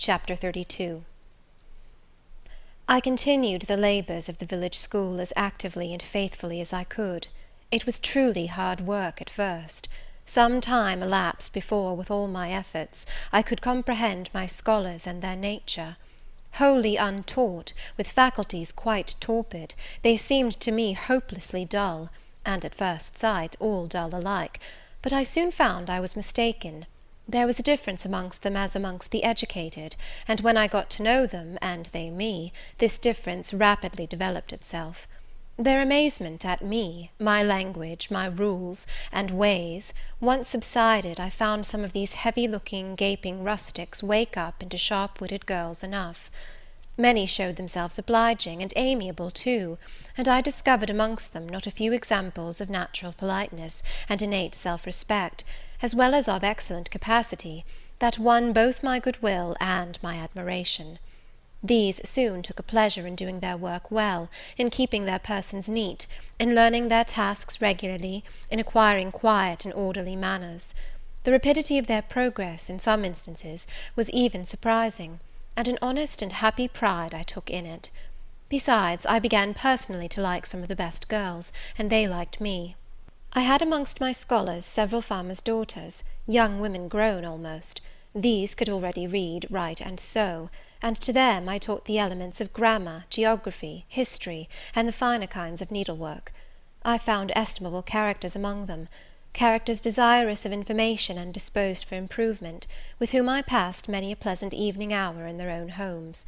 Chapter 32. I continued the labours of the village school as actively and faithfully as I could. It was truly hard work at first. Some time elapsed before, with all my efforts, I could comprehend my scholars and their nature. Wholly untaught, with faculties quite torpid, they seemed to me hopelessly dull, and at first sight all dull alike; but I soon found I was mistaken. There was a difference amongst them as amongst the educated, and when I got to know them, and they me, this difference rapidly developed itself. Their amazement at me, my language, my rules, and ways, once subsided, I found some of these heavy-looking, gaping rustics wake up into sharp-witted girls enough. Many showed themselves obliging, and amiable too, and I discovered amongst them not a few examples of natural politeness and innate self-respect, as well as of excellent capacity, that won both my good-will and my admiration. These soon took a pleasure in doing their work well, in keeping their persons neat, in learning their tasks regularly, in acquiring quiet and orderly manners. The rapidity of their progress, in some instances, was even surprising, and an honest and happy pride I took in it. Besides, I began personally to like some of the best girls, and they liked me. I had amongst my scholars several farmers' daughters, young women grown almost. These could already read, write, and sew, and to them I taught the elements of grammar, geography, history, and the finer kinds of needlework. I found estimable characters among them, characters desirous of information and disposed for improvement, with whom I passed many a pleasant evening hour in their own homes.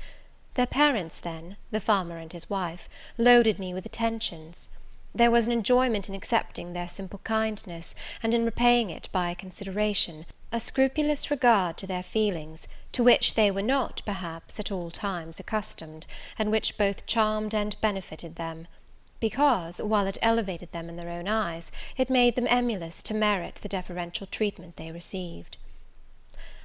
Their parents then, the farmer and his wife, loaded me with attentions. There was an enjoyment in accepting their simple kindness, and in repaying it by a consideration, a scrupulous regard to their feelings, to which they were not, perhaps, at all times accustomed, and which both charmed and benefited them; because, while it elevated them in their own eyes, it made them emulous to merit the deferential treatment they received.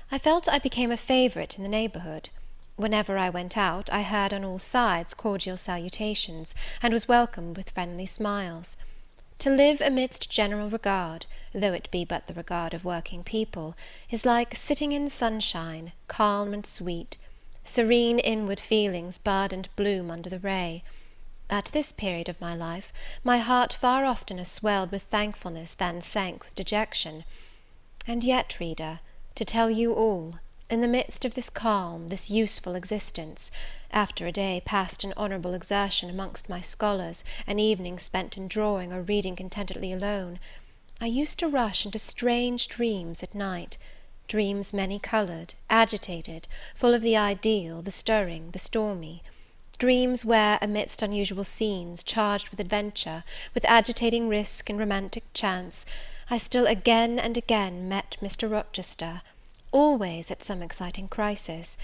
I felt I became a favourite in the neighbourhood. Whenever I went out, I heard on all sides cordial salutations, and was welcomed with friendly smiles. To live amidst general regard, though it be but the regard of working people, is like sitting in sunshine, calm and sweet. Serene inward feelings bud and bloom under the ray. At this period of my life, my heart far oftener swelled with thankfulness than sank with dejection. And yet, reader, to tell you all, in the midst of this calm, this useful existence, after a day passed in honourable exertion amongst my scholars, an evening spent in drawing or reading contentedly alone, I used to rush into strange dreams at night, dreams many-coloured, agitated, full of the ideal, the stirring, the stormy; dreams where, amidst unusual scenes, charged with adventure, with agitating risk and romantic chance, I still again and again met Mr. Rochester, always at some exciting crisis;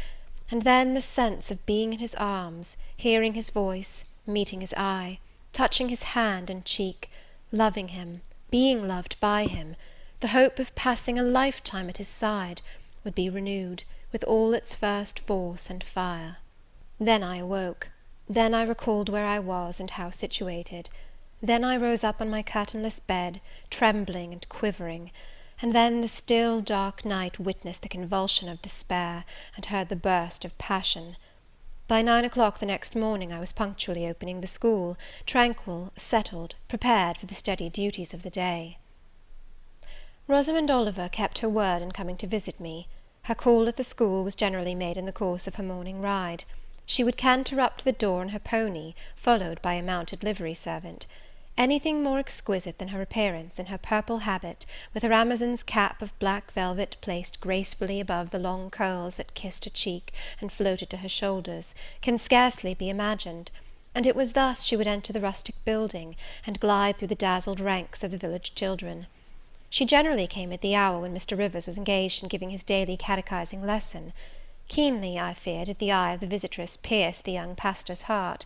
and then the sense of being in his arms, hearing his voice, meeting his eye, touching his hand and cheek, loving him, being loved by him, the hope of passing a lifetime at his side, would be renewed, with all its first force and fire. Then I awoke; then I recalled where I was, and how situated; then I rose up on my curtainless bed, trembling and quivering; and then the still, dark night witnessed the convulsion of despair, and heard the burst of passion. By 9 o'clock the next morning I was punctually opening the school, tranquil, settled, prepared for the steady duties of the day. Rosamond Oliver kept her word in coming to visit me. Her call at the school was generally made in the course of her morning ride. She would canter up to the door on her pony, followed by a mounted livery servant. Anything more exquisite than her appearance, in her purple habit, with her Amazon's cap of black velvet placed gracefully above the long curls that kissed her cheek and floated to her shoulders, can scarcely be imagined; and it was thus she would enter the rustic building, and glide through the dazzled ranks of the village children. She generally came at the hour when Mr. Rivers was engaged in giving his daily catechizing lesson. Keenly, I fear, did the eye of the visitress pierce the young pastor's heart.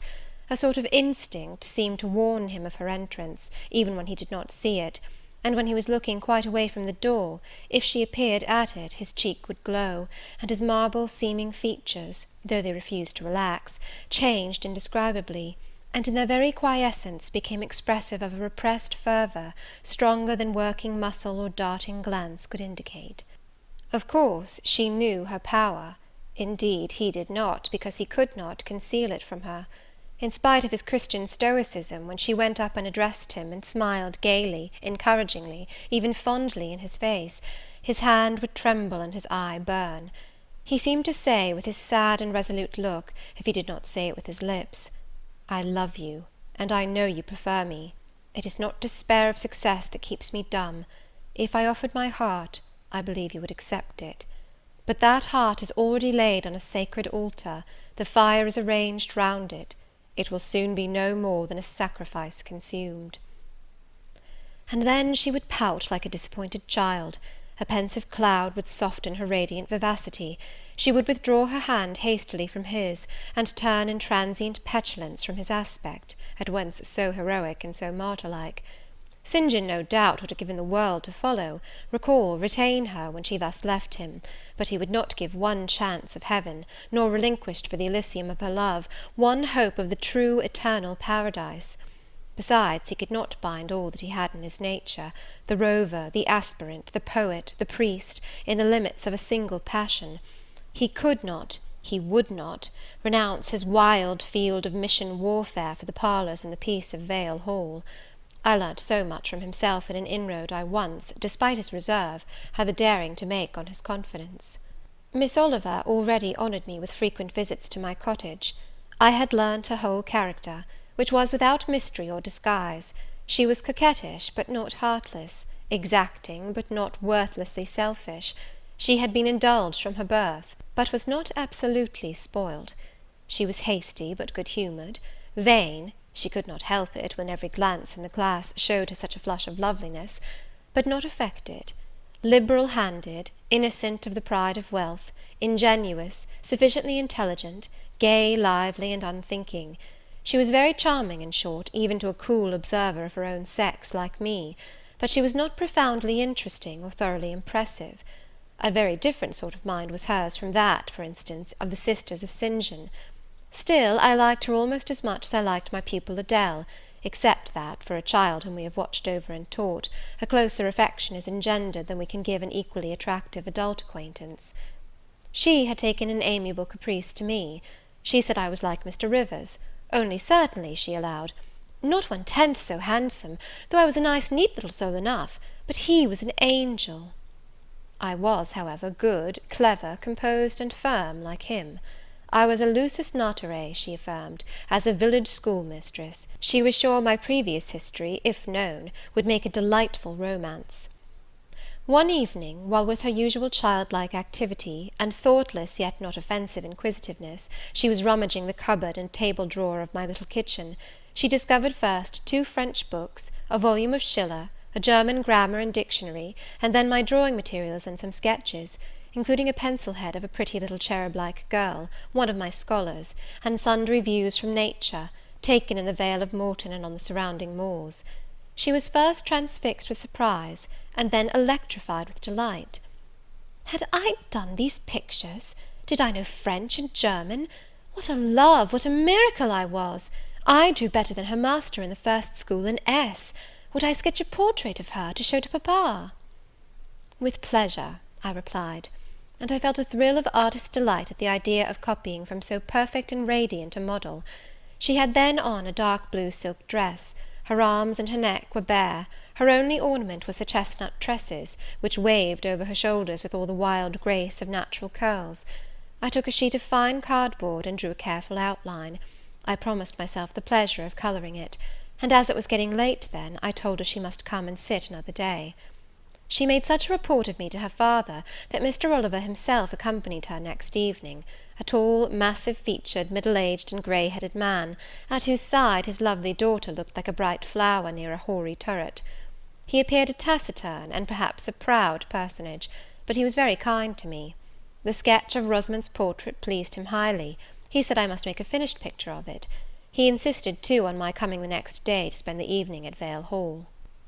A sort of instinct seemed to warn him of her entrance, even when he did not see it, and when he was looking quite away from the door, if she appeared at it, his cheek would glow, and his marble-seeming features, though they refused to relax, changed indescribably, and in their very quiescence became expressive of a repressed fervour, stronger than working muscle or darting glance could indicate. Of course she knew her power. Indeed, he did not, because he could not conceal it from her. In spite of his Christian stoicism, when she went up and addressed him, and smiled gaily, encouragingly, even fondly in his face, his hand would tremble and his eye burn. He seemed to say, with his sad and resolute look, if he did not say it with his lips, "I love you, and I know you prefer me. It is not despair of success that keeps me dumb. If I offered my heart, I believe you would accept it. But that heart is already laid on a sacred altar, the fire is arranged round it. It will soon be no more than a sacrifice consumed." And then she would pout like a disappointed child. A pensive cloud would soften her radiant vivacity. She would withdraw her hand hastily from his, and turn in transient petulance from his aspect, at once so heroic and so martyr-like. St. John, no doubt, would have given the world to follow, recall, retain her, when she thus left him; but he would not give one chance of heaven, nor relinquished for the Elysium of her love one hope of the true eternal paradise. Besides, he could not bind all that he had in his nature, the rover, the aspirant, the poet, the priest, in the limits of a single passion. He could not, he would not, renounce his wild field of mission warfare for the parlours and the peace of Vale Hall. I learnt so much from himself in an inroad I once, despite his reserve, had the daring to make on his confidence. Miss Oliver already honoured me with frequent visits to my cottage. I had learnt her whole character, which was without mystery or disguise. She was coquettish, but not heartless; exacting, but not worthlessly selfish. She had been indulged from her birth, but was not absolutely spoiled. She was hasty, but good humoured; vain, she could not help it, when every glance in the class showed her such a flush of loveliness, but not affected; liberal-handed, innocent of the pride of wealth, ingenuous, sufficiently intelligent, gay, lively, and unthinking. She was very charming, in short, even to a cool observer of her own sex like me; but she was not profoundly interesting or thoroughly impressive. A very different sort of mind was hers from that, for instance, of the sisters of St. John. Still, I liked her almost as much as I liked my pupil Adele, except that, for a child whom we have watched over and taught, a closer affection is engendered than we can give an equally attractive adult acquaintance. She had taken an amiable caprice to me. She said I was like Mr. Rivers, only certainly, she allowed, not 1/10 so handsome, though I was a nice neat little soul enough, but he was an angel. I was, however, good, clever, composed, and firm, like him. I was a lusus naturae, she affirmed, as a village schoolmistress. She was sure my previous history, if known, would make a delightful romance. One evening, while with her usual childlike activity, and thoughtless yet not offensive inquisitiveness, she was rummaging the cupboard and table drawer of my little kitchen, she discovered first 2 French books, a volume of Schiller, a German grammar and dictionary, and then my drawing materials and some sketches, including a pencil head of a pretty little cherub-like girl, one of my scholars, and sundry views from nature, taken in the Vale of Morton and on the surrounding moors. She was first transfixed with surprise, and then electrified with delight. Had I done these pictures? Did I know French and German? What a love, what a miracle I was! I drew better than her master in the first school in S. Would I sketch a portrait of her, to show to papa? With pleasure, I replied, and I felt a thrill of artist delight at the idea of copying from so perfect and radiant a model. She had then on a dark blue silk dress; her arms and her neck were bare; her only ornament was her chestnut tresses, which waved over her shoulders with all the wild grace of natural curls. I took a sheet of fine cardboard, and drew a careful outline. I promised myself the pleasure of colouring it; and as it was getting late then, I told her she must come and sit another day. She made such a report of me to her father, that Mr. Oliver himself accompanied her next evening, a tall, massive-featured, middle-aged and grey-headed man, at whose side his lovely daughter looked like a bright flower near a hoary turret. He appeared a taciturn, and perhaps a proud personage, but he was very kind to me. The sketch of Rosamond's portrait pleased him highly. He said I must make a finished picture of it. He insisted, too, on my coming the next day to spend the evening at Vale Hall.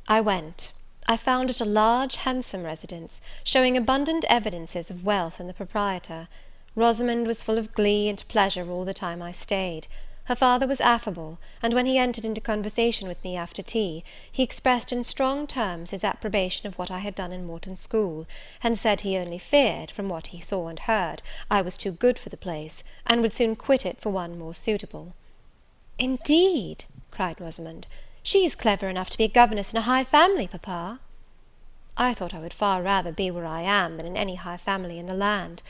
I went. I found it a large, handsome residence, showing abundant evidences of wealth in the proprietor. Rosamond was full of glee and pleasure all the time I stayed. Her father was affable, and when he entered into conversation with me after tea, he expressed in strong terms his approbation of what I had done in Morton School, and said he only feared, from what he saw and heard, I was too good for the place, and would soon quit it for one more suitable. "Indeed," cried Rosamond, "she is clever enough to be a governess in a high family, papa." I thought I would far rather be where I am than in any high family in the land.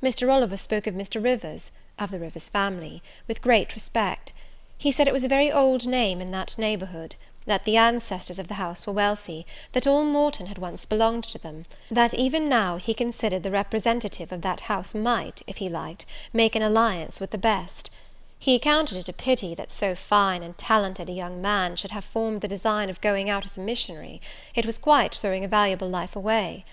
Mr. Oliver spoke of Mr. Rivers, of the Rivers family, with great respect. He said it was a very old name in that neighbourhood, that the ancestors of the house were wealthy, that all Morton had once belonged to them, that even now he considered the representative of that house might, if he liked, make an alliance with the best. He accounted it a pity that so fine and talented a young man should have formed the design of going out as a missionary; it was quite throwing a valuable life away.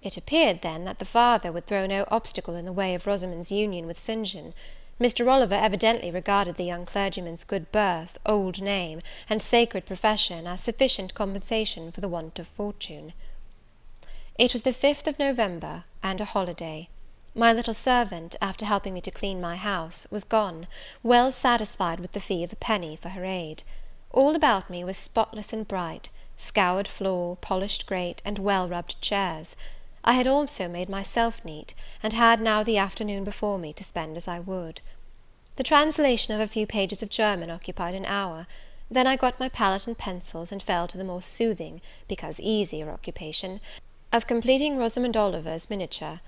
It appeared, then, that the father would throw no obstacle in the way of Rosamond's union with St. John. Mr. Oliver evidently regarded the young clergyman's good birth, old name, and sacred profession as sufficient compensation for the want of fortune. It was the 5th of November, and a holiday. My little servant, after helping me to clean my house, was gone, well satisfied with the fee of a penny for her aid. All about me was spotless and bright, scoured floor, polished grate, and well-rubbed chairs. I had also made myself neat, and had now the afternoon before me to spend as I would. The translation of a few pages of German occupied an hour. Then I got my palette and pencils, and fell to the more soothing, because easier occupation, of completing Rosamond Oliver's miniature.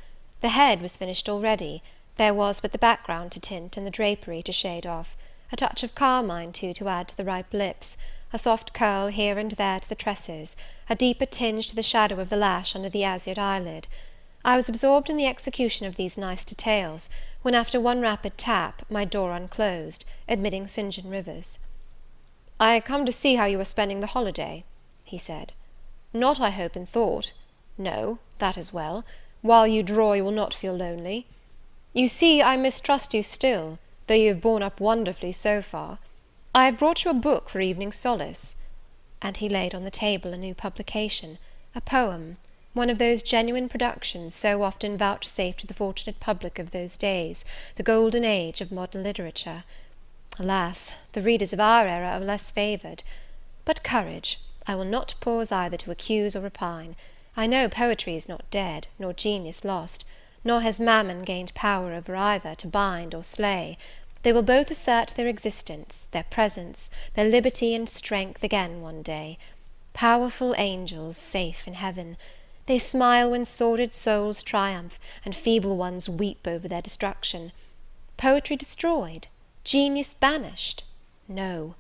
The head was finished already. There was but the background to tint, and the drapery to shade off; a touch of carmine, too, to add to the ripe lips; a soft curl here and there to the tresses; a deeper tinge to the shadow of the lash under the azured eyelid. I was absorbed in the execution of these nice details, when, after one rapid tap, my door unclosed, admitting St. John Rivers. "I come to see how you are spending the holiday," he said. "Not, I hope, in thought. No, that is well. While you draw, you will not feel lonely. You see, I mistrust you still, though you have borne up wonderfully so far. I have brought you a book for evening solace." And he laid on the table a new publication, a poem, one of those genuine productions so often vouchsafed to the fortunate public of those days, the golden age of modern literature. Alas, the readers of our era are less favoured. But courage, I will not pause either to accuse or repine. I know poetry is not dead, nor genius lost, nor has Mammon gained power over either, to bind or slay. They will both assert their existence, their presence, their liberty and strength again one day. Powerful angels, safe in heaven. They smile when sordid souls triumph, and feeble ones weep over their destruction. Poetry destroyed? Genius banished? No.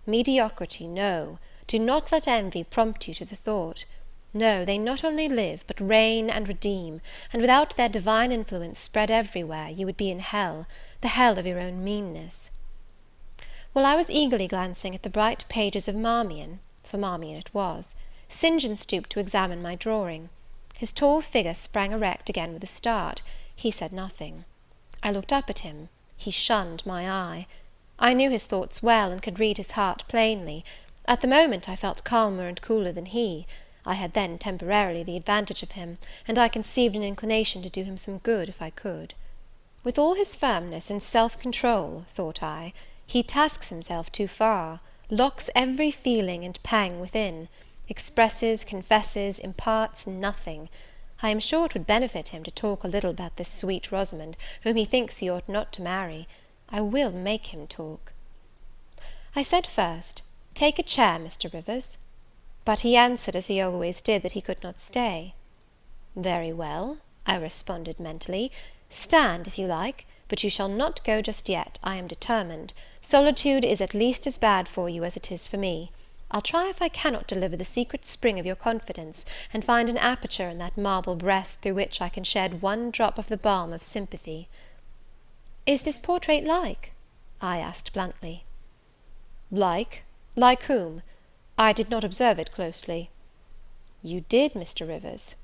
Mediocrity, no. Do not let envy prompt you to the thought. No, they not only live, but reign and redeem, and without their divine influence spread everywhere, you would be in hell, the hell of your own meanness. While I was eagerly glancing at the bright pages of Marmion, for Marmion it was, St. John stooped to examine my drawing. His tall figure sprang erect again with a start. He said nothing. I looked up at him. He shunned my eye. I knew his thoughts well, and could read his heart plainly. At the moment I felt calmer and cooler than he. I had then temporarily the advantage of him, and I conceived an inclination to do him some good if I could. With all his firmness and self-control, thought I, he tasks himself too far, locks every feeling and pang within, expresses, confesses, imparts nothing. I am sure it would benefit him to talk a little about this sweet Rosamond, whom he thinks he ought not to marry. I will make him talk. I said first, "Take a chair, Mr. Rivers." But he answered, as he always did, that he could not stay. "Very well," I responded mentally, "stand if you like, but you shall not go just yet, I am determined. Solitude is at least as bad for you as it is for me. I'll try if I cannot deliver the secret spring of your confidence, and find an aperture in that marble breast through which I can shed one drop of the balm of sympathy." "Is this portrait like?" I asked bluntly. "Like? Like whom? I did not observe it closely." "You did, Mr. Rivers."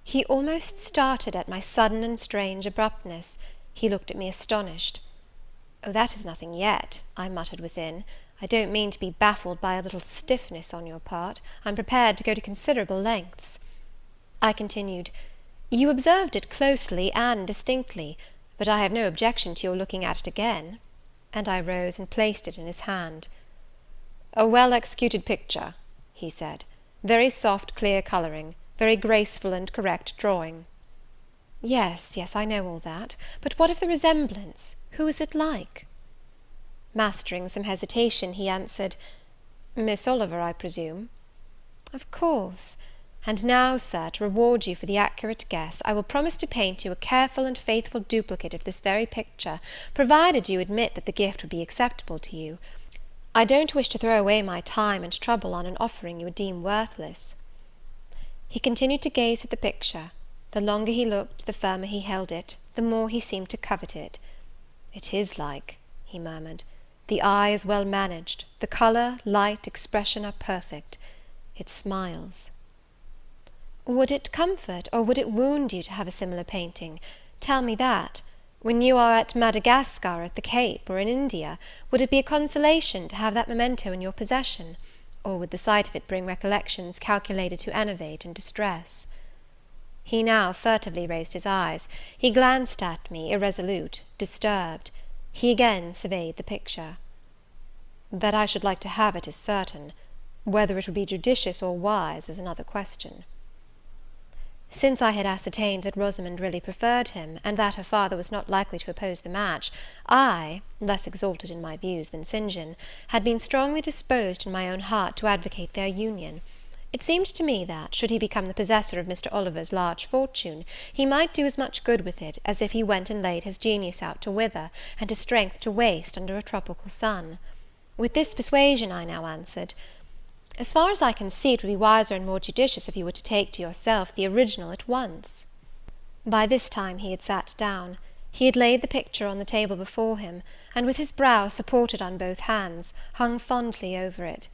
He almost started at my sudden and strange abruptness. He looked at me astonished. "Oh, that is nothing yet," I muttered within. "I don't mean to be baffled by a little stiffness on your part. I'm prepared to go to considerable lengths." I continued, "You observed it closely and distinctly, but I have no objection to your looking at it again." and I rose and placed it in his hand. "A well-executed picture," he said. "Very soft, clear colouring, very graceful and correct drawing." "Yes, yes, I know all that. But what of the resemblance? Who is it like?" Mastering some hesitation, he answered, "Miss Oliver, I presume?" "Of course. And now, sir, to reward you for the accurate guess, I will promise to paint you a careful and faithful duplicate of this very picture, provided you admit that the gift would be acceptable to you. I don't wish to throw away my time and trouble on an offering you would deem worthless." He continued to gaze at the picture. The longer he looked, the firmer he held it, the more he seemed to covet it. "It is like," he murmured. "The eye is well managed, the colour, light, expression are perfect. It smiles." "Would it comfort or would it wound you to have a similar painting? Tell me that. When you are at Madagascar, at the Cape, or in India, would it be a consolation to have that memento in your possession? Or would the sight of it bring recollections calculated to enervate and distress?" He now furtively raised his eyes. He glanced at me, irresolute, disturbed. He again surveyed the picture. "That I should like to have it is certain. Whether it would be judicious or wise is another question." Since I had ascertained that Rosamond really preferred him, and that her father was not likely to oppose the match, I, less exalted in my views than St. John, had been strongly disposed in my own heart to advocate their union. It seemed to me that, should he become the possessor of Mr. Oliver's large fortune, he might do as much good with it as if he went and laid his genius out to wither, and his strength to waste under a tropical sun. With this persuasion I now answered, "As far as I can see, it would be wiser and more judicious if you were to take to yourself the original at once." By this time he had sat down. He had laid the picture on the table before him, and with his brow supported on both hands, hung fondly over it.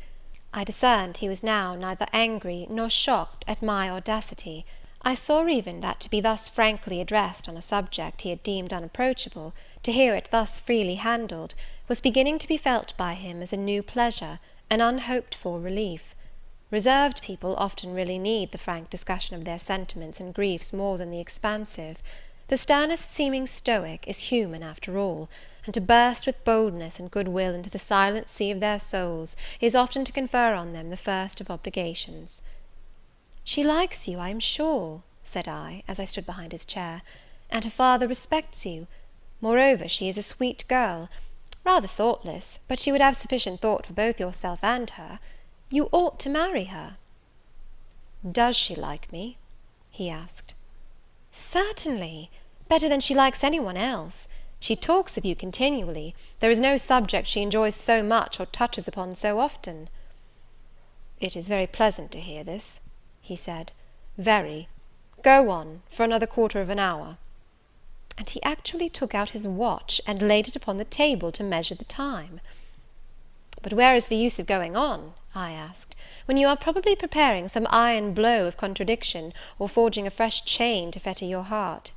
I discerned he was now neither angry nor shocked at my audacity. I saw even that to be thus frankly addressed on a subject he had deemed unapproachable, to hear it thus freely handled, was beginning to be felt by him as a new pleasure, an unhoped-for relief. Reserved people often really need the frank discussion of their sentiments and griefs more than the expansive. The sternest seeming stoic is human after all, and to burst with boldness and goodwill into the silent sea of their souls is often to confer on them the first of obligations. "She likes you, I am sure," said I, as I stood behind his chair, "and her father respects you. Moreover, she is a sweet girl, rather thoughtless, but she would have sufficient thought for both yourself and her. You ought to marry her." "Does she like me?" he asked. "Certainly, better than she likes any one else. She talks of you continually. There is no subject she enjoys so much or touches upon so often." "It is very pleasant to hear this," he said, "very. Go on, for another quarter of an hour." And he actually took out his watch, and laid it upon the table to measure the time. "But where is the use of going on," I asked, "when you are probably preparing some iron blow of contradiction, or forging a fresh chain to fetter your heart?"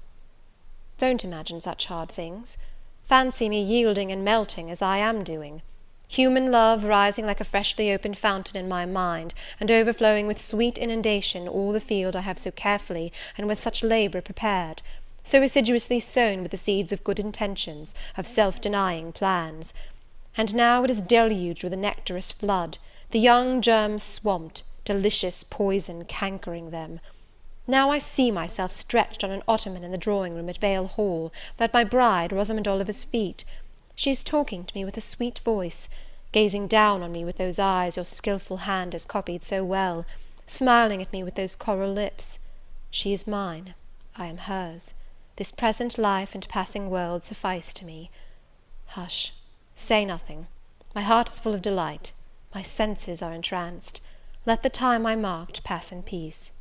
"Don't imagine such hard things. Fancy me yielding and melting as I am doing. Human love rising like a freshly opened fountain in my mind, and overflowing with sweet inundation all the field I have so carefully and with such labour prepared, so assiduously sown with the seeds of good intentions, of self-denying plans. And now it is deluged with a nectarous flood, the young germs swamped, delicious poison cankering them. Now I see myself stretched on an ottoman in the drawing-room at Vale Hall, at my bride, Rosamond Oliver's feet. She is talking to me with a sweet voice, gazing down on me with those eyes your skilful hand has copied so well, smiling at me with those coral lips. She is mine, I am hers. This present life and passing world suffice to me. Hush, say nothing. My heart is full of delight. My senses are entranced. Let the time I marked pass in peace."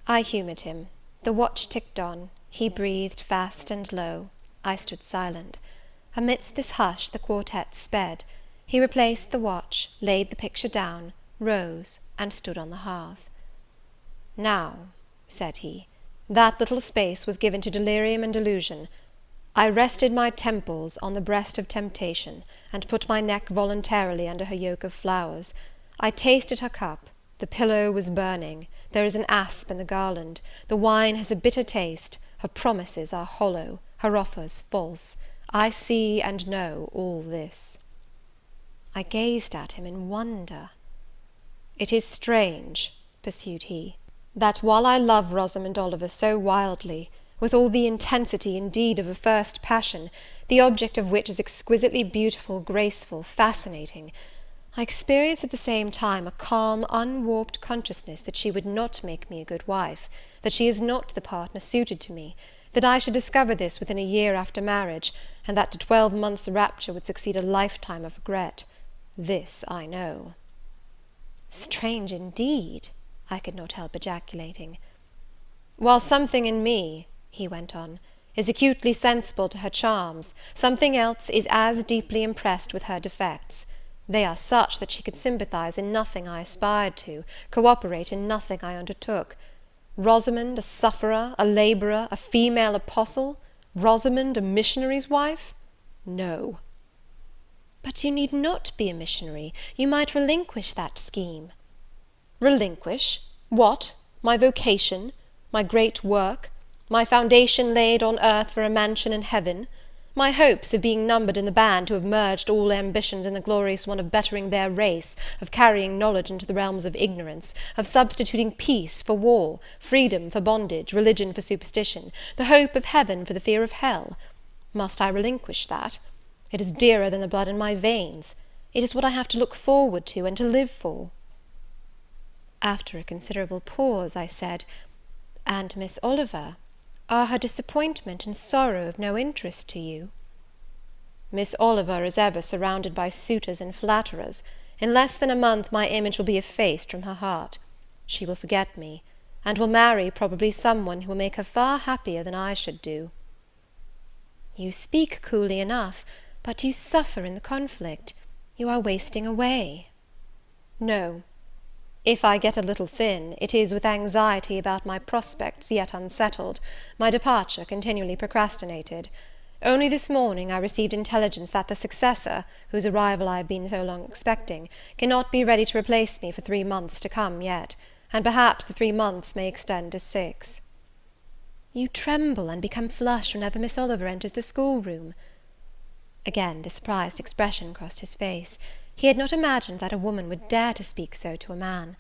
I humoured him. The watch ticked on. He breathed fast and low. I stood silent. Amidst this hush the quartet sped. He replaced the watch, laid the picture down, rose, and stood on the hearth. "Now," said he, "that little space was given to delirium and delusion. I rested my temples on the breast of temptation, and put my neck voluntarily under her yoke of flowers. I tasted her cup. The pillow was burning. There is an asp in the garland. The wine has a bitter taste. Her promises are hollow, her offers false. I see and know all this." I gazed at him in wonder. "It is strange," pursued he, "that while I love Rosamond Oliver so wildly, with all the intensity indeed of a first passion, the object of which is exquisitely beautiful, graceful, fascinating, I experience at the same time a calm, unwarped consciousness that she would not make me a good wife, that she is not the partner suited to me, that I should discover this within a year after marriage, and that to 12 months' rapture would succeed a lifetime of regret. This I know." "Strange indeed!" I could not help ejaculating. "While something in me," he went on, "is acutely sensible to her charms, something else is as deeply impressed with her defects. They are such that she could sympathize in nothing I aspired to, cooperate in nothing I undertook. Rosamond a sufferer, a labourer, a female apostle? Rosamond a missionary's wife? No." "But you need not be a missionary. You might relinquish that scheme." "Relinquish? What? My vocation? My great work? My foundation laid on earth for a mansion in heaven? My hopes of being numbered in the band who have merged all ambitions in the glorious one of bettering their race, of carrying knowledge into the realms of ignorance, of substituting peace for war, freedom for bondage, religion for superstition, the hope of heaven for the fear of hell? Must I relinquish that? It is dearer than the blood in my veins. It is what I have to look forward to, and to live for." After a considerable pause, I said, "And Miss Oliver? Are her disappointment and sorrow of no interest to you?" "Miss Oliver is ever surrounded by suitors and flatterers. In less than a month my image will be effaced from her heart. She will forget me, and will marry probably some one who will make her far happier than I should do." "You speak coolly enough, but you suffer in the conflict. You are wasting away." "No. If I get a little thin, it is with anxiety about my prospects yet unsettled, my departure continually procrastinated. Only this morning I received intelligence that the successor, whose arrival I have been so long expecting, cannot be ready to replace me for 3 months to come yet, and perhaps the 3 months may extend to 6. "You tremble and become flushed whenever Miss Oliver enters the schoolroom." Again the surprised expression crossed his face. He had not imagined that a woman would dare to speak so to a man.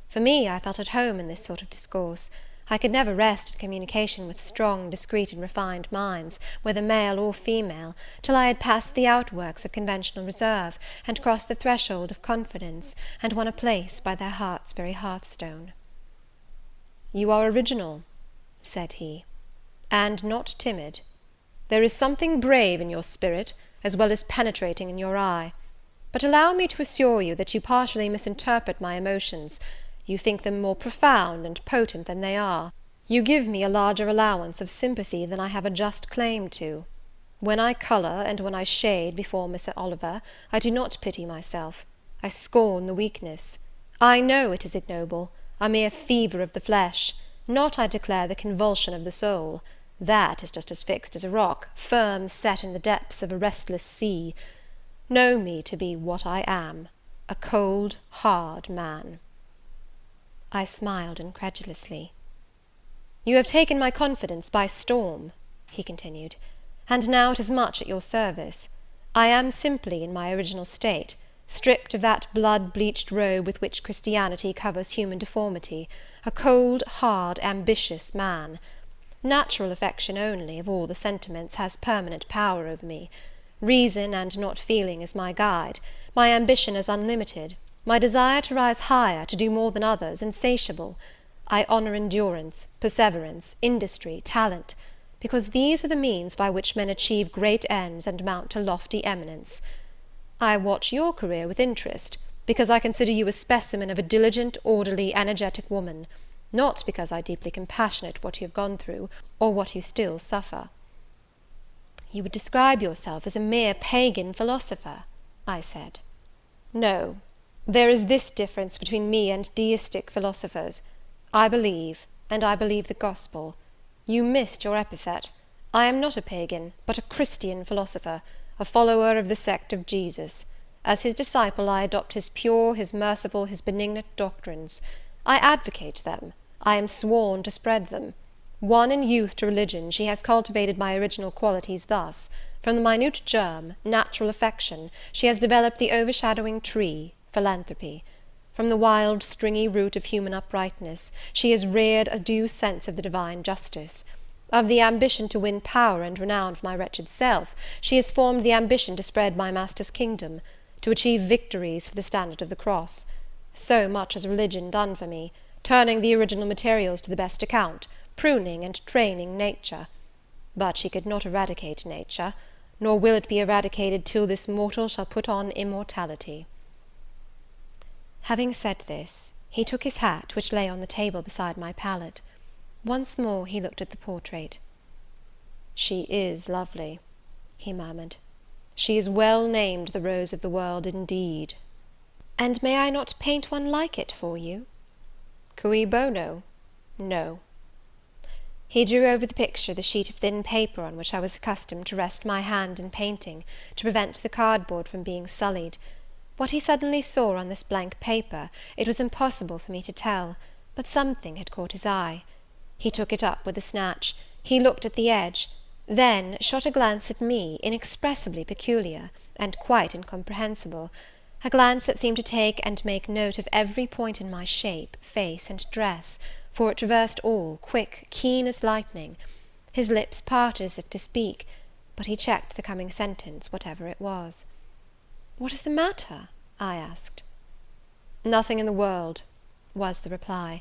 For me, I felt at home in this sort of discourse. I could never rest in communication with strong, discreet, and refined minds, whether male or female, till I had passed the outworks of conventional reserve, and crossed the threshold of confidence, and won a place by their heart's very hearthstone. "You are original," said he, "and not timid. There is something brave in your spirit, as well as penetrating in your eye. But allow me to assure you that you partially misinterpret my emotions. You think them more profound and potent than they are. You give me a larger allowance of sympathy than I have a just claim to. When I colour, and when I shade before Miss Oliver, I do not pity myself. I scorn the weakness. I know it is ignoble, a mere fever of the flesh, not, I declare, the convulsion of the soul. That is just as fixed as a rock, firm set in the depths of a restless sea. Know me to be what I am, a cold, hard man." I smiled incredulously. "You have taken my confidence by storm," he continued, "and now it is much at your service. I am simply in my original state, stripped of that blood-bleached robe with which Christianity covers human deformity, a cold, hard, ambitious man. Natural affection only, of all the sentiments, has permanent power over me. Reason and not feeling is my guide. My ambition is unlimited. My desire to rise higher, to do more than others, insatiable. I honour endurance, perseverance, industry, talent, because these are the means by which men achieve great ends and mount to lofty eminence. I watch your career with interest, because I consider you a specimen of a diligent, orderly, energetic woman, not because I deeply compassionate what you have gone through, or what you still suffer." "You would describe yourself as a mere pagan philosopher," I said. "No. There is this difference between me and deistic philosophers. I believe, and I believe the gospel. You missed your epithet. I am not a pagan, but a Christian philosopher, a follower of the sect of Jesus. As his disciple, I adopt his pure, his merciful, his benignant doctrines. I advocate them. I am sworn to spread them. Won in youth to religion, she has cultivated my original qualities thus: from the minute germ, natural affection, she has developed the overshadowing tree, philanthropy. From the wild, stringy root of human uprightness, she has reared a due sense of the divine justice. Of the ambition to win power and renown for my wretched self, she has formed the ambition to spread my Master's kingdom, to achieve victories for the standard of the cross. So much has religion done for me, turning the original materials to the best account, pruning and training nature. But she could not eradicate nature, nor will it be eradicated till this mortal shall put on immortality." Having said this, he took his hat, which lay on the table beside my pallet. Once more he looked at the portrait. "She is lovely," he murmured. "She is well named the rose of the world, indeed." "And may I not paint one like it for you?" "Cui bono? No." He drew over the picture the sheet of thin paper on which I was accustomed to rest my hand in painting, to prevent the cardboard from being sullied. What he suddenly saw on this blank paper, it was impossible for me to tell, but something had caught his eye. He took it up with a snatch, he looked at the edge, then shot a glance at me, inexpressibly peculiar, and quite incomprehensible, a glance that seemed to take and make note of every point in my shape, face, and dress, for it traversed all, quick, keen as lightning. His lips parted as if to speak, but he checked the coming sentence, whatever it was. "What is the matter?" I asked. "Nothing in the world," was the reply,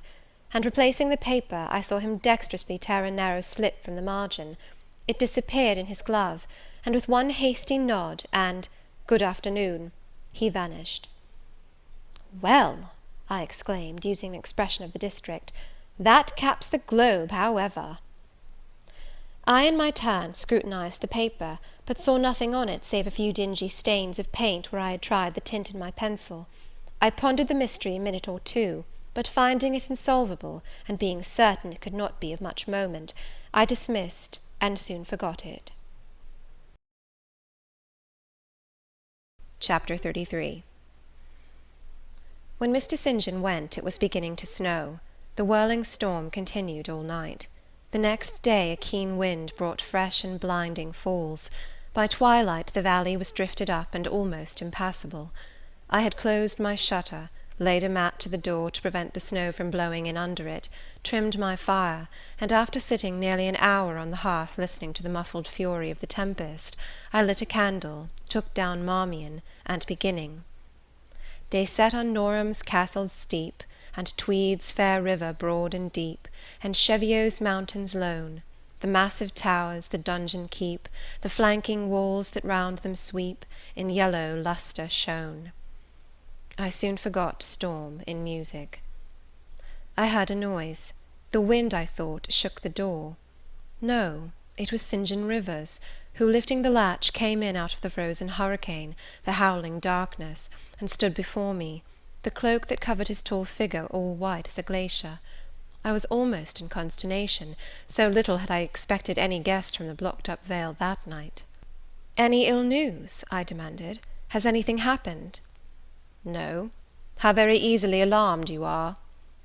and replacing the paper, I saw him dexterously tear a narrow slip from the margin. It disappeared in his glove, and with one hasty nod, and "Good afternoon," he vanished. "Well," I exclaimed, using an expression of the district, "that caps the globe, however." I, in my turn, scrutinized the paper, but saw nothing on it save a few dingy stains of paint where I had tried the tint in my pencil. I pondered the mystery a minute or two, but finding it insolvable, and being certain it could not be of much moment, I dismissed, and soon forgot it. Chapter XXXIII. When Mr. St. John went, it was beginning to snow. The whirling storm continued all night. The next day a keen wind brought fresh and blinding falls. By twilight the valley was drifted up and almost impassable. I had closed my shutter, laid a mat to the door to prevent the snow from blowing in under it, trimmed my fire, and after sitting nearly an hour on the hearth listening to the muffled fury of the tempest, I lit a candle, took down Marmion, and beginning, "They set on Norham's castled steep, and Tweed's fair river broad and deep, and Cheviot's mountains lone, the massive towers the dungeon keep, the flanking walls that round them sweep, in yellow lustre shone." I soon forgot storm in music. I heard a noise. The wind, I thought, shook the door. No, it was St. John Rivers, who, lifting the latch, came in out of the frozen hurricane, the howling darkness, and stood before me, the cloak that covered his tall figure all white as a glacier. I was almost in consternation, so little had I expected any guest from the blocked-up vale that night. "Any ill news?" I demanded. "Has anything happened?" "No. How very easily alarmed you are,"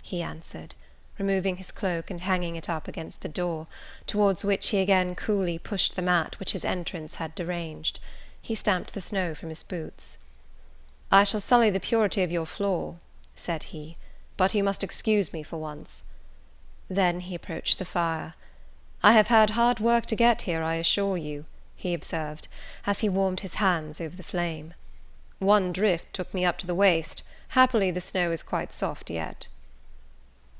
he answered, removing his cloak and hanging it up against the door, towards which he again coolly pushed the mat which his entrance had deranged. He stamped the snow from his boots. "I shall sully the purity of your floor," said he, "but you must excuse me for once." Then he approached the fire. "I have had hard work to get here, I assure you," he observed, as he warmed his hands over the flame. "One drift took me up to the waist. Happily the snow is quite soft yet."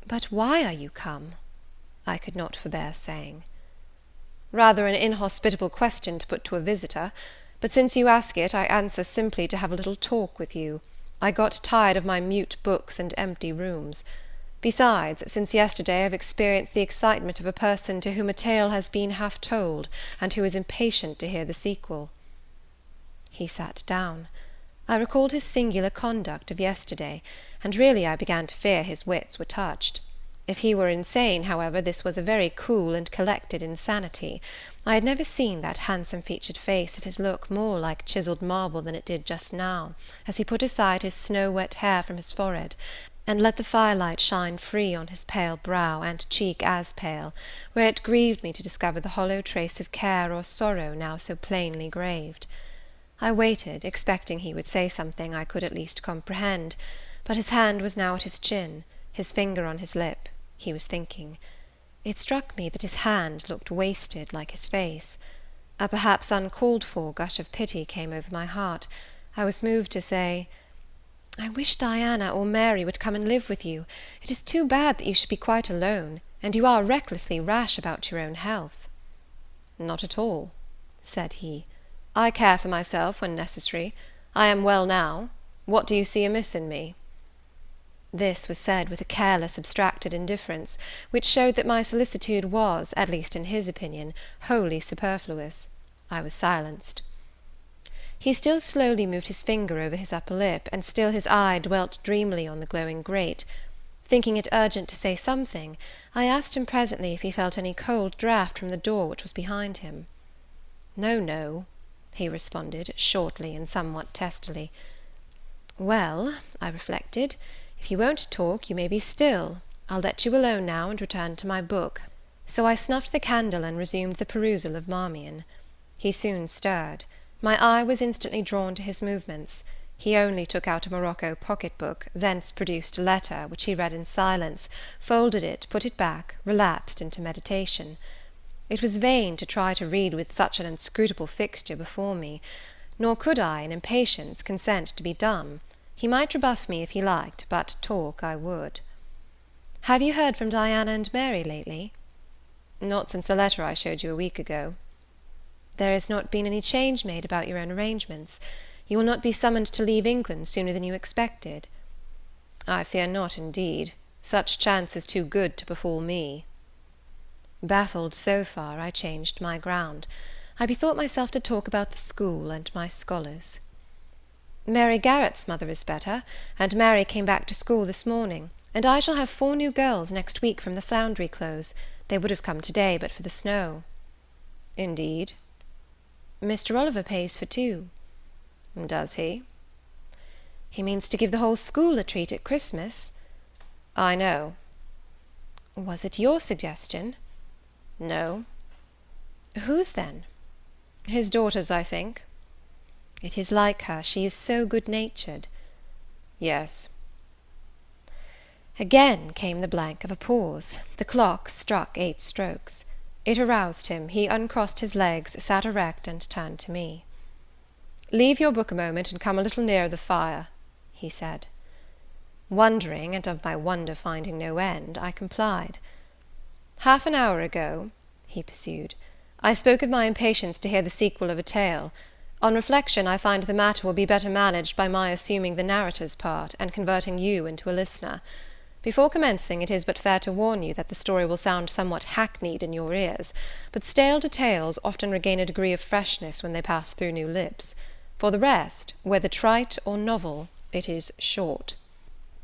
"But why are you come?" I could not forbear saying. "Rather an inhospitable question to put to a visitor, but since you ask it, I answer simply to have a little talk with you. I got tired of my mute books and empty rooms. Besides, since yesterday I have experienced the excitement of a person to whom a tale has been half told, and who is impatient to hear the sequel." He sat down. I recalled his singular conduct of yesterday, and really I began to fear his wits were touched. If he were insane, however, this was a very cool and collected insanity. I had never seen that handsome-featured face of his look more like chiselled marble than it did just now, as he put aside his snow-wet hair from his forehead, and let the firelight shine free on his pale brow and cheek as pale, where it grieved me to discover the hollow trace of care or sorrow now so plainly graved. I waited, expecting he would say something I could at least comprehend, but his hand was now at his chin, his finger on his lip. He was thinking. It struck me that his hand looked wasted like his face. A perhaps uncalled-for gush of pity came over my heart. I was moved to say, "I wish Diana or Mary would come and live with you. It is too bad that you should be quite alone, and you are recklessly rash about your own health." "Not at all," said he. "I care for myself when necessary. I am well now. What do you see amiss in me?" This was said with a careless, abstracted indifference, which showed that my solicitude was, at least in his opinion, wholly superfluous. I was silenced. He still slowly moved his finger over his upper lip, and still his eye dwelt dreamily on the glowing grate. Thinking it urgent to say something, I asked him presently if he felt any cold draught from the door which was behind him. "No, no," he responded, shortly and somewhat testily. "Well," I reflected, "if you won't talk, you may be still. I'll let you alone now, and return to my book." So I snuffed the candle and resumed the perusal of Marmion. He soon stirred. My eye was instantly drawn to his movements. He only took out a morocco pocket-book, thence produced a letter, which he read in silence, folded it, put it back, relapsed into meditation. It was vain to try to read with such an inscrutable fixture before me, nor could I, in impatience, consent to be dumb. He might rebuff me if he liked, but talk I would. "Have you heard from Diana and Mary lately?" "Not since the letter I showed you a week ago." "There has not been any change made about your own arrangements? You will not be summoned to leave England sooner than you expected?" "I fear not, indeed. Such chance is too good to befall me." Baffled so far, I changed my ground. I bethought myself to talk about the school and my scholars. "Mary Garrett's mother is better, and Mary came back to school this morning, and I shall have 4 new girls next week from the Foundry Close. They would have come to-day but for the snow." "Indeed?" "Mr. Oliver pays for 2. "Does he?" "He means to give the whole school a treat at Christmas." "I know." "Was it your suggestion?" "No." "Whose, then?" "His daughter's, I think." "It is like her. She is so good-natured." "Yes." Again came the blank of a pause. The clock struck 8 strokes. It aroused him. He uncrossed his legs, sat erect, and turned to me. "Leave your book a moment, and come a little nearer the fire," he said. Wondering, and of my wonder finding no end, I complied. "Half an hour ago," he pursued, "I spoke of my impatience to hear the sequel of a tale. On reflection, I find the matter will be better managed by my assuming the narrator's part, and converting you into a listener. Before commencing, it is but fair to warn you that the story will sound somewhat hackneyed in your ears, but stale details often regain a degree of freshness when they pass through new lips. For the rest, whether trite or novel, it is short.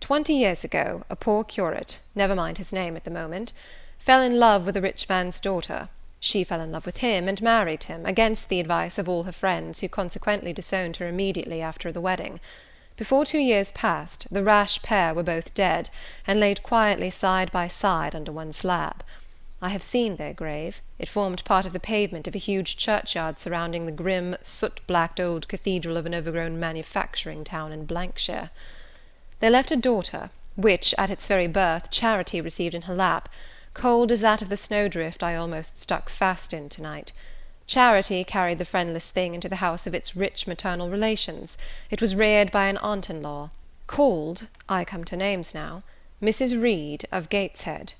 20 years ago, a poor curate, never mind his name at the moment, fell in love with a rich man's daughter. She fell in love with him, and married him, against the advice of all her friends, who consequently disowned her immediately after the wedding. Before 2 years passed, the rash pair were both dead, and laid quietly side by side under one slab. I have seen their grave. It formed part of the pavement of a huge churchyard surrounding the grim, soot-blacked old cathedral of an overgrown manufacturing town in Blankshire. They left a daughter, which, at its very birth, Charity received in her lap, cold as that of the snowdrift I almost stuck fast in to-night. Charity carried the friendless thing into the house of its rich maternal relations. It was reared by an aunt-in-law, called, I come to names now, Mrs. Reed of Gateshead.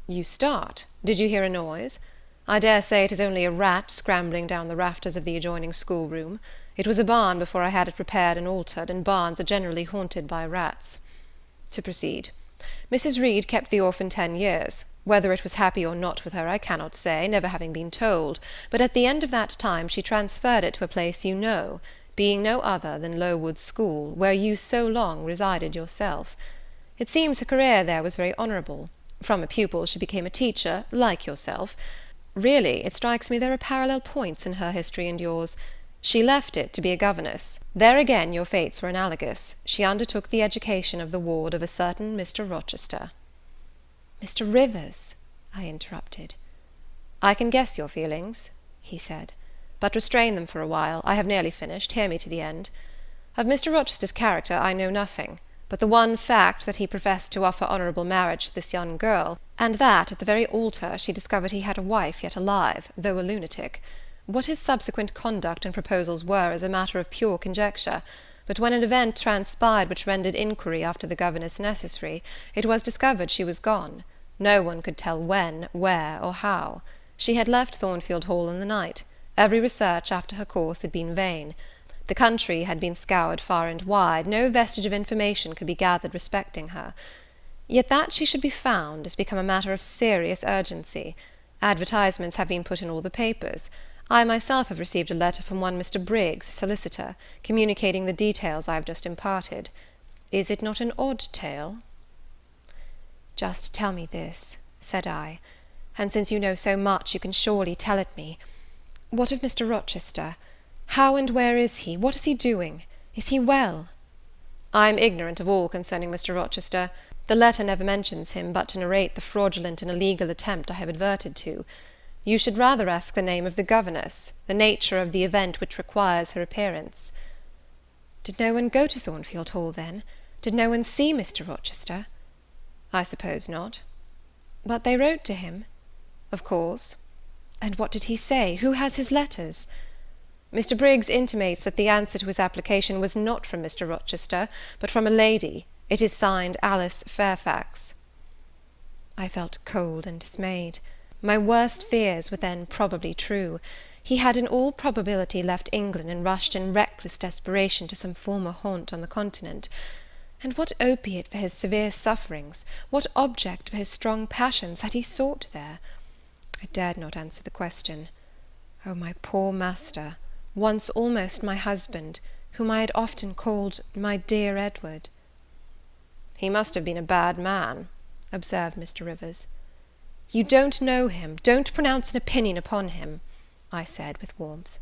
You start. Did you hear a noise? I dare say it is only a rat scrambling down the rafters of the adjoining schoolroom. It was a barn before I had it repaired and altered, and barns are generally haunted by rats. To proceed. Mrs. Reed kept the orphan 10 years. Whether it was happy or not with her I cannot say, never having been told, but at the end of that time she transferred it to a place you know, being no other than Lowood School, where you so long resided yourself. It seems her career there was very honourable. From a pupil she became a teacher, like yourself. Really, it strikes me there are parallel points in her history and yours. She left it to be a governess. There again your fates were analogous. She undertook the education of the ward of a certain Mr. Rochester." "Mr. Rivers," I interrupted. "I can guess your feelings," he said, "but restrain them for a while. I have nearly finished. Hear me to the end. Of Mr. Rochester's character I know nothing, but the one fact that he professed to offer honourable marriage to this young girl, and that, at the very altar, she discovered he had a wife yet alive, though a lunatic. What his subsequent conduct and proposals were is a matter of pure conjecture, but when an event transpired which rendered inquiry after the governess necessary, it was discovered she was gone. No one could tell when, where, or how. She had left Thornfield Hall in the night. Every research after her course had been vain. The country had been scoured far and wide. No vestige of information could be gathered respecting her. Yet that she should be found has become a matter of serious urgency. Advertisements have been put in all the papers. I myself have received a letter from one Mr. Briggs, solicitor, communicating the details I have just imparted. Is it not an odd tale?" "Just tell me this," said I, "and since you know so much, you can surely tell it me. What of Mr. Rochester? How and where is he? What is he doing? Is he well?" "I am ignorant of all concerning Mr. Rochester. The letter never mentions him, but to narrate the fraudulent and illegal attempt I have adverted to. You should rather ask the name of the governess, the nature of the event which requires her appearance." "Did no one go to Thornfield Hall, then? Did no one see Mr. Rochester?" "I suppose not." "But they wrote to him?" "Of course." "And what did he say? Who has his letters?" "Mr. Briggs intimates that the answer to his application was not from Mr. Rochester, but from a lady. It is signed Alice Fairfax." I felt cold and dismayed. My worst fears were then probably true. He had in all probability left England and rushed in reckless desperation to some former haunt on the continent. And what opiate for his severe sufferings, what object for his strong passions had he sought there? I dared not answer the question. Oh, my poor master, once almost my husband, whom I had often called my dear Edward. "He must have been a bad man," observed Mr. Rivers. "You don't know him. Don't pronounce an opinion upon him," I said with warmth.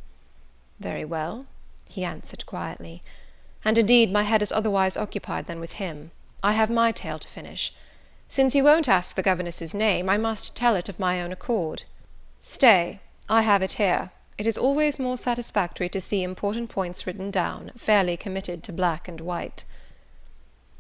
"Very well," he answered quietly. "And indeed my head is otherwise occupied than with him. I have my tale to finish. Since you won't ask the governess's name, I must tell it of my own accord. Stay, I have it here. It is always more satisfactory to see important points written down, fairly committed to black and white."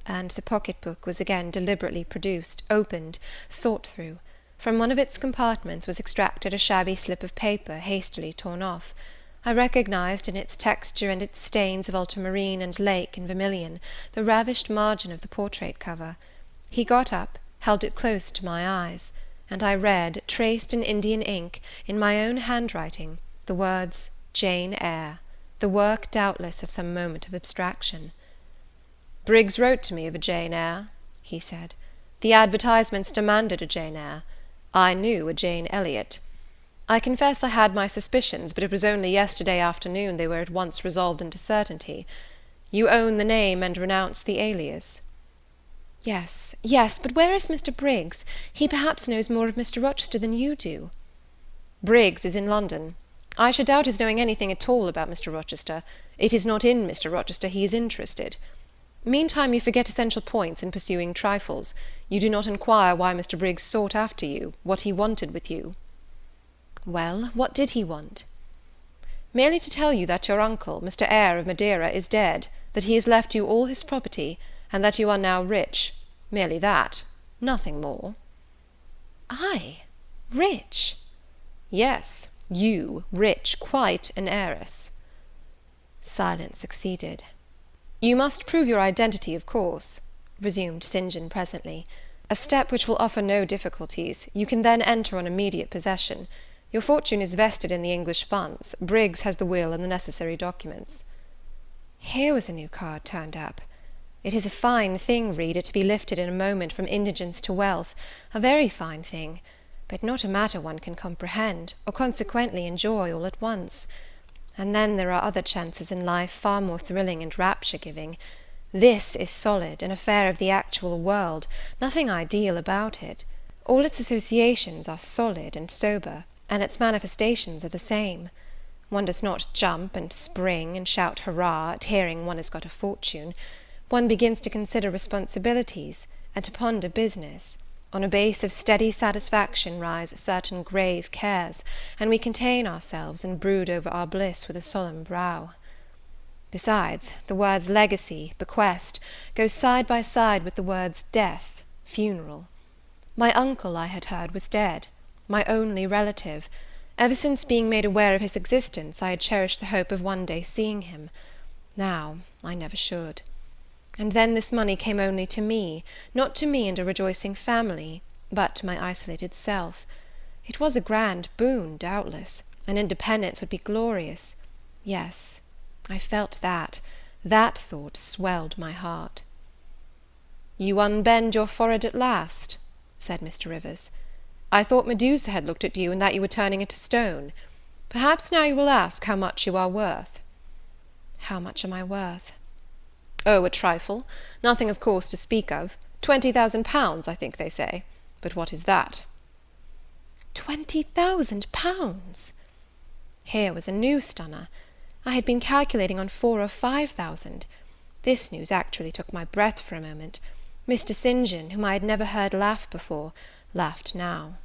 And the pocket-book was again deliberately produced, opened, sought through. From one of its compartments was extracted a shabby slip of paper, hastily torn off. I recognized in its texture and its stains of ultramarine and lake and vermilion the ravished margin of the portrait cover. He got up, held it close to my eyes, and I read, traced in Indian ink, in my own handwriting, the words Jane Eyre, the work doubtless of some moment of abstraction. "Briggs wrote to me of a Jane Eyre," he said. "The advertisements demanded a Jane Eyre. I knew a Jane Elliot. I confess I had my suspicions, but it was only yesterday afternoon they were at once resolved into certainty. You own the name and renounce the alias?" "Yes, yes, but where is Mr. Briggs? He perhaps knows more of Mr. Rochester than you do." "Briggs is in London. I should doubt his knowing anything at all about Mr. Rochester. It is not in Mr. Rochester he is interested. Meantime you forget essential points in pursuing trifles. You do not inquire why Mr. Briggs sought after you, what he wanted with you." "Well, what did he want?" "Merely to tell you that your uncle, Mr. Eyre of Madeira, is dead, that he has left you all his property, and that you are now rich. Merely that. Nothing more." "I? Rich?" "Yes, you, rich, quite an heiress." Silence succeeded. "You must prove your identity, of course," resumed St. John presently. "A step which will offer no difficulties. You can then enter on immediate possession. Your fortune is vested in the English funds. Briggs has the will and the necessary documents." Here was a new card turned up. It is a fine thing, reader, to be lifted in a moment from indigence to wealth, a very fine thing, but not a matter one can comprehend, or consequently enjoy all at once. And then there are other chances in life far more thrilling and rapture-giving. This is solid, an affair of the actual world, nothing ideal about it. All its associations are solid and sober, and its manifestations are the same. One does not jump and spring and shout hurrah at hearing one has got a fortune. One begins to consider responsibilities, and to ponder business. On a base of steady satisfaction rise certain grave cares, and we contain ourselves and brood over our bliss with a solemn brow. Besides, the words legacy, bequest, go side by side with the words death, funeral. My uncle, I had heard, was dead, my only relative. Ever since being made aware of his existence, I had cherished the hope of one day seeing him. Now I never should. And then this money came only to me, not to me and a rejoicing family, but to my isolated self. It was a grand boon, doubtless, and independence would be glorious. Yes, I felt that. That thought swelled my heart. "You unbend your forehead at last," said Mr. Rivers. "I thought Medusa had looked at you, and that you were turning into stone. Perhaps now you will ask how much you are worth." "How much am I worth?" "Oh, a trifle. Nothing, of course, to speak of. 20,000 pounds, I think they say. But what is that?" 20,000 pounds! Here was a new stunner. I had been calculating on 4 or 5,000. This news actually took my breath for a moment. Mr. St. John, whom I had never heard laugh before, laughed now.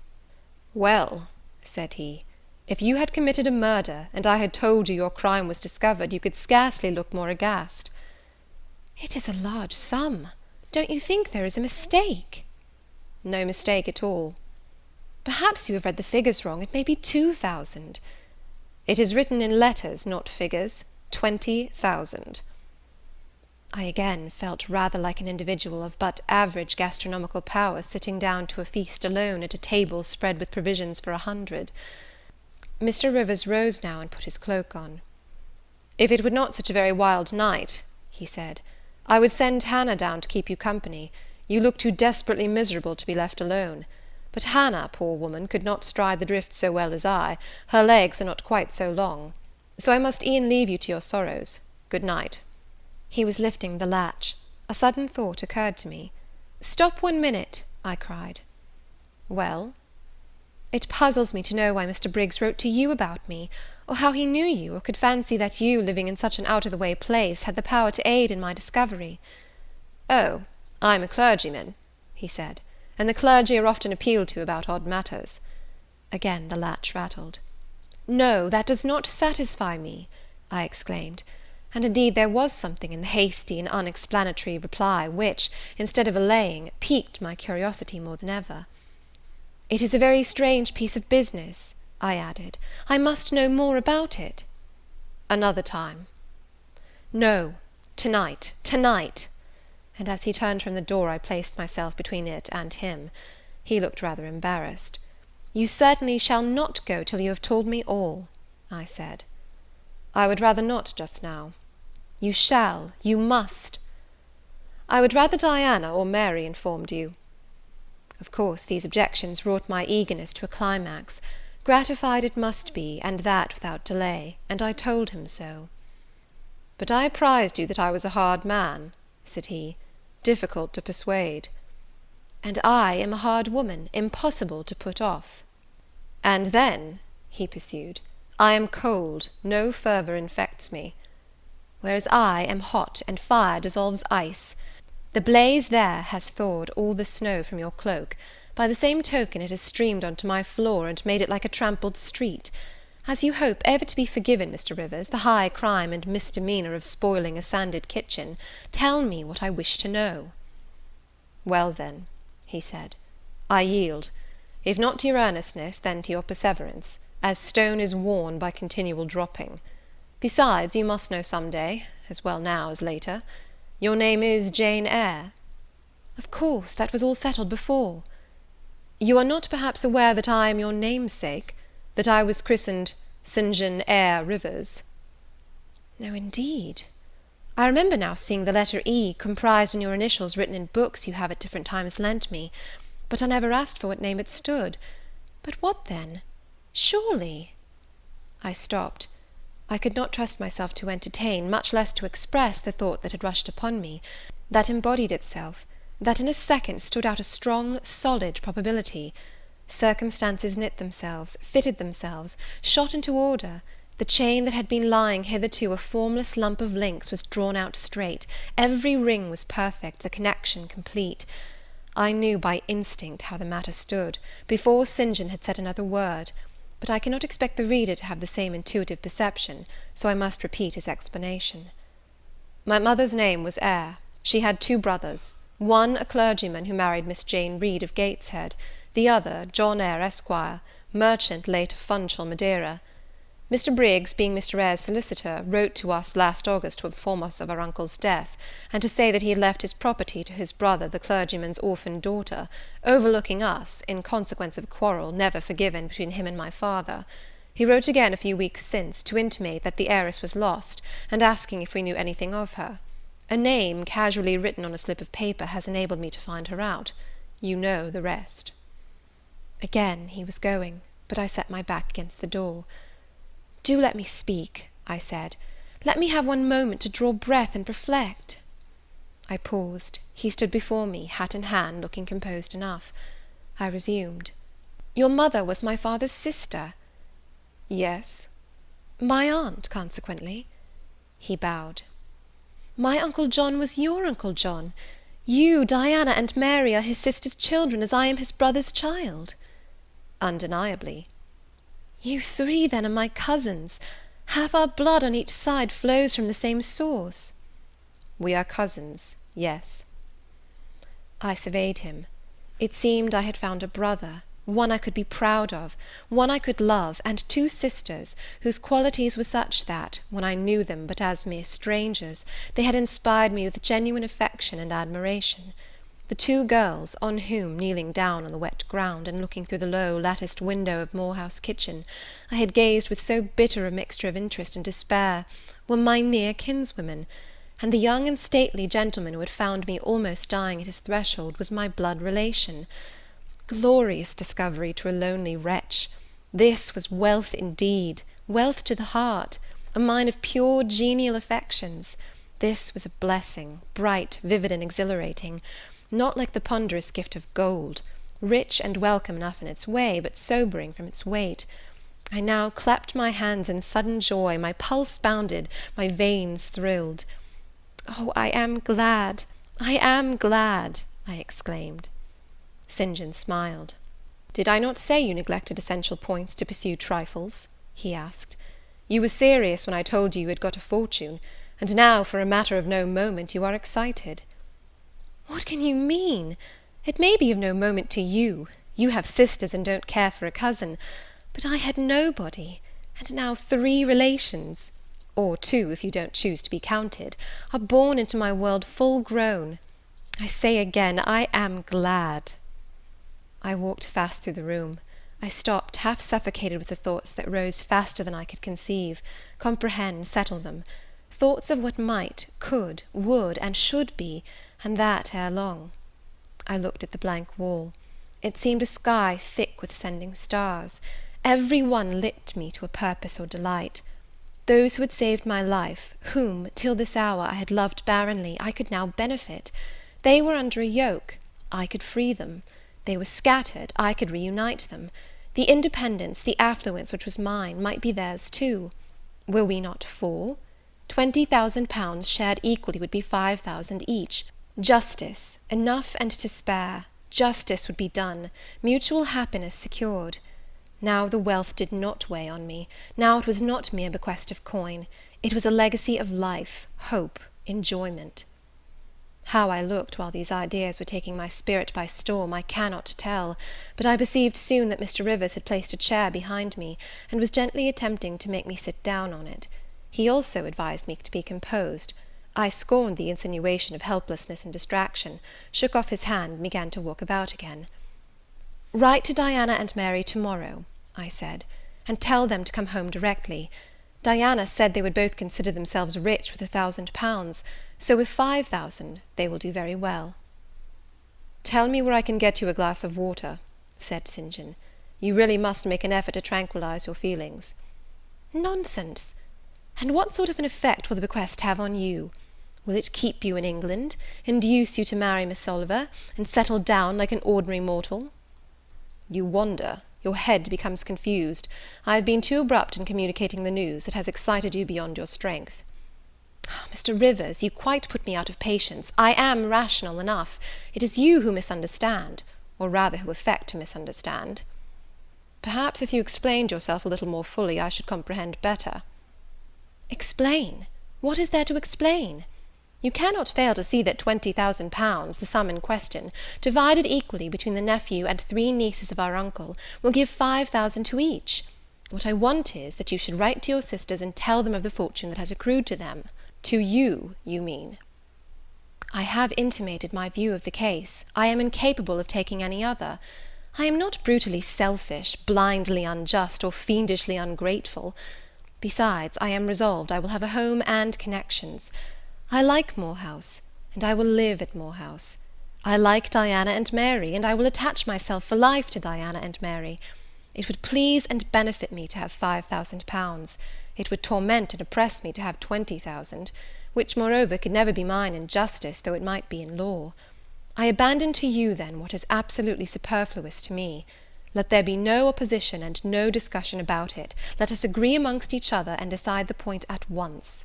"Well," said he, "if you had committed a murder, and I had told you your crime was discovered, you could scarcely look more aghast." "It is a large sum. Don't you think there is a mistake?" "No mistake at all." "Perhaps you have read the figures wrong. It may be 2,000. "It is written in letters, not figures. 20,000. I again felt rather like an individual of but average gastronomical power sitting down to a feast alone at a table spread with provisions for 100. Mr. Rivers rose now and put his cloak on. "If it were not such a very wild night," he said, "I would send Hannah down to keep you company. You look too desperately miserable to be left alone. But Hannah, poor woman, could not stride the drift so well as I. Her legs are not quite so long. So I must e'en leave you to your sorrows. Good night." He was lifting the latch. A sudden thought occurred to me. "Stop 1 minute," I cried. "Well?" "It puzzles me to know why Mr. Briggs wrote to you about me, or how he knew you, or could fancy that you, living in such an out-of-the-way place, had the power to aid in my discovery." "Oh, I'm a clergyman," he said, "and the clergy are often appealed to about odd matters." Again the latch rattled. "No, that does not satisfy me," I exclaimed; and indeed there was something in the hasty and unexplanatory reply which, instead of allaying, piqued my curiosity more than ever. "It is a very strange piece of business," I added. "I must know more about it." "Another time." "No, tonight, tonight." And as he turned from the door, I placed myself between it and him. He looked rather embarrassed. "You certainly shall not go till you have told me all," I said. "I would rather not just now." "You shall, you must." "I would rather Diana or Mary informed you." Of course these objections wrought my eagerness to a climax. Gratified it must be, and that without delay, and I told him so. "But I apprized you that I was a hard man," said he, "difficult to persuade." "And I am a hard woman, impossible to put off." "And then," he pursued, "I am cold, no fervour infects me. Whereas I am hot, and fire dissolves ice. The blaze there has thawed all the snow from your cloak. By the same token it has streamed onto my floor, and made it like a trampled street. As you hope ever to be forgiven, Mr. Rivers, the high crime and misdemeanour of spoiling a sanded kitchen, tell me what I wish to know." "Well, then," he said, "I yield. If not to your earnestness, then to your perseverance, as stone is worn by continual dropping. Besides, you must know some day, as well now as later. Your name is Jane Eyre?" "Of course, that was all settled before." "You are not perhaps aware that I am your namesake, that I was christened St. John Eyre Rivers?" "No, indeed. I remember now seeing the letter E comprised in your initials written in books you have at different times lent me, but I never asked for what name it stood. But what then? Surely—" I stopped. I could not trust myself to entertain, much less to express, the thought that had rushed upon me, that embodied itself, that in a second stood out a strong, solid probability. Circumstances knit themselves, fitted themselves, shot into order, The chain that had been lying hitherto a formless lump of links was drawn out straight, every ring was perfect, the connection complete. I knew by instinct how the matter stood, before St. John had said another word, but I cannot expect the reader to have the same intuitive perception, so I must repeat his explanation. My mother's name was Eyre. She had 2 brothers, one a clergyman who married Miss Jane Reed of Gateshead, the other John Eyre, Esquire, merchant late of Funchal, Madeira. Mr. Briggs, being Mr. Eyre's solicitor, wrote to us last August to inform us of our uncle's death, and to say that he had left his property to his brother, the clergyman's orphaned daughter, overlooking us, in consequence of a quarrel never forgiven between him and my father. He wrote again a few weeks since, to intimate that the heiress was lost, and asking if we knew anything of her. A name, casually written on a slip of paper, has enabled me to find her out. You know the rest. Again he was going, but I set my back against the door. "Do let me speak," I said. "Let me have one moment to draw breath and reflect." I paused. He stood before me, hat in hand, looking composed enough. I resumed. "Your mother was my father's sister?" "Yes." "My aunt, consequently?" He bowed. "My Uncle John was your Uncle John? You, Diana, and Mary are his sister's children, as I am his brother's child?" "Undeniably." "You 3, then, are my cousins. Half our blood on each side flows from the same source." "We are cousins, yes." I surveyed him. It seemed I had found a brother, one I could be proud of, one I could love, and 2 sisters, whose qualities were such that, when I knew them but as mere strangers, they had inspired me with genuine affection and admiration. The 2 girls, on whom, kneeling down on the wet ground, and looking through the low latticed window of Moor House kitchen, I had gazed with so bitter a mixture of interest and despair, were my near kinswomen, and the young and stately gentleman who had found me almost dying at his threshold was my blood relation. Glorious discovery to a lonely wretch! This was wealth indeed, wealth to the heart, a mine of pure genial affections. This was a blessing, bright, vivid, and exhilarating, not like the ponderous gift of gold, rich and welcome enough in its way, but sobering from its weight. I now clapped my hands in sudden joy, my pulse bounded, my veins thrilled. "Oh, I am glad, I am glad!" I exclaimed. St. John smiled. "Did I not say you neglected essential points to pursue trifles?" he asked. "You were serious when I told you had got a fortune, and now, for a matter of no moment, you are excited." "What can you mean? It may be of no moment to you. You have sisters and don't care for a cousin. But I had nobody, and now 3 relations, or 2 if you don't choose to be counted, are born into my world full grown. I say again, I am glad." I walked fast through the room. I stopped, half suffocated with the thoughts that rose faster than I could conceive, comprehend, settle them. Thoughts of what might, could, would, and should be, and that ere long. I looked at the blank wall. It seemed a sky thick with ascending stars. Every one lit me to a purpose or delight. Those who had saved my life, whom, till this hour, I had loved barrenly, I could now benefit. They were under a yoke, I could free them. They were scattered, I could reunite them. The independence, the affluence which was mine, might be theirs too. Were we not 4? 20,000 shared equally would be 5,000 each. Justice, enough and to spare, justice would be done, mutual happiness secured. Now the wealth did not weigh on me, now it was not mere bequest of coin, it was a legacy of life, hope, enjoyment. How I looked while these ideas were taking my spirit by storm, I cannot tell, but I perceived soon that Mr. Rivers had placed a chair behind me, and was gently attempting to make me sit down on it. He also advised me to be composed. I scorned the insinuation of helplessness and distraction, shook off his hand, and began to walk about again. "Write to Diana and Mary to-morrow," I said, "and tell them to come home directly. Diana said they would both consider themselves rich with £1,000, so with 5,000 they will do very well." "Tell me where I can get you a glass of water," said St. John. "You really must make an effort to tranquillize your feelings." "Nonsense! And what sort of an effect will the bequest have on you? Will it keep you in England, induce you to marry Miss Oliver, and settle down like an ordinary mortal?" "You wonder," Your head becomes confused. I have been too abrupt in communicating the news. It has excited you beyond your strength." "Mr. Rivers, you quite put me out of patience. I am rational enough. It is you who misunderstand, or rather who affect to misunderstand." "Perhaps if you explained yourself a little more fully, I should comprehend better." "Explain? What is there to explain? You cannot fail to see that £20,000, the sum in question, divided equally between the nephew and 3 nieces of our uncle, will give 5,000 to each. What I want is, that you should write to your sisters and tell them of the fortune that has accrued to them. To you, you mean." "I have intimated my view of the case. I am incapable of taking any other. I am not brutally selfish, blindly unjust, or fiendishly ungrateful. Besides, I am resolved I will have a home and connections. I like Moor House, and I will live at Moor House. I like Diana and Mary, and I will attach myself for life to Diana and Mary. It would please and benefit me to have £5,000. It would torment and oppress me to have 20,000, which, moreover, could never be mine in justice, though it might be in law. I abandon to you, then, what is absolutely superfluous to me. Let there be no opposition and no discussion about it. Let us agree amongst each other, and decide the point at once."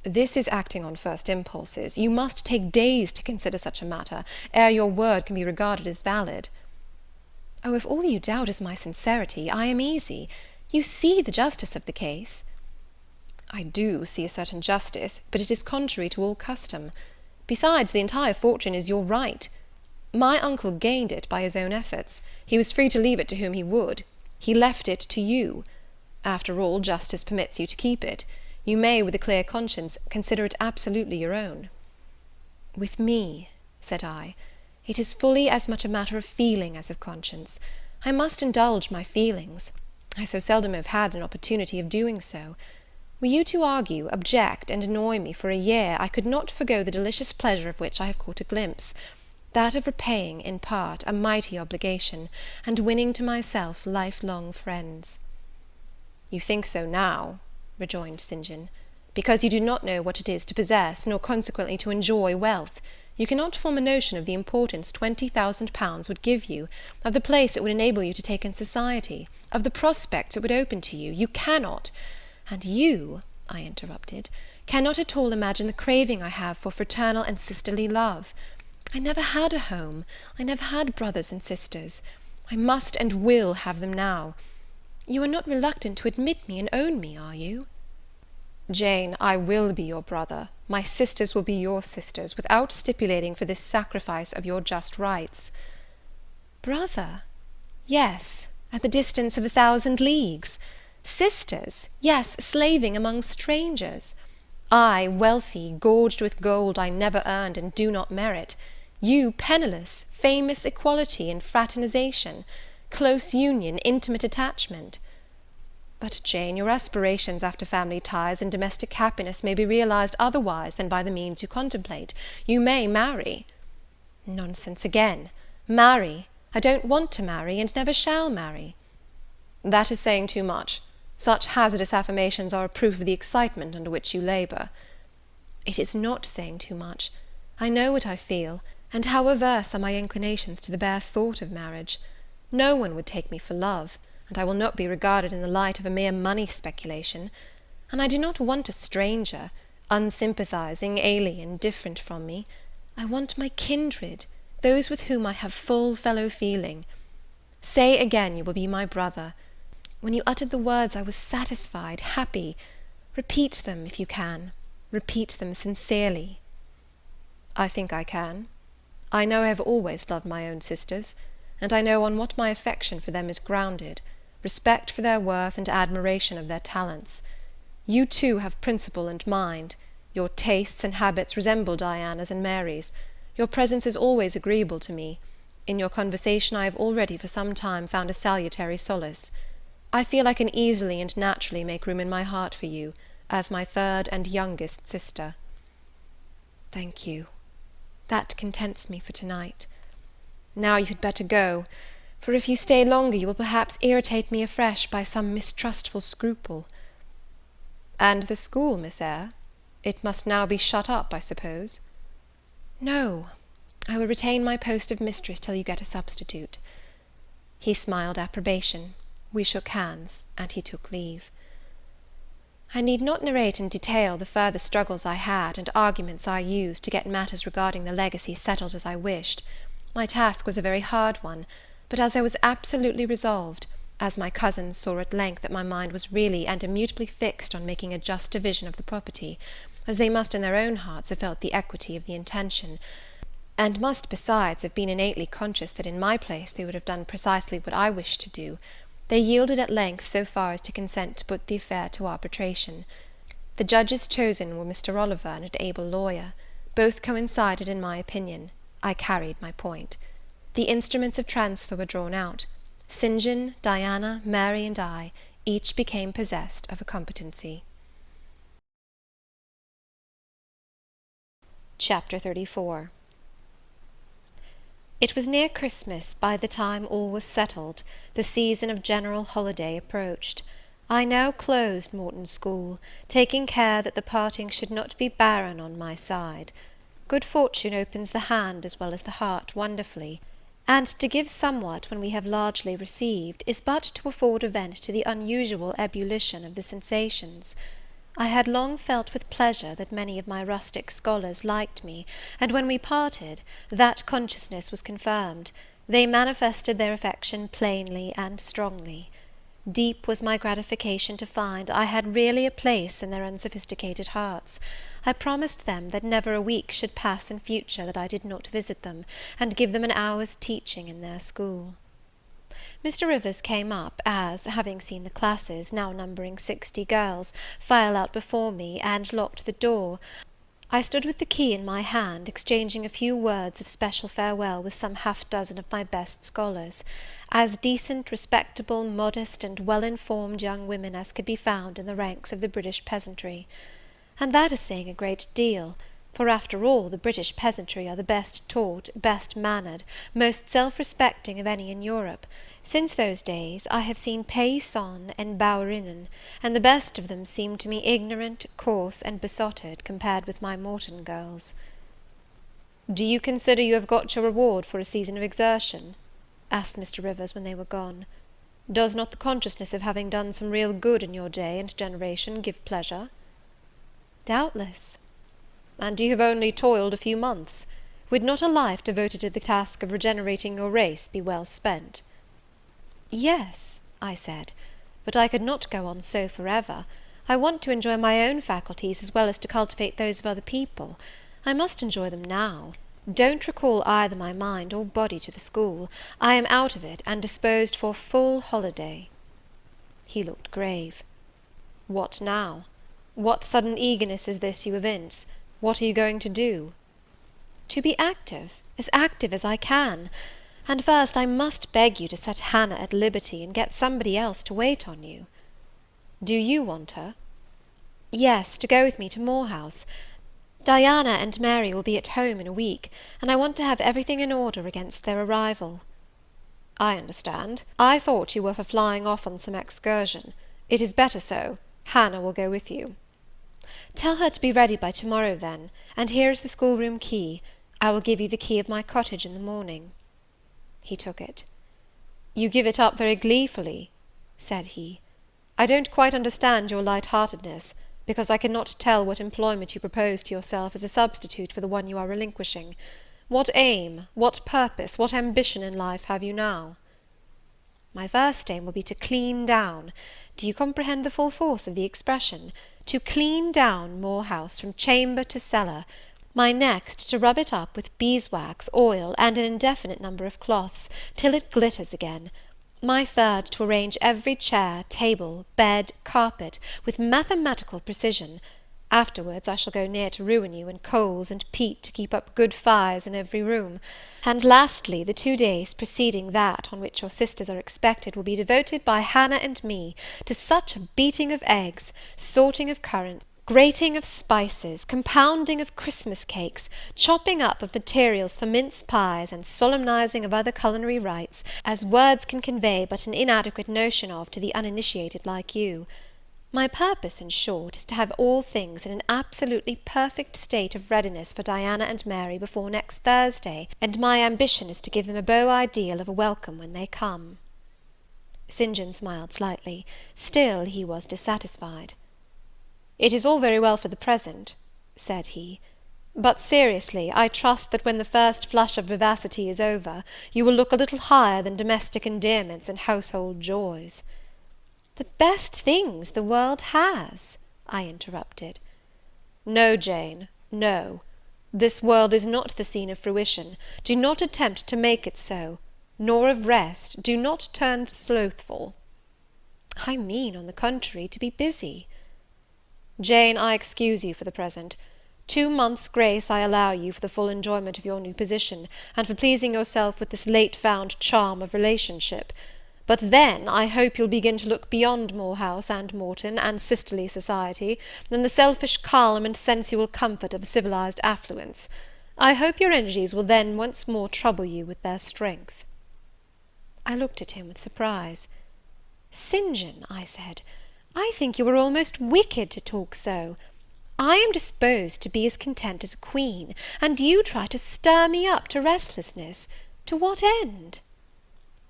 "This is acting on first impulses. You must take days to consider such a matter, ere your word can be regarded as valid." "Oh, if all you doubt is my sincerity, I am easy. You see the justice of the case." "I do see a certain justice, but it is contrary to all custom. Besides, the entire fortune is your right. My uncle gained it by his own efforts. He was free to leave it to whom he would. He left it to you. After all, justice permits you to keep it. You may, with a clear conscience, consider it absolutely your own." "With me," said I, "it is fully as much a matter of feeling as of conscience. I must indulge my feelings. I so seldom have had an opportunity of doing so. Were you to argue, object, and annoy me for a year, I could not forego the delicious pleasure of which I have caught a glimpse, that of repaying, in part, a mighty obligation, and winning to myself lifelong friends." "You think so now," rejoined St. John, "because you do not know what it is to possess, nor consequently to enjoy wealth. You cannot form a notion of the importance £20,000 would give you, of the place it would enable you to take in society, of the prospects it would open to you. You cannot. And you," I interrupted, "cannot at all imagine the craving I have for fraternal and sisterly love. I never had a home. I never had brothers and sisters. I must and will have them now. You are not reluctant to admit me and own me, are you?" "Jane, I will be your brother. My sisters will be your sisters, without stipulating for this sacrifice of your just rights." "Brother? Yes, at the distance of 1,000 leagues. Sisters? Yes, slaving among strangers. I, wealthy, gorged with gold I never earned and do not merit. You, penniless, famous equality and fraternization, close union, intimate attachment. But, Jane, your aspirations after family ties and domestic happiness may be realized otherwise than by the means you contemplate. You may marry." "Nonsense again. Marry! I don't want to marry, and never shall marry." "That is saying too much. Such hazardous affirmations are a proof of the excitement under which you labour." "It is not saying too much. I know what I feel, and how averse are my inclinations to the bare thought of marriage. No one would take me for love, and I will not be regarded in the light of a mere money speculation. And I do not want a stranger, unsympathizing, alien, different from me. I want my kindred, those with whom I have full fellow feeling. Say again you will be my brother. When you uttered the words I was satisfied, happy. Repeat them, if you can. Repeat them sincerely." "I think I can. I know I have always loved my own sisters, and I know on what my affection for them is grounded, respect for their worth and admiration of their talents. You, too, have principle and mind. Your tastes and habits resemble Diana's and Mary's. Your presence is always agreeable to me. In your conversation I have already for some time found a salutary solace. I feel I can easily and naturally make room in my heart for you, as my third and youngest sister." "Thank you. That contents me for tonight. Now you had better go, for if you stay longer you will perhaps irritate me afresh by some mistrustful scruple." "And the school, Miss Eyre? It must now be shut up, I suppose?" "No, I will retain my post of mistress till you get a substitute." He smiled approbation. We shook hands, and he took leave. I need not narrate in detail the further struggles I had, and arguments I used, to get matters regarding the legacy settled as I wished. My task was a very hard one, but as I was absolutely resolved, as my cousins saw at length that my mind was really and immutably fixed on making a just division of the property, as they must in their own hearts have felt the equity of the intention, and must besides have been innately conscious that in my place they would have done precisely what I wished to do, they yielded at length so far as to consent to put the affair to arbitration. The judges chosen were Mr. Oliver and an able lawyer. Both coincided in my opinion. I carried my point. The instruments of transfer were drawn out. St. John, Diana, Mary, and I, each became possessed of a competency. Chapter 34. It was near Christmas by the time all was settled. The season of general holiday approached. I now closed Morton School, taking care that the parting should not be barren on my side. Good fortune opens the hand as well as the heart wonderfully, and to give somewhat when we have largely received is but to afford a vent to the unusual ebullition of the sensations. I had long felt with pleasure that many of my rustic scholars liked me, and when we parted, that consciousness was confirmed. They manifested their affection plainly and strongly. Deep was my gratification to find I had really a place in their unsophisticated hearts. I promised them that never a week should pass in future that I did not visit them, and give them an hour's teaching in their school. Mr. Rivers came up, as, having seen the classes, now numbering 60 girls, file out before me, and locked the door, I stood with the key in my hand, exchanging a few words of special farewell with some half-dozen of my best scholars, as decent, respectable, modest, and well-informed young women as could be found in the ranks of the British peasantry. And that is saying a great deal, for after all the British peasantry are the best taught, best mannered, most self-respecting of any in Europe. Since those days I have seen paysans and bouwerinnen, and the best of them seemed to me ignorant, coarse, and besotted, compared with my Morton girls. "Do you consider you have got your reward for a season of exertion?" asked Mr. Rivers when they were gone. "Does not the consciousness of having done some real good in your day and generation give pleasure?" "Doubtless." "And you have only toiled a few months. Would not a life devoted to the task of regenerating your race be well spent?" "Yes," I said, "but I could not go on so for ever. I want to enjoy my own faculties as well as to cultivate those of other people. I must enjoy them now. Don't recall either my mind or body to the school. I am out of it, and disposed for full holiday." He looked grave. "What now? What sudden eagerness is this you evince? What are you going to do?" "To be active as I can. And first I must beg you to set Hannah at liberty, and get somebody else to wait on you." "Do you want her?" "Yes, to go with me to Moor House. Diana and Mary will be at home in a week, and I want to have everything in order against their arrival." "I understand. I thought you were for flying off on some excursion. It is better so. Hannah will go with you." "Tell her to be ready by to-morrow, then, and here is the schoolroom key. I will give you the key of my cottage in the morning." He took it. "You give it up very gleefully," said he. "I don't quite understand your light-heartedness, because I cannot tell what employment you propose to yourself as a substitute for the one you are relinquishing. What aim, what purpose, what ambition in life have you now?" "My first aim will be to clean down. Do you comprehend the full force of the expression? To clean down Moor House from chamber to cellar. My next, to rub it up with beeswax, oil, and an indefinite number of cloths, till it glitters again. My third, to arrange every chair, table, bed, carpet, with mathematical precision. Afterwards I shall go near to ruin you in coals and peat to keep up good fires in every room. And lastly, the 2 days preceding that on which your sisters are expected will be devoted by Hannah and me to such a beating of eggs, sorting of currants, grating of spices, compounding of Christmas cakes, chopping up of materials for mince pies, and solemnizing of other culinary rites, as words can convey but an inadequate notion of to the uninitiated like you. My purpose, in short, is to have all things in an absolutely perfect state of readiness for Diana and Mary before next Thursday, and my ambition is to give them a beau ideal of a welcome when they come." St. John smiled slightly. Still he was dissatisfied. "It is all very well for the present," said he, "but seriously, I trust that when the first flush of vivacity is over, you will look a little higher than domestic endearments and household joys." "The best things the world has," I interrupted. "No, Jane, no. This world is not the scene of fruition; do not attempt to make it so; nor of rest, do not turn slothful." "I mean, on the contrary, to be busy." "Jane, I excuse you for the present. 2 months' grace I allow you for the full enjoyment of your new position, and for pleasing yourself with this late found charm of relationship; but then I hope you'll begin to look beyond Moor House and Morton, and sisterly society, than the selfish calm and sensual comfort of a civilized affluence. I hope your energies will then once more trouble you with their strength." I looked at him with surprise. "St. John," I said, "I think you are almost wicked to talk so. I am disposed to be as content as a queen, and you try to stir me up to restlessness. To what end?"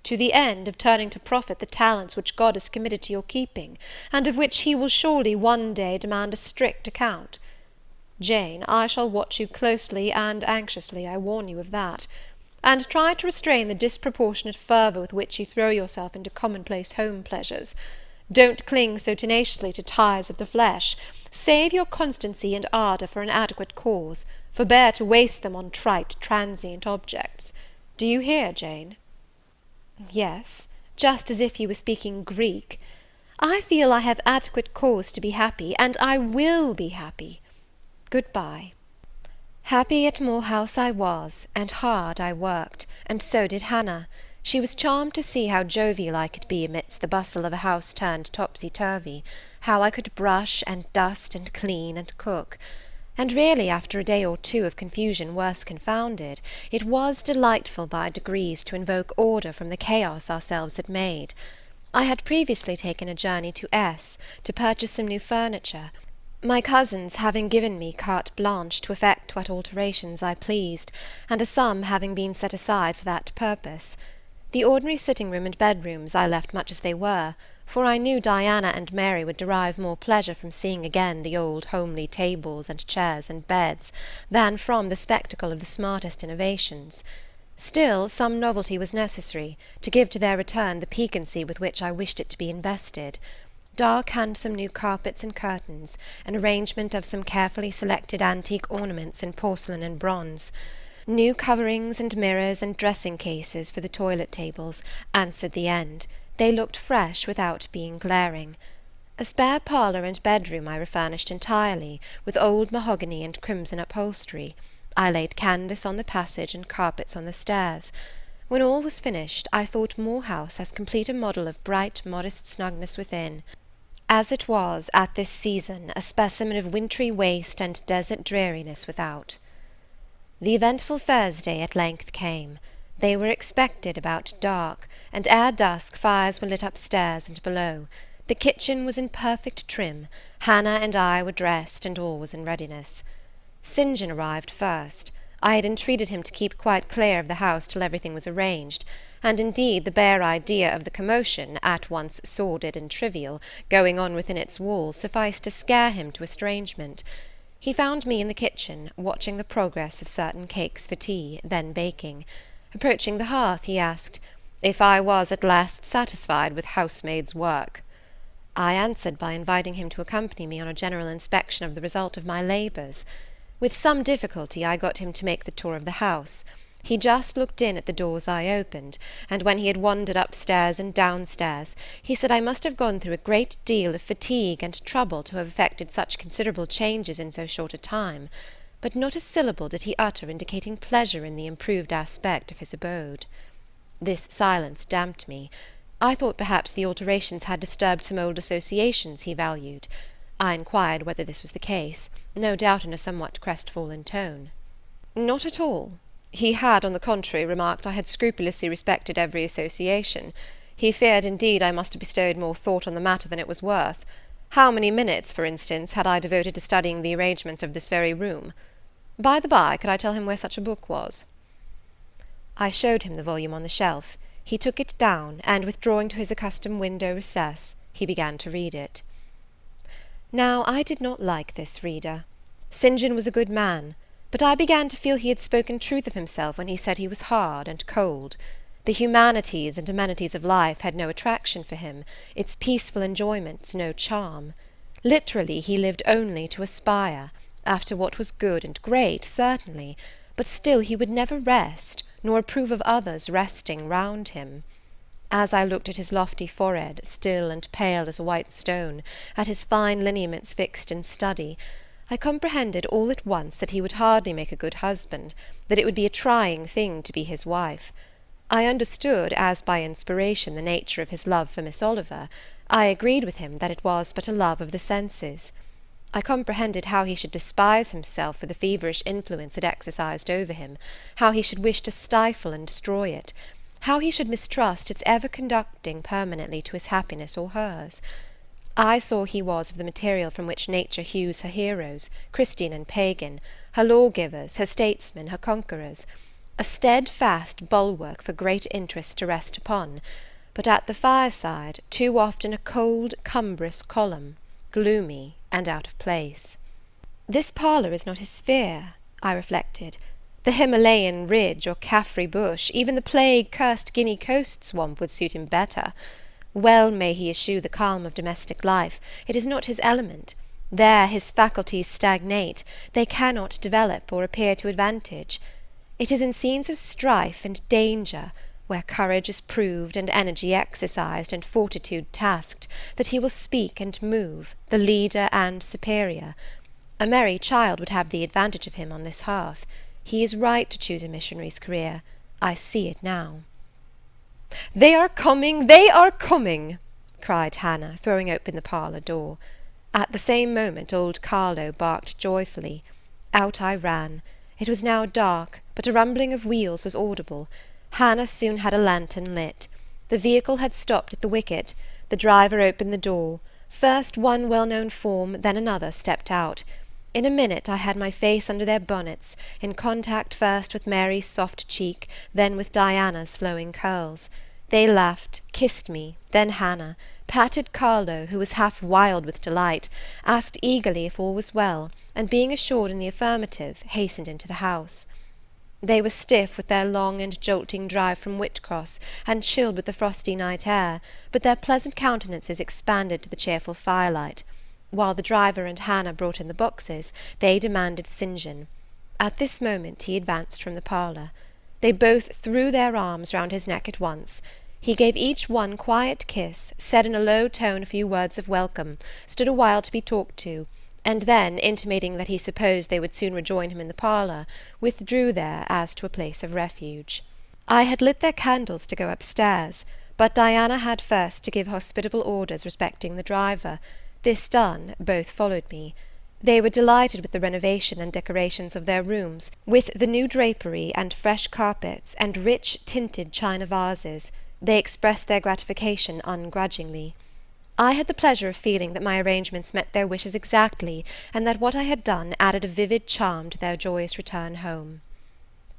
"To the end of turning to profit the talents which God has committed to your keeping, and of which he will surely one day demand a strict account. Jane, I shall watch you closely and anxiously, I warn you of that; and try to restrain the disproportionate fervour with which you throw yourself into commonplace home pleasures. Don't cling so tenaciously to ties of the flesh. Save your constancy and ardour for an adequate cause; forbear to waste them on trite, transient objects. Do you hear, Jane?" "Yes, just as if you were speaking Greek. I feel I have adequate cause to be happy, and I will be happy. Good-bye." Happy at Moor House I was, and hard I worked, and so did Hannah. She was charmed to see how jovial I could be amidst the bustle of a house turned topsy-turvy, how I could brush, and dust, and clean, and cook; and really, after a day or two of confusion worse confounded, it was delightful by degrees to invoke order from the chaos ourselves had made. I had previously taken a journey to S to purchase some new furniture, my cousins having given me carte blanche to effect what alterations I pleased, and a sum having been set aside for that purpose. The ordinary sitting-room and bedrooms I left much as they were, for I knew Diana and Mary would derive more pleasure from seeing again the old homely tables and chairs and beds, than from the spectacle of the smartest innovations. Still, some novelty was necessary, to give to their return the piquancy with which I wished it to be invested. Dark handsome new carpets and curtains, an arrangement of some carefully selected antique ornaments in porcelain and bronze, new coverings and mirrors and dressing-cases for the toilet tables, answered the end. They looked fresh without being glaring. A spare parlour and bedroom I refurnished entirely, with old mahogany and crimson upholstery. I laid canvas on the passage and carpets on the stairs. When all was finished, I thought Moor House as complete a model of bright, modest snugness within, as it was, at this season, a specimen of wintry waste and desert dreariness without. The eventful Thursday at length came. They were expected about dark, and ere dusk fires were lit upstairs and below. The kitchen was in perfect trim, Hannah and I were dressed, and all was in readiness. St. John arrived first. I had entreated him to keep quite clear of the house till everything was arranged, and indeed the bare idea of the commotion, at once sordid and trivial, going on within its walls sufficed to scare him to estrangement. He found me in the kitchen, watching the progress of certain cakes for tea, then baking. Approaching the hearth, he asked, "If I was at last satisfied with housemaid's work?" I answered by inviting him to accompany me on a general inspection of the result of my labours. With some difficulty I got him to make the tour of the house. He just looked in at the doors I opened, and when he had wandered upstairs and downstairs, he said I must have gone through a great deal of fatigue and trouble to have effected such considerable changes in so short a time; but not a syllable did he utter indicating pleasure in the improved aspect of his abode. This silence damped me. I thought perhaps the alterations had disturbed some old associations he valued. I inquired whether this was the case, no doubt in a somewhat crestfallen tone. "Not at all. He had, on the contrary, remarked I had scrupulously respected every association. He feared, indeed, I must have bestowed more thought on the matter than it was worth. How many minutes, for instance, had I devoted to studying the arrangement of this very room? By the by, could I tell him where such a book was?" I showed him the volume on the shelf. He took it down, and withdrawing to his accustomed window recess, he began to read it. Now I did not like this reader. St. John was a good man, but I began to feel he had spoken truth of himself when he said he was hard and cold. The humanities and amenities of life had no attraction for him, its peaceful enjoyments no charm. Literally, he lived only to aspire, after what was good and great, certainly, but still he would never rest, nor approve of others resting round him. As I looked at his lofty forehead, still and pale as a white stone, at his fine lineaments fixed in study, I comprehended all at once that he would hardly make a good husband, that it would be a trying thing to be his wife. I understood, as by inspiration, the nature of his love for Miss Oliver. I agreed with him that it was but a love of the senses. I comprehended how he should despise himself for the feverish influence it exercised over him, how he should wish to stifle and destroy it, how he should mistrust its ever conducting permanently to his happiness or hers. I saw he was of the material from which nature hews her heroes, Christian and pagan, her lawgivers, her statesmen, her conquerors, a steadfast bulwark for great interests to rest upon, but at the fireside too often a cold, cumbrous column, gloomy and out of place. This parlour is not his sphere, I reflected. The Himalayan ridge or Caffrey bush, even the plague-cursed Guinea coast swamp would suit him better. Well may he eschew the calm of domestic life, it is not his element. There his faculties stagnate, they cannot develop or appear to advantage. It is in scenes of strife and danger, where courage is proved, and energy exercised, and fortitude tasked, that he will speak and move, the leader and superior. A merry child would have the advantage of him on this hearth. He is right to choose a missionary's career. I see it now. "They are coming! They are coming!" cried Hannah, throwing open the parlour door. At the same moment old Carlo barked joyfully. Out I ran. It was now dark, but a rumbling of wheels was audible. Hannah soon had a lantern lit. The vehicle had stopped at the wicket. The driver opened the door. First one well-known form, then another stepped out. In a minute I had my face under their bonnets, in contact first with Mary's soft cheek, then with Diana's flowing curls. They laughed, kissed me, then Hannah, patted Carlo, who was half wild with delight, asked eagerly if all was well, and being assured in the affirmative, hastened into the house. They were stiff with their long and jolting drive from Whitcross, and chilled with the frosty night air, but their pleasant countenances expanded to the cheerful firelight. While the driver and Hannah brought in the boxes, they demanded St. John. At this moment he advanced from the parlour. They both threw their arms round his neck at once. He gave each one quiet kiss, said in a low tone a few words of welcome, stood a while to be talked to, and then, intimating that he supposed they would soon rejoin him in the parlour, withdrew there as to a place of refuge. I had lit their candles to go upstairs, but Diana had first to give hospitable orders respecting the driver. This done, both followed me. They were delighted with the renovation and decorations of their rooms, with the new drapery and fresh carpets and rich tinted china vases. They expressed their gratification ungrudgingly. I had the pleasure of feeling that my arrangements met their wishes exactly, and that what I had done added a vivid charm to their joyous return home.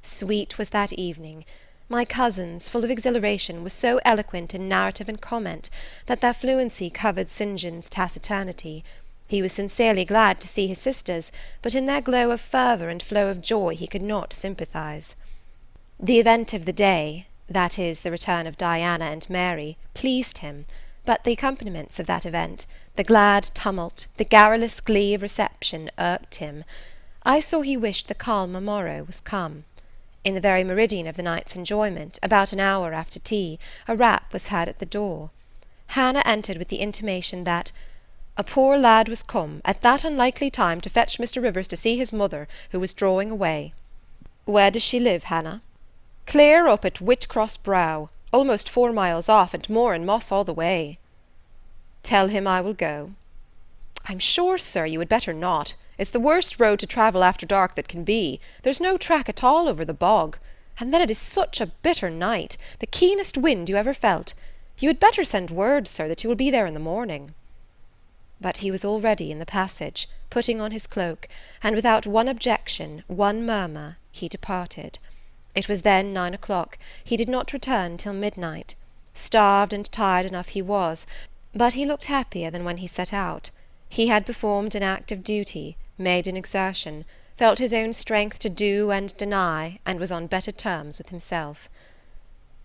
Sweet was that evening. My cousins, full of exhilaration, were so eloquent in narrative and comment, that their fluency covered St. John's taciturnity. He was sincerely glad to see his sisters, but in their glow of fervour and flow of joy he could not sympathize. The event of the day, that is, the return of Diana and Mary, pleased him, but the accompaniments of that event, the glad tumult, the garrulous glee of reception, irked him. I saw he wished the calmer morrow was come. In the very meridian of the night's enjoyment, about an hour after tea, a rap was heard at the door. Hannah entered with the intimation that "a poor lad was come, at that unlikely time, to fetch Mr. Rivers to see his mother, who was drawing away." "Where does she live, Hannah?" "Clear up at Whitcross Brow, almost 4 miles off, and more in moss all the way." "Tell him I will go." "I'm sure, sir, you had better not. It's the worst road to travel after dark that can be. There's no track at all over the bog. And then it is such a bitter night, the keenest wind you ever felt. You had better send word, sir, that you will be there in the morning." But he was already in the passage, putting on his cloak, and without one objection, one murmur, he departed. It was then 9 o'clock. He did not return till midnight. Starved and tired enough he was, but he looked happier than when he set out. He had performed an act of duty, made an exertion, felt his own strength to do and deny, and was on better terms with himself.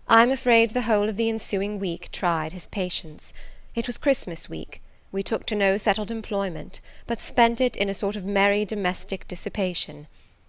I am afraid the whole of the ensuing week tried his patience. It was Christmas week. We took to no settled employment, but spent it in a sort of merry domestic dissipation.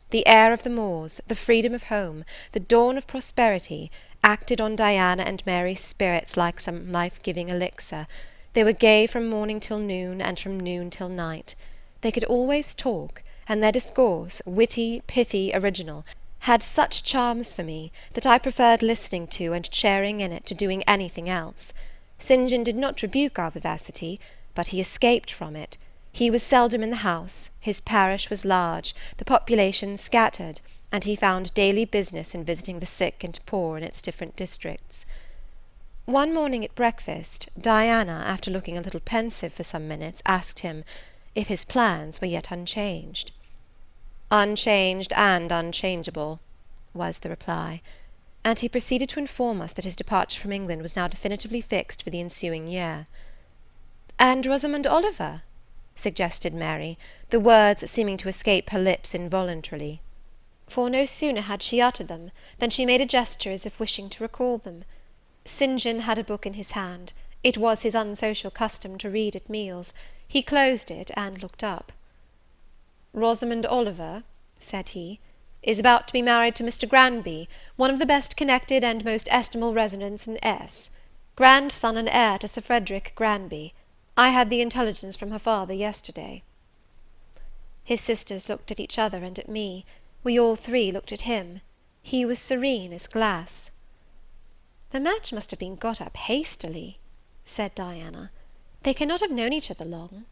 The air of the moors, the freedom of home, the dawn of prosperity, acted on Diana and Mary's spirits like some life-giving elixir. They were gay from morning till noon, and from noon till night. They could always talk, and their discourse, witty, pithy, original, had such charms for me, that I preferred listening to and sharing in it to doing anything else. St. John did not rebuke our vivacity, but he escaped from it. He was seldom in the house, his parish was large, the population scattered, and he found daily business in visiting the sick and poor in its different districts. One morning at breakfast, Diana, after looking a little pensive for some minutes, asked him, if his plans were yet unchanged. "Unchanged and unchangeable," was the reply, and he proceeded to inform us that his departure from England was now definitively fixed for the ensuing year. "And Rosamond Oliver?" suggested Mary, the words seeming to escape her lips involuntarily. For no sooner had she uttered them, than she made a gesture as if wishing to recall them. St. John had a book in his hand. It was his unsocial custom to read at meals. He closed it, and looked up. "Rosamond Oliver," said he, "is about to be married to Mr. Granby, one of the best connected and most estimable residents in S. Grandson and heir to Sir Frederick Granby. I had the intelligence from her father yesterday." His sisters looked at each other and at me. We all three looked at him. He was serene as glass. "The match must have been got up hastily," said Diana. "They cannot have known each other long."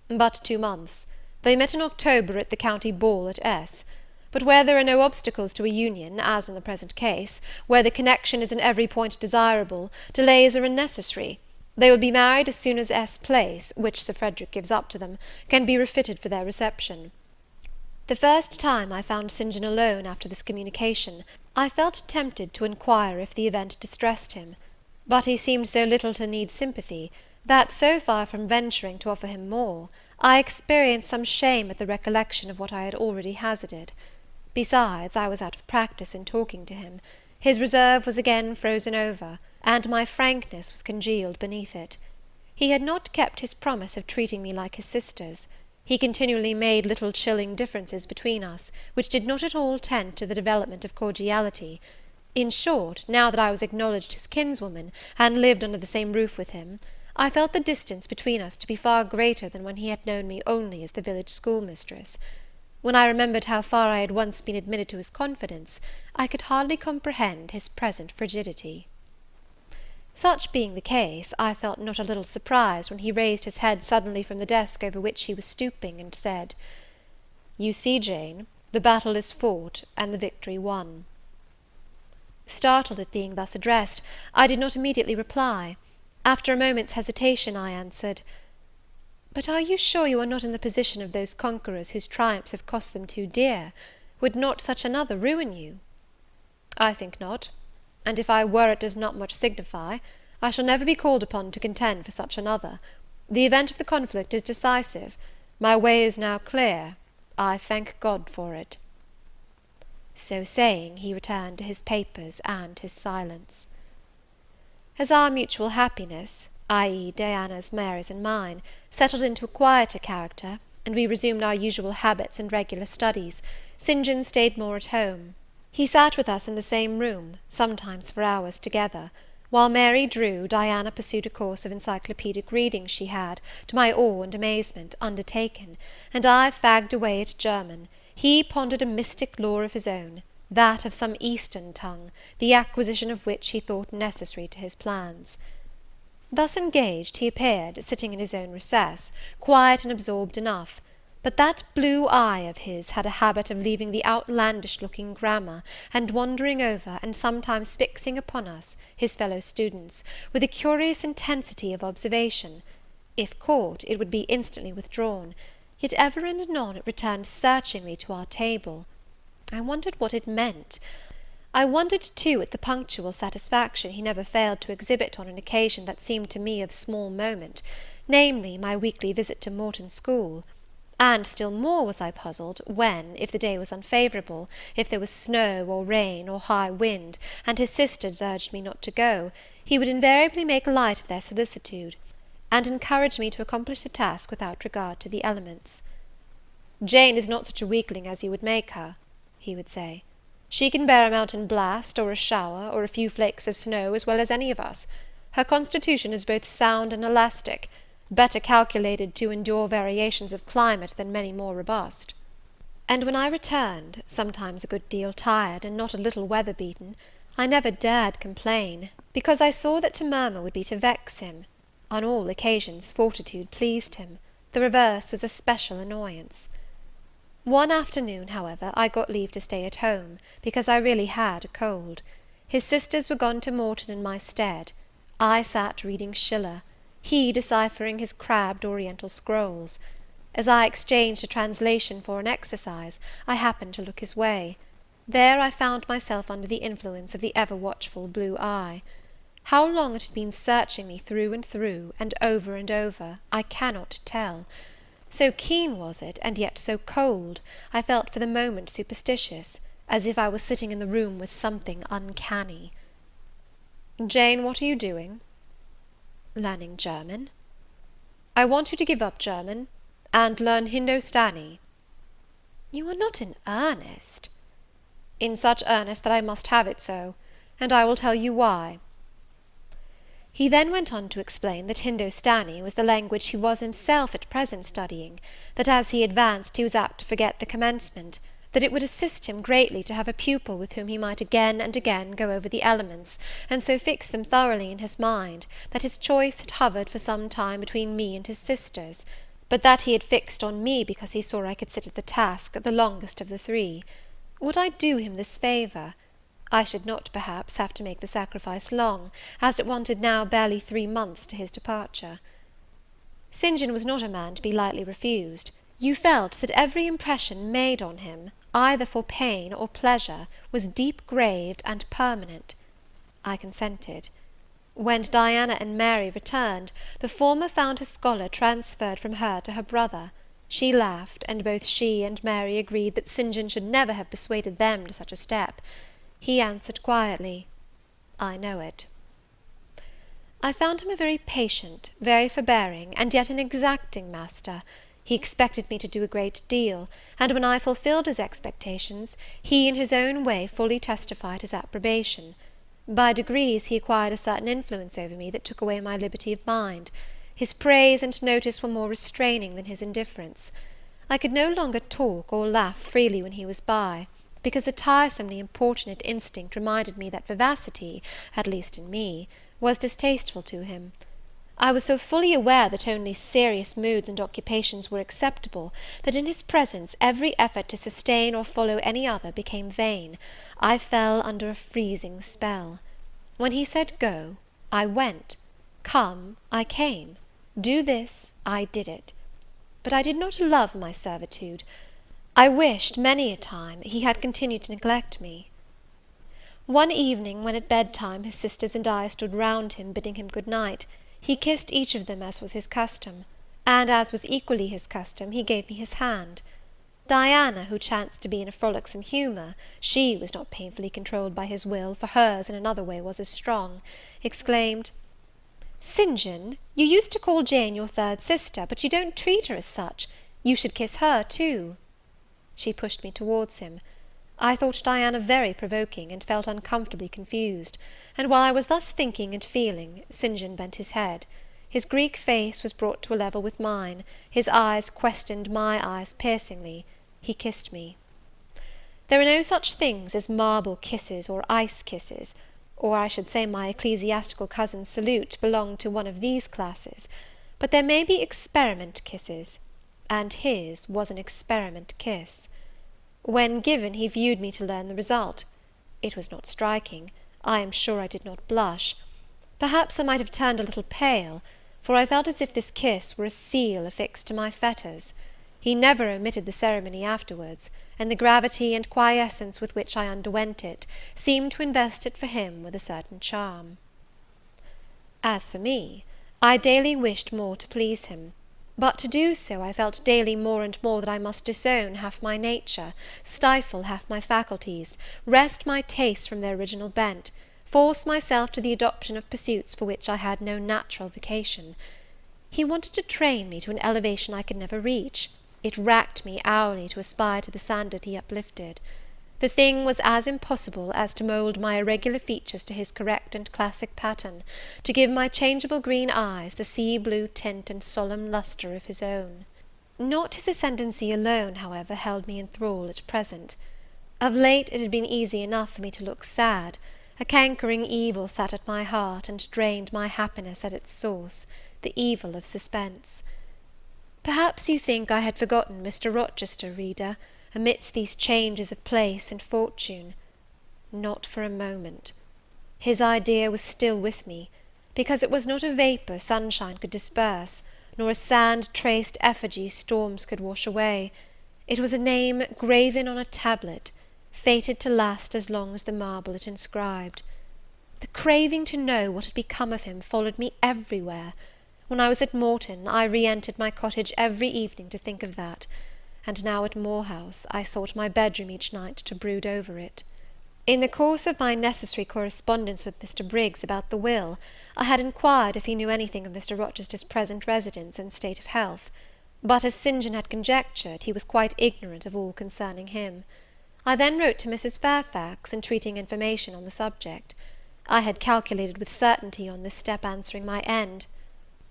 "But 2 months. They met in October at the county ball at S. But where there are no obstacles to a union, as in the present case, where the connection is in every point desirable, delays are unnecessary. They will be married as soon as S. Place, which Sir Frederick gives up to them, can be refitted for their reception." The first time I found St. John alone after this communication, I felt tempted to inquire if the event distressed him; but he seemed so little to need sympathy, that, so far from venturing to offer him more, I experienced some shame at the recollection of what I had already hazarded. Besides, I was out of practice in talking to him. His reserve was again frozen over, and my frankness was congealed beneath it. He had not kept his promise of treating me like his sisters. He continually made little chilling differences between us, which did not at all tend to the development of cordiality. In short, now that I was acknowledged his kinswoman, and lived under the same roof with him, I felt the distance between us to be far greater than when he had known me only as the village schoolmistress. When I remembered how far I had once been admitted to his confidence, I could hardly comprehend his present frigidity. Such being the case, I felt not a little surprised when he raised his head suddenly from the desk over which he was stooping, and said, "You see, Jane, the battle is fought, and the victory won." Startled at being thus addressed, I did not immediately reply. After a moment's hesitation, I answered, "But are you sure you are not in the position of those conquerors whose triumphs have cost them too dear? Would not such another ruin you?" "I think not; and if I were, it does not much signify. I shall never be called upon to contend for such another. The event of the conflict is decisive. My way is now clear. I thank God for it." So saying, he returned to his papers and his silence. As our mutual happiness, i.e. Diana's, Mary's, and mine, settled into a quieter character, and we resumed our usual habits and regular studies, St. John stayed more at home. He sat with us in the same room, sometimes for hours together. While Mary drew, Diana pursued a course of encyclopedic reading she had, to my awe and amazement, undertaken, and I fagged away at German. He pondered a mystic lore of his own, that of some Eastern tongue, the acquisition of which he thought necessary to his plans. Thus engaged, he appeared, sitting in his own recess, quiet and absorbed enough; but that blue eye of his had a habit of leaving the outlandish-looking grammar, and wandering over, and sometimes fixing upon us, his fellow students, with a curious intensity of observation. If caught, it would be instantly withdrawn, yet ever and anon it returned searchingly to our table. I wondered what it meant. I wondered, too, at the punctual satisfaction he never failed to exhibit on an occasion that seemed to me of small moment, namely, my weekly visit to Morton School; and still more was I puzzled, when, if the day was unfavourable, if there was snow, or rain, or high wind, and his sisters urged me not to go, he would invariably make light of their solicitude, and encourage me to accomplish the task without regard to the elements. "Jane is not such a weakling as you would make her," he would say. "She can bear a mountain blast, or a shower, or a few flakes of snow, as well as any of us. Her constitution is both sound and elastic, better calculated to endure variations of climate than many more robust." And when I returned, sometimes a good deal tired, and not a little weather beaten, I never dared complain, because I saw that to murmur would be to vex him. On all occasions fortitude pleased him; the reverse was a special annoyance. One afternoon, however, I got leave to stay at home, because I really had a cold. His sisters were gone to Morton in my stead. I sat reading Schiller, he deciphering his crabbed oriental scrolls. As I exchanged a translation for an exercise, I happened to look his way. There I found myself under the influence of the ever-watchful blue eye. How long it had been searching me through, and over, I cannot tell. So keen was it, and yet so cold, I felt for the moment superstitious, as if I was sitting in the room with something uncanny. "Jane, what are you doing?" "Learning German." "I want you to give up German, and learn Hindostani." "You are not in earnest?" "In such earnest that I must have it so, and I will tell you why." He then went on to explain that Hindostani was the language he was himself at present studying; that as he advanced he was apt to forget the commencement; that it would assist him greatly to have a pupil with whom he might again and again go over the elements, and so fix them thoroughly in his mind, that his choice had hovered for some time between me and his sisters; but that he had fixed on me because he saw I could sit at the task the longest of the three. Would I do him this favour? I should not, perhaps, have to make the sacrifice long, as it wanted now barely 3 months to his departure. St. John was not a man to be lightly refused. You felt that every impression made on him, either for pain or pleasure, was deep graved and permanent. I consented. When Diana and Mary returned, the former found her scholar transferred from her to her brother. She laughed, and both she and Mary agreed that St. John should never have persuaded them to such a step. He answered quietly, "I know it." I found him a very patient, very forbearing, and yet an exacting master. He expected me to do a great deal, and when I fulfilled his expectations, he in his own way fully testified his approbation. By degrees he acquired a certain influence over me that took away my liberty of mind. His praise and notice were more restraining than his indifference. I could no longer talk or laugh freely when he was by, because a tiresomely importunate instinct reminded me that vivacity, at least in me, was distasteful to him. I was so fully aware that only serious moods and occupations were acceptable, that in his presence every effort to sustain or follow any other became vain. I fell under a freezing spell. When he said go, I went; come, I came; do this, I did it. But I did not love my servitude. I wished, many a time, he had continued to neglect me. One evening, when at bedtime his sisters and I stood round him, bidding him good night, he kissed each of them as was his custom, and as was equally his custom, he gave me his hand. Diana, who chanced to be in a frolicsome humour, she was not painfully controlled by his will, for hers in another way was as strong, exclaimed, "St. John, you used to call Jane your third sister, but you don't treat her as such. You should kiss her too." She pushed me towards him. I thought Diana very provoking, and felt uncomfortably confused; and while I was thus thinking and feeling, St. John bent his head. His Greek face was brought to a level with mine, his eyes questioned my eyes piercingly. He kissed me. There are no such things as marble kisses or ice kisses, or I should say my ecclesiastical cousin's salute belonged to one of these classes; but there may be experiment kisses, and his was an experiment kiss. When given, he viewed me to learn the result. It was not striking. I am sure I did not blush. Perhaps I might have turned a little pale, for I felt as if this kiss were a seal affixed to my fetters. He never omitted the ceremony afterwards, and the gravity and quiescence with which I underwent it seemed to invest it for him with a certain charm. As for me, I daily wished more to please him; but to do so, I felt daily more and more that I must disown half my nature, stifle half my faculties, wrest my tastes from their original bent, force myself to the adoption of pursuits for which I had no natural vocation. He wanted to train me to an elevation I could never reach; it racked me hourly to aspire to the standard he uplifted. The thing was as impossible as to mould my irregular features to his correct and classic pattern, to give my changeable green eyes the sea blue tint and solemn lustre of his own. Not his ascendancy alone, however, held me in thrall at present. Of late it had been easy enough for me to look sad; a cankering evil sat at my heart, and drained my happiness at its source, the evil of suspense. Perhaps you think I had forgotten Mr. Rochester, reader, amidst these changes of place and fortune. Not for a moment. His idea was still with me, because it was not a vapour sunshine could disperse, nor a sand-traced effigy storms could wash away. It was a name graven on a tablet, fated to last as long as the marble it inscribed. The craving to know what had become of him followed me everywhere. When I was at Morton, I re-entered my cottage every evening to think of that; and now at Moor House, I sought my bedroom each night to brood over it. In the course of my necessary correspondence with Mr. Briggs about the will, I had inquired if he knew anything of Mr. Rochester's present residence and state of health; but, as St. John had conjectured, he was quite ignorant of all concerning him. I then wrote to Mrs. Fairfax, entreating information on the subject. I had calculated with certainty on this step answering my end.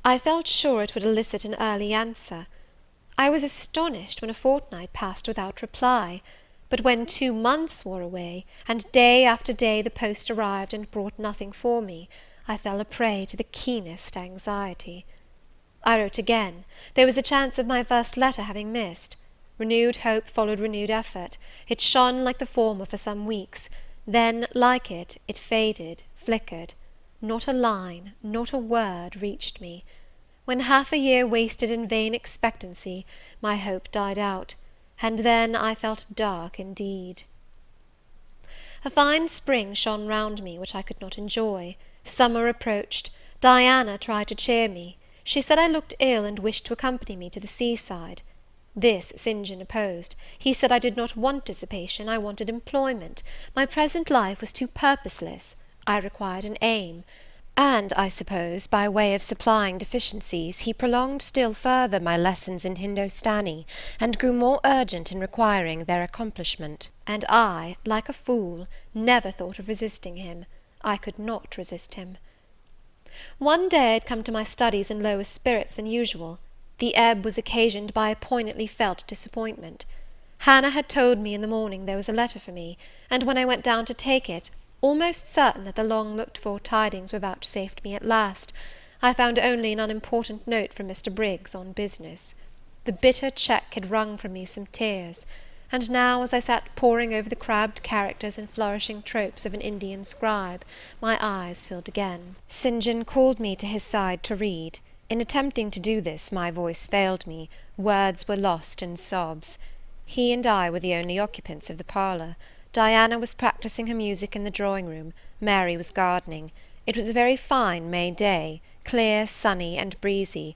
I felt sure it would elicit an early answer. I was astonished when a fortnight passed without reply; but when 2 months wore away, and day after day the post arrived and brought nothing for me, I fell a prey to the keenest anxiety. I wrote again. There was a chance of my first letter having missed. Renewed hope followed renewed effort. It shone like the former for some weeks; then, like it, it faded, flickered. Not a line, not a word reached me. When half a year wasted in vain expectancy, my hope died out, and then I felt dark indeed. A fine spring shone round me, which I could not enjoy. Summer approached. Diana tried to cheer me. She said I looked ill, and wished to accompany me to the sea-side. This St. John opposed. He said I did not want dissipation, I wanted employment. My present life was too purposeless. I required an aim; and, I suppose, by way of supplying deficiencies, he prolonged still further my lessons in Hindostani, and grew more urgent in requiring their accomplishment. And I, like a fool, never thought of resisting him. I could not resist him. One day I had come to my studies in lower spirits than usual. The ebb was occasioned by a poignantly felt disappointment. Hannah had told me in the morning there was a letter for me, and when I went down to take it, almost certain that the long-looked-for tidings were vouchsafed me at last, I found only an unimportant note from Mr. Briggs on business. The bitter check had wrung from me some tears; and now, as I sat poring over the crabbed characters and flourishing tropes of an Indian scribe, my eyes filled again. St. John called me to his side to read. In attempting to do this, my voice failed me, words were lost in sobs. He and I were the only occupants of the parlour. Diana was practising her music in the drawing-room, Mary was gardening. It was a very fine May day, clear, sunny, and breezy.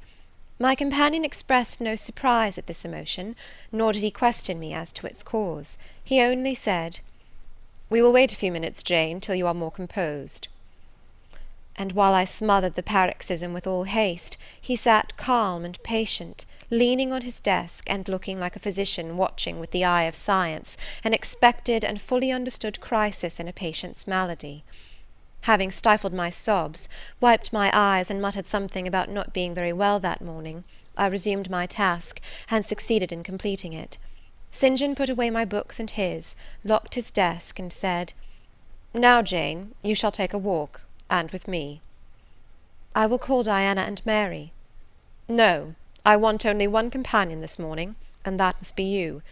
My companion expressed no surprise at this emotion, nor did he question me as to its cause. He only said, "We will wait a few minutes, Jane, till you are more composed." And while I smothered the paroxysm with all haste, he sat calm and patient, leaning on his desk, and looking like a physician watching with the eye of science an expected and fully understood crisis in a patient's malady. Having stifled my sobs, wiped my eyes, and muttered something about not being very well that morning, I resumed my task, and succeeded in completing it. St. John put away my books and his, locked his desk, and said, "Now, Jane, you shall take a walk, and with me." "I will call Diana and Mary." "No, I want only one companion this morning, and that must be you.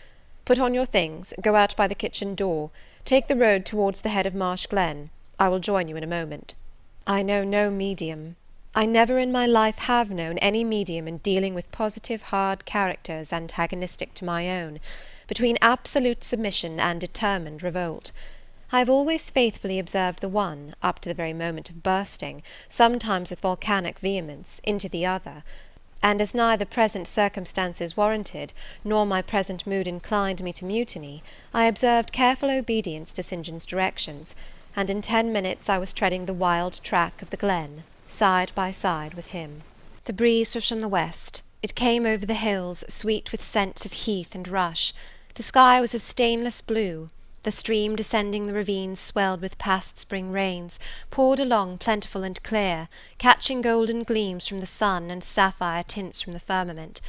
Put on your things, go out by the kitchen door, take the road towards the head of Marsh Glen. I will join you in a moment." "I know no medium." I never in my life have known any medium in dealing with positive hard characters antagonistic to my own, between absolute submission and determined revolt. I have always faithfully observed the one, up to the very moment of bursting, sometimes with volcanic vehemence, into the other; and as neither present circumstances warranted, nor my present mood inclined me to mutiny, I observed careful obedience to St. John's directions, and in 10 minutes I was treading the wild track of the glen, side by side with him. The breeze was from the west. It came over the hills, sweet with scents of heath and rush. The sky was of stainless blue. The stream descending the ravines swelled with past spring rains, poured along plentiful and clear, catching golden gleams from the sun and sapphire tints from the firmament.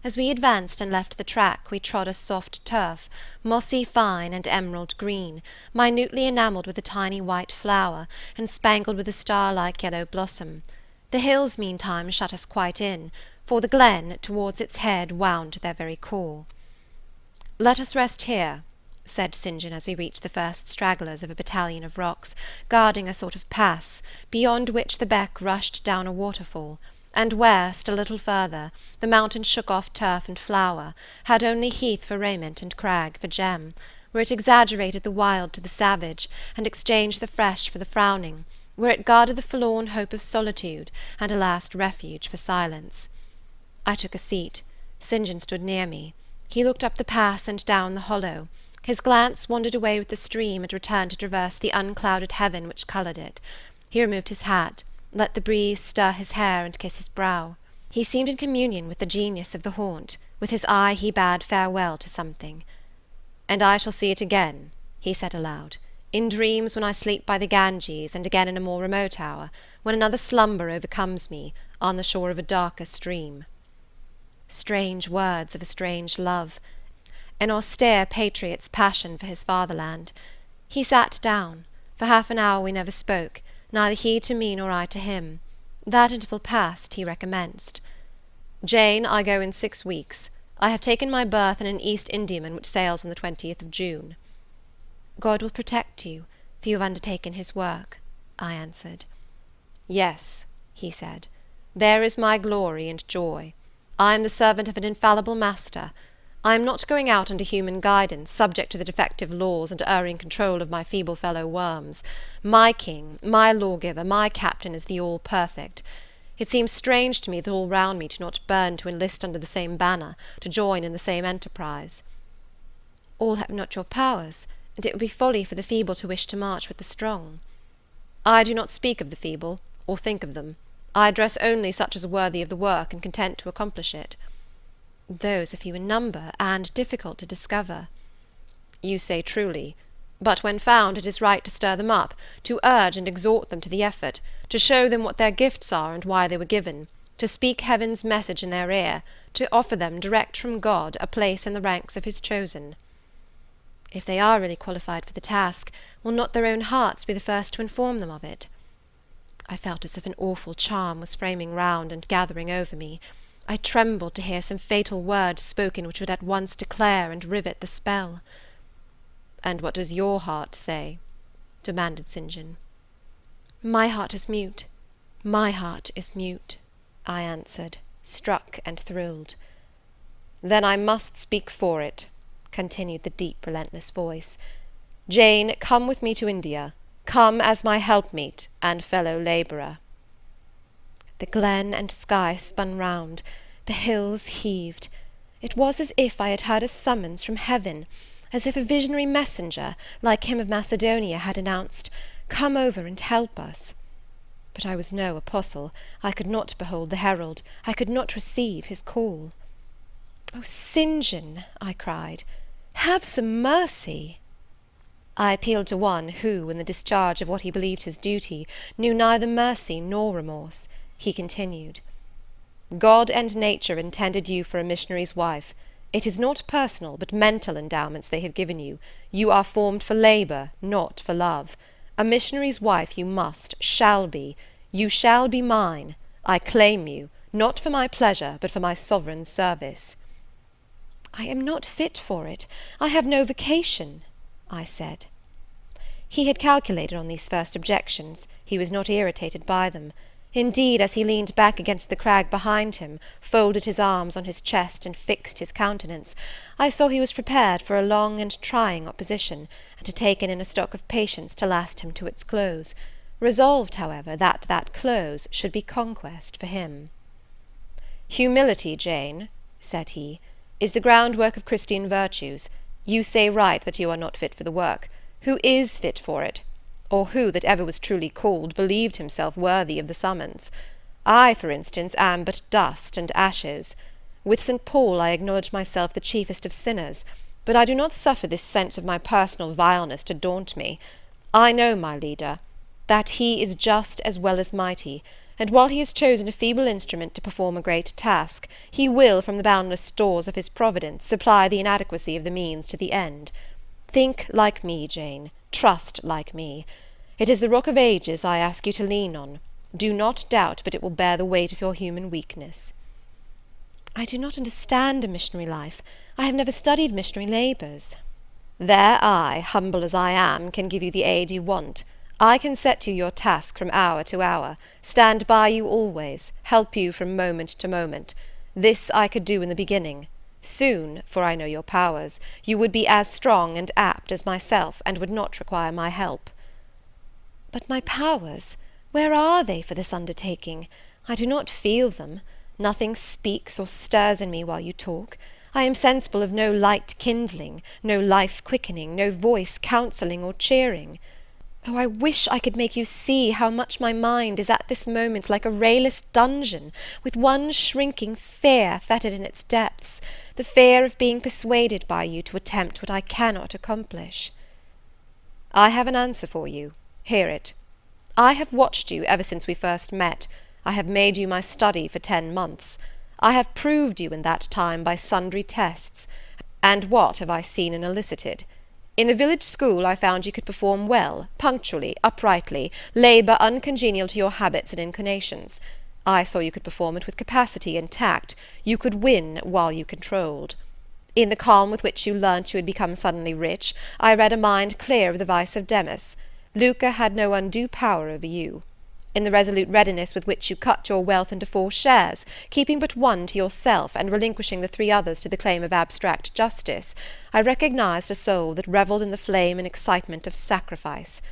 As we advanced and left the track, we trod a soft turf, mossy fine and emerald green, minutely enamelled with a tiny white flower, and spangled with a star-like yellow blossom. The hills, meantime, shut us quite in, for the glen, towards its head, wound to their very core. "Let us rest here," said St. John as we reached the first stragglers of a battalion of rocks, guarding a sort of pass, beyond which the beck rushed down a waterfall, and where, still a little further, the mountain shook off turf and flower, had only heath for raiment and crag for gem, where it exaggerated the wild to the savage, and exchanged the fresh for the frowning, where it guarded the forlorn hope of solitude, and a last refuge for silence. I took a seat. St. John stood near me. He looked up the pass and down the hollow. His glance wandered away with the stream, and returned to traverse the unclouded heaven which coloured it. He removed his hat, let the breeze stir his hair and kiss his brow. He seemed in communion with the genius of the haunt. With his eye he bade farewell to something. "And I shall see it again," he said aloud, "in dreams when I sleep by the Ganges, and again in a more remote hour, when another slumber overcomes me, on the shore of a darker stream." Strange words of a strange love, an austere patriot's passion for his fatherland. He sat down. For half an hour we never spoke, neither he to me nor I to him. That interval past, he recommenced. "Jane, I go in 6 weeks. I have taken my berth in an East Indiaman which sails on the 20th of June. "God will protect you, for you have undertaken his work," I answered. "Yes," he said, "there is my glory and joy. I am the servant of an infallible master. I am not going out under human guidance, subject to the defective laws and erring control of my feeble fellow worms. My king, my lawgiver, my captain is the all-perfect. It seems strange to me that all round me do not burn to enlist under the same banner, to join in the same enterprise." "All have not your powers, and it would be folly for the feeble to wish to march with the strong." "I do not speak of the feeble, or think of them. I address only such as are worthy of the work, and content to accomplish it." "Those are few in number, and difficult to discover." "You say truly. But when found, it is right to stir them up, to urge and exhort them to the effort, to show them what their gifts are and why they were given, to speak heaven's message in their ear, to offer them, direct from God, a place in the ranks of his chosen." "If they are really qualified for the task, will not their own hearts be the first to inform them of it?" I felt as if an awful charm was framing round and gathering over me. I trembled to hear some fatal words spoken which would at once declare and rivet the spell. "And what does your heart say?" demanded St. John. "My heart is mute, my heart is mute," I answered, struck and thrilled. "Then I must speak for it," continued the deep relentless voice. "Jane, come with me to India. Come as my helpmeet and fellow labourer." The glen and sky spun round, the hills heaved. It was as if I had heard a summons from heaven, as if a visionary messenger, like him of Macedonia, had announced, "Come over and help us." But I was no apostle. I could not behold the herald. I could not receive his call. "Oh, St. John," I cried, "have some mercy!" I appealed to one who, in the discharge of what he believed his duty, knew neither mercy nor remorse. He continued, "God and nature intended you for a missionary's wife. It is not personal, but mental endowments they have given you. You are formed for labour, not for love. A missionary's wife you must, shall be. You shall be mine. I claim you, not for my pleasure, but for my sovereign's service." "I am not fit for it. I have no vocation," I said. He had calculated on these first objections. He was not irritated by them. Indeed, as he leaned back against the crag behind him, folded his arms on his chest, and fixed his countenance, I saw he was prepared for a long and trying opposition, and had taken in a stock of patience to last him to its close; resolved, however, that that close should be conquest for him. "Humility, Jane," said he, "is the groundwork of Christian virtues. You say right that you are not fit for the work. Who is fit for it? Or who, that ever was truly called, believed himself worthy of the summons? I, for instance, am but dust and ashes. With St. Paul I acknowledge myself the chiefest of sinners, but I do not suffer this sense of my personal vileness to daunt me. I know my leader, that he is just as well as mighty, and while he has chosen a feeble instrument to perform a great task, he will, from the boundless stores of his providence, supply the inadequacy of the means to the end. Think like me, Jane, trust like me. It is the rock of ages I ask you to lean on. Do not doubt but it will bear the weight of your human weakness." "I do not understand a missionary life. I have never studied missionary labours." "There I, humble as I am, can give you the aid you want. I can set you your task from hour to hour, stand by you always, help you from moment to moment. This I could do in the beginning. Soon, for I know your powers, you would be as strong and apt as myself, and would not require my help." "But my powers, where are they for this undertaking? I do not feel them. Nothing speaks or stirs in me while you talk. I am sensible of no light kindling, no life quickening, no voice counselling or cheering. Oh, I wish I could make you see how much my mind is at this moment like a rayless dungeon, with one shrinking fear fettered in its depths, the fear of being persuaded by you to attempt what I cannot accomplish." "I have an answer for you. Hear it. I have watched you ever since we first met. I have made you my study for 10 months. I have proved you in that time by sundry tests. And what have I seen and elicited? In the village school I found you could perform well, punctually, uprightly, labour uncongenial to your habits and inclinations. I saw you could perform it with capacity and tact. You could win while you controlled. In the calm with which you learnt you had become suddenly rich, I read a mind clear of the vice of Demas. Lucre had no undue power over you. In the resolute readiness with which you cut your wealth into 4 shares, keeping but 1 to yourself, and relinquishing the 3 others to the claim of abstract justice, I recognized a soul that revelled in the flame and excitement of sacrifice.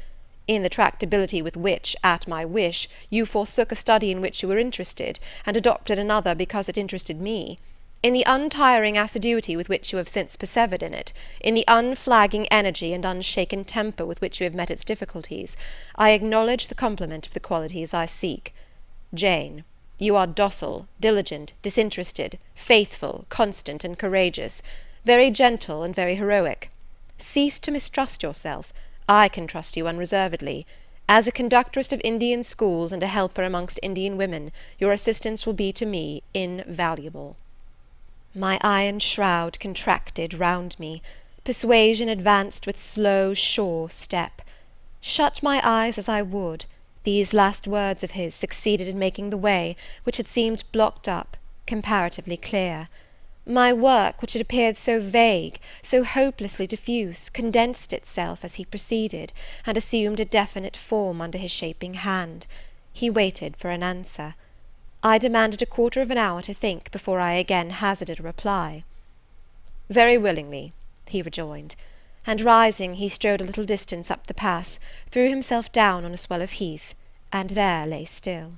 In the tractability with which, at my wish, you forsook a study in which you were interested, and adopted another because it interested me, in the untiring assiduity with which you have since persevered in it, in the unflagging energy and unshaken temper with which you have met its difficulties, I acknowledge the complement of the qualities I seek. Jane, you are docile, diligent, disinterested, faithful, constant, and courageous, very gentle and very heroic. Cease to mistrust yourself. I can trust you unreservedly. As a conductress of Indian schools and a helper amongst Indian women, your assistance will be to me invaluable." My iron shroud contracted round me. Persuasion advanced with slow, sure step. Shut my eyes as I would, these last words of his succeeded in making the way, which had seemed blocked up, comparatively clear. My work, which had appeared so vague, so hopelessly diffuse, condensed itself as he proceeded, and assumed a definite form under his shaping hand. He waited for an answer. I demanded a quarter of an hour to think before I again hazarded a reply. "Very willingly," he rejoined, and rising, he strode a little distance up the pass, threw himself down on a swell of heath, and there lay still.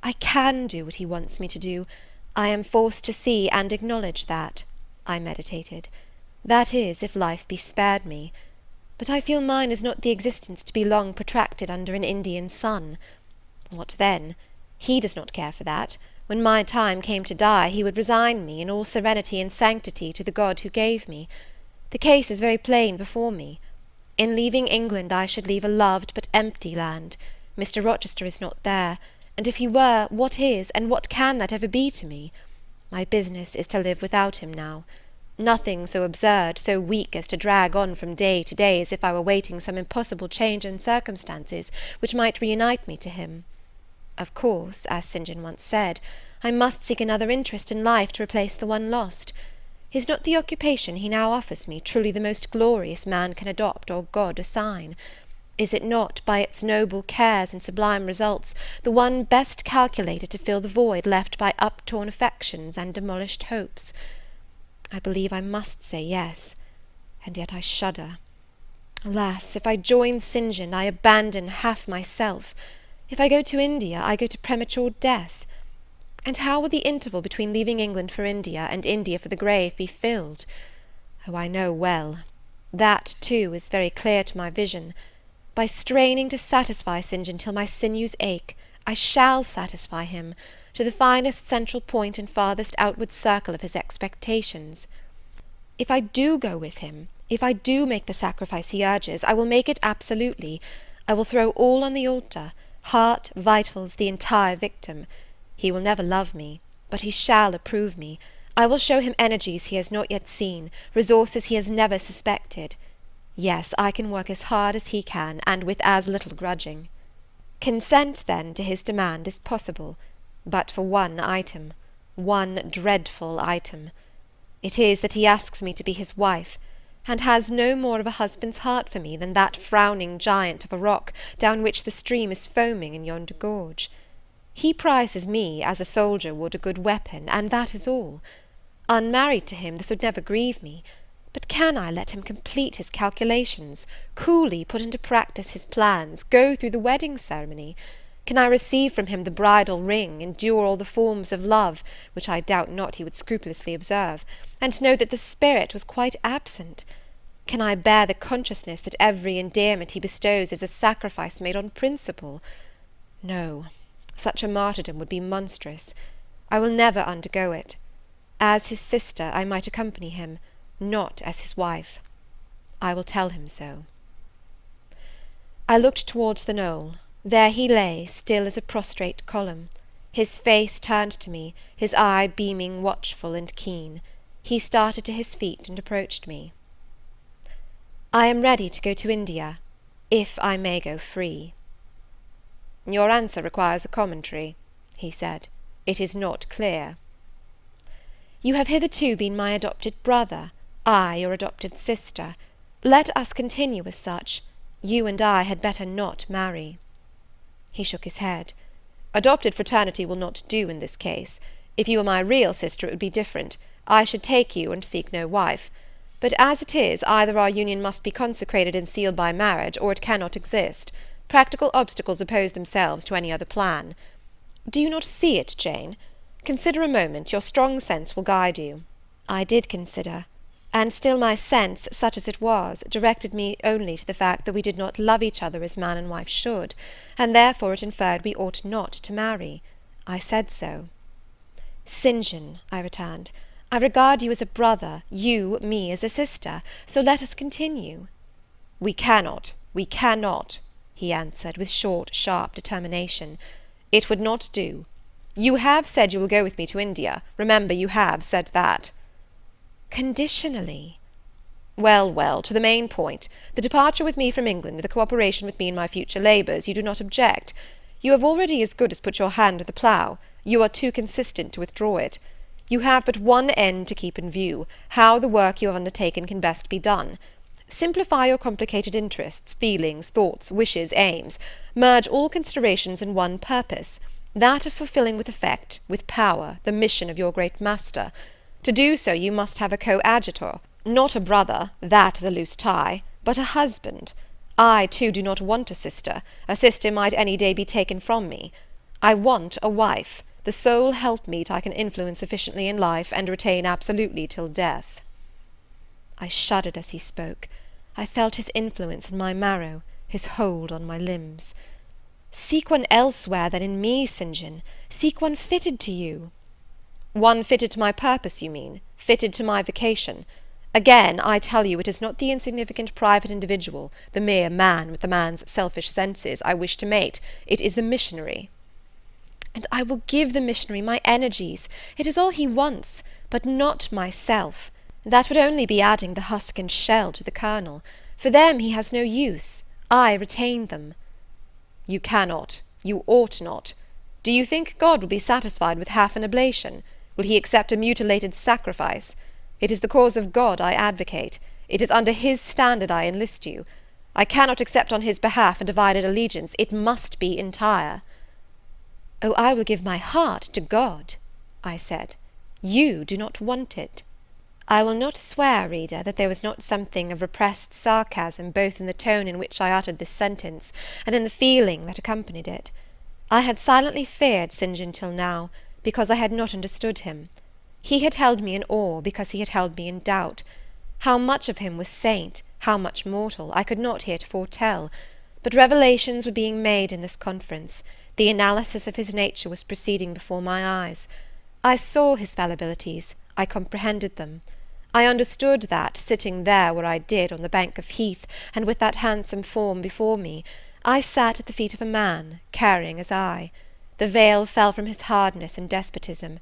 I can do what he wants me to do. I am forced to see and acknowledge that, I meditated. That is, if life be spared me. But I feel mine is not the existence to be long protracted under an Indian sun. What then? He does not care for that. When my time came to die, he would resign me, in all serenity and sanctity, to the God who gave me. The case is very plain before me. In leaving England I should leave a loved but empty land. Mr. Rochester is not there, and if he were, what is, and what can that ever be to me? My business is to live without him now. Nothing so absurd, so weak as to drag on from day to day as if I were waiting some impossible change in circumstances which might reunite me to him. Of course, as St. John once said, I must seek another interest in life to replace the one lost. Is not the occupation he now offers me truly the most glorious man can adopt or God assign? Is it not, by its noble cares and sublime results, the one best calculated to fill the void left by uptorn affections and demolished hopes? I believe I must say yes, and yet I shudder. Alas, if I join St. John, I abandon half myself. If I go to India, I go to premature death. And how will the interval between leaving England for India and India for the grave be filled? Oh, I know well. That, too, is very clear to my vision. By straining to satisfy St. John till my sinews ache, I shall satisfy him, to the finest central point and farthest outward circle of his expectations. If I do go with him, if I do make the sacrifice he urges, I will make it absolutely. I will throw all on the altar, heart, vitals, the entire victim. He will never love me, but he shall approve me. I will show him energies he has not yet seen, resources he has never suspected. Yes, I can work as hard as he can, and with as little grudging. Consent, then, to his demand is possible, but for one item, one dreadful item. It is that he asks me to be his wife, and has no more of a husband's heart for me than that frowning giant of a rock down which the stream is foaming in yonder gorge. He prizes me as a soldier would a good weapon, and that is all. Unmarried to him, this would never grieve me. But can I let him complete his calculations, coolly put into practice his plans, go through the wedding ceremony? Can I receive from him the bridal ring, endure all the forms of love, which I doubt not he would scrupulously observe, and know that the spirit was quite absent? Can I bear the consciousness that every endearment he bestows is a sacrifice made on principle? No, such a martyrdom would be monstrous. I will never undergo it. As his sister, I might accompany him, not as his wife. I will tell him so. I looked towards the knoll. There he lay, still as a prostrate column. His face turned to me, his eye beaming watchful and keen. He started to his feet and approached me. I am ready to go to India, if I may go free. Your answer requires a commentary, he said. It is not clear. You have hitherto been my adopted brother, I your adopted sister. Let us continue as such. You and I had better not marry. He shook his head. Adopted fraternity will not do in this case. If you were my real sister, it would be different. I should take you and seek no wife. But as it is, either our union must be consecrated and sealed by marriage, or it cannot exist. Practical obstacles oppose themselves to any other plan. Do you not see it, Jane? Consider a moment, your strong sense will guide you. I did consider, and still my sense, such as it was, directed me only to the fact that we did not love each other as man and wife should, and therefore it inferred we ought not to marry. I said so. St. John, I returned, I regard you as a brother, you me as a sister, so let us continue. We cannot, he answered, with short, sharp determination. It would not do. You have said you will go with me to India. Remember, you have said that. Conditionally. Well, well, to the main point. The departure with me from England, the cooperation with me in my future labours, you do not object. You have already as good as put your hand to the plough. You are too consistent to withdraw it. You have but one end to keep in view, how the work you have undertaken can best be done. Simplify your complicated interests, feelings, thoughts, wishes, aims. Merge all considerations in one purpose, that of fulfilling with effect, with power, the mission of your great master. To do so you must have a coadjutor, not a brother, that is a loose tie, but a husband. I, too, do not want a sister. A sister might any day be taken from me. I want a wife, the sole helpmeet I can influence sufficiently in life, and retain absolutely till death. I shuddered as he spoke. I felt his influence in my marrow, his hold on my limbs. Seek one elsewhere than in me, St. John. Seek one fitted to you. One fitted to my purpose, you mean? Fitted to my vocation? Again, I tell you, it is not the insignificant private individual, the mere man with the man's selfish senses, I wish to mate. It is the missionary. And I will give the missionary my energies. It is all he wants, but not myself. That would only be adding the husk and shell to the kernel. For them he has no use. I retain them. You cannot. You ought not. Do you think God will be satisfied with half an oblation? Will he accept a mutilated sacrifice? It is the cause of God I advocate. It is under his standard I enlist you. I cannot accept on his behalf a divided allegiance. It must be entire." "Oh, I will give my heart to God," I said. "You do not want it." I will not swear, reader, that there was not something of repressed sarcasm both in the tone in which I uttered this sentence, and in the feeling that accompanied it. I had silently feared St. John till now, because I had not understood him. He had held me in awe, because he had held me in doubt. How much of him was saint, how much mortal, I could not heretofore tell; but revelations were being made in this conference, the analysis of his nature was proceeding before my eyes. I saw his fallibilities, I comprehended them. I understood that, sitting there where I did on the bank of heath, and with that handsome form before me, I sat at the feet of a man, caring as I. The veil fell from his hardness and despotism.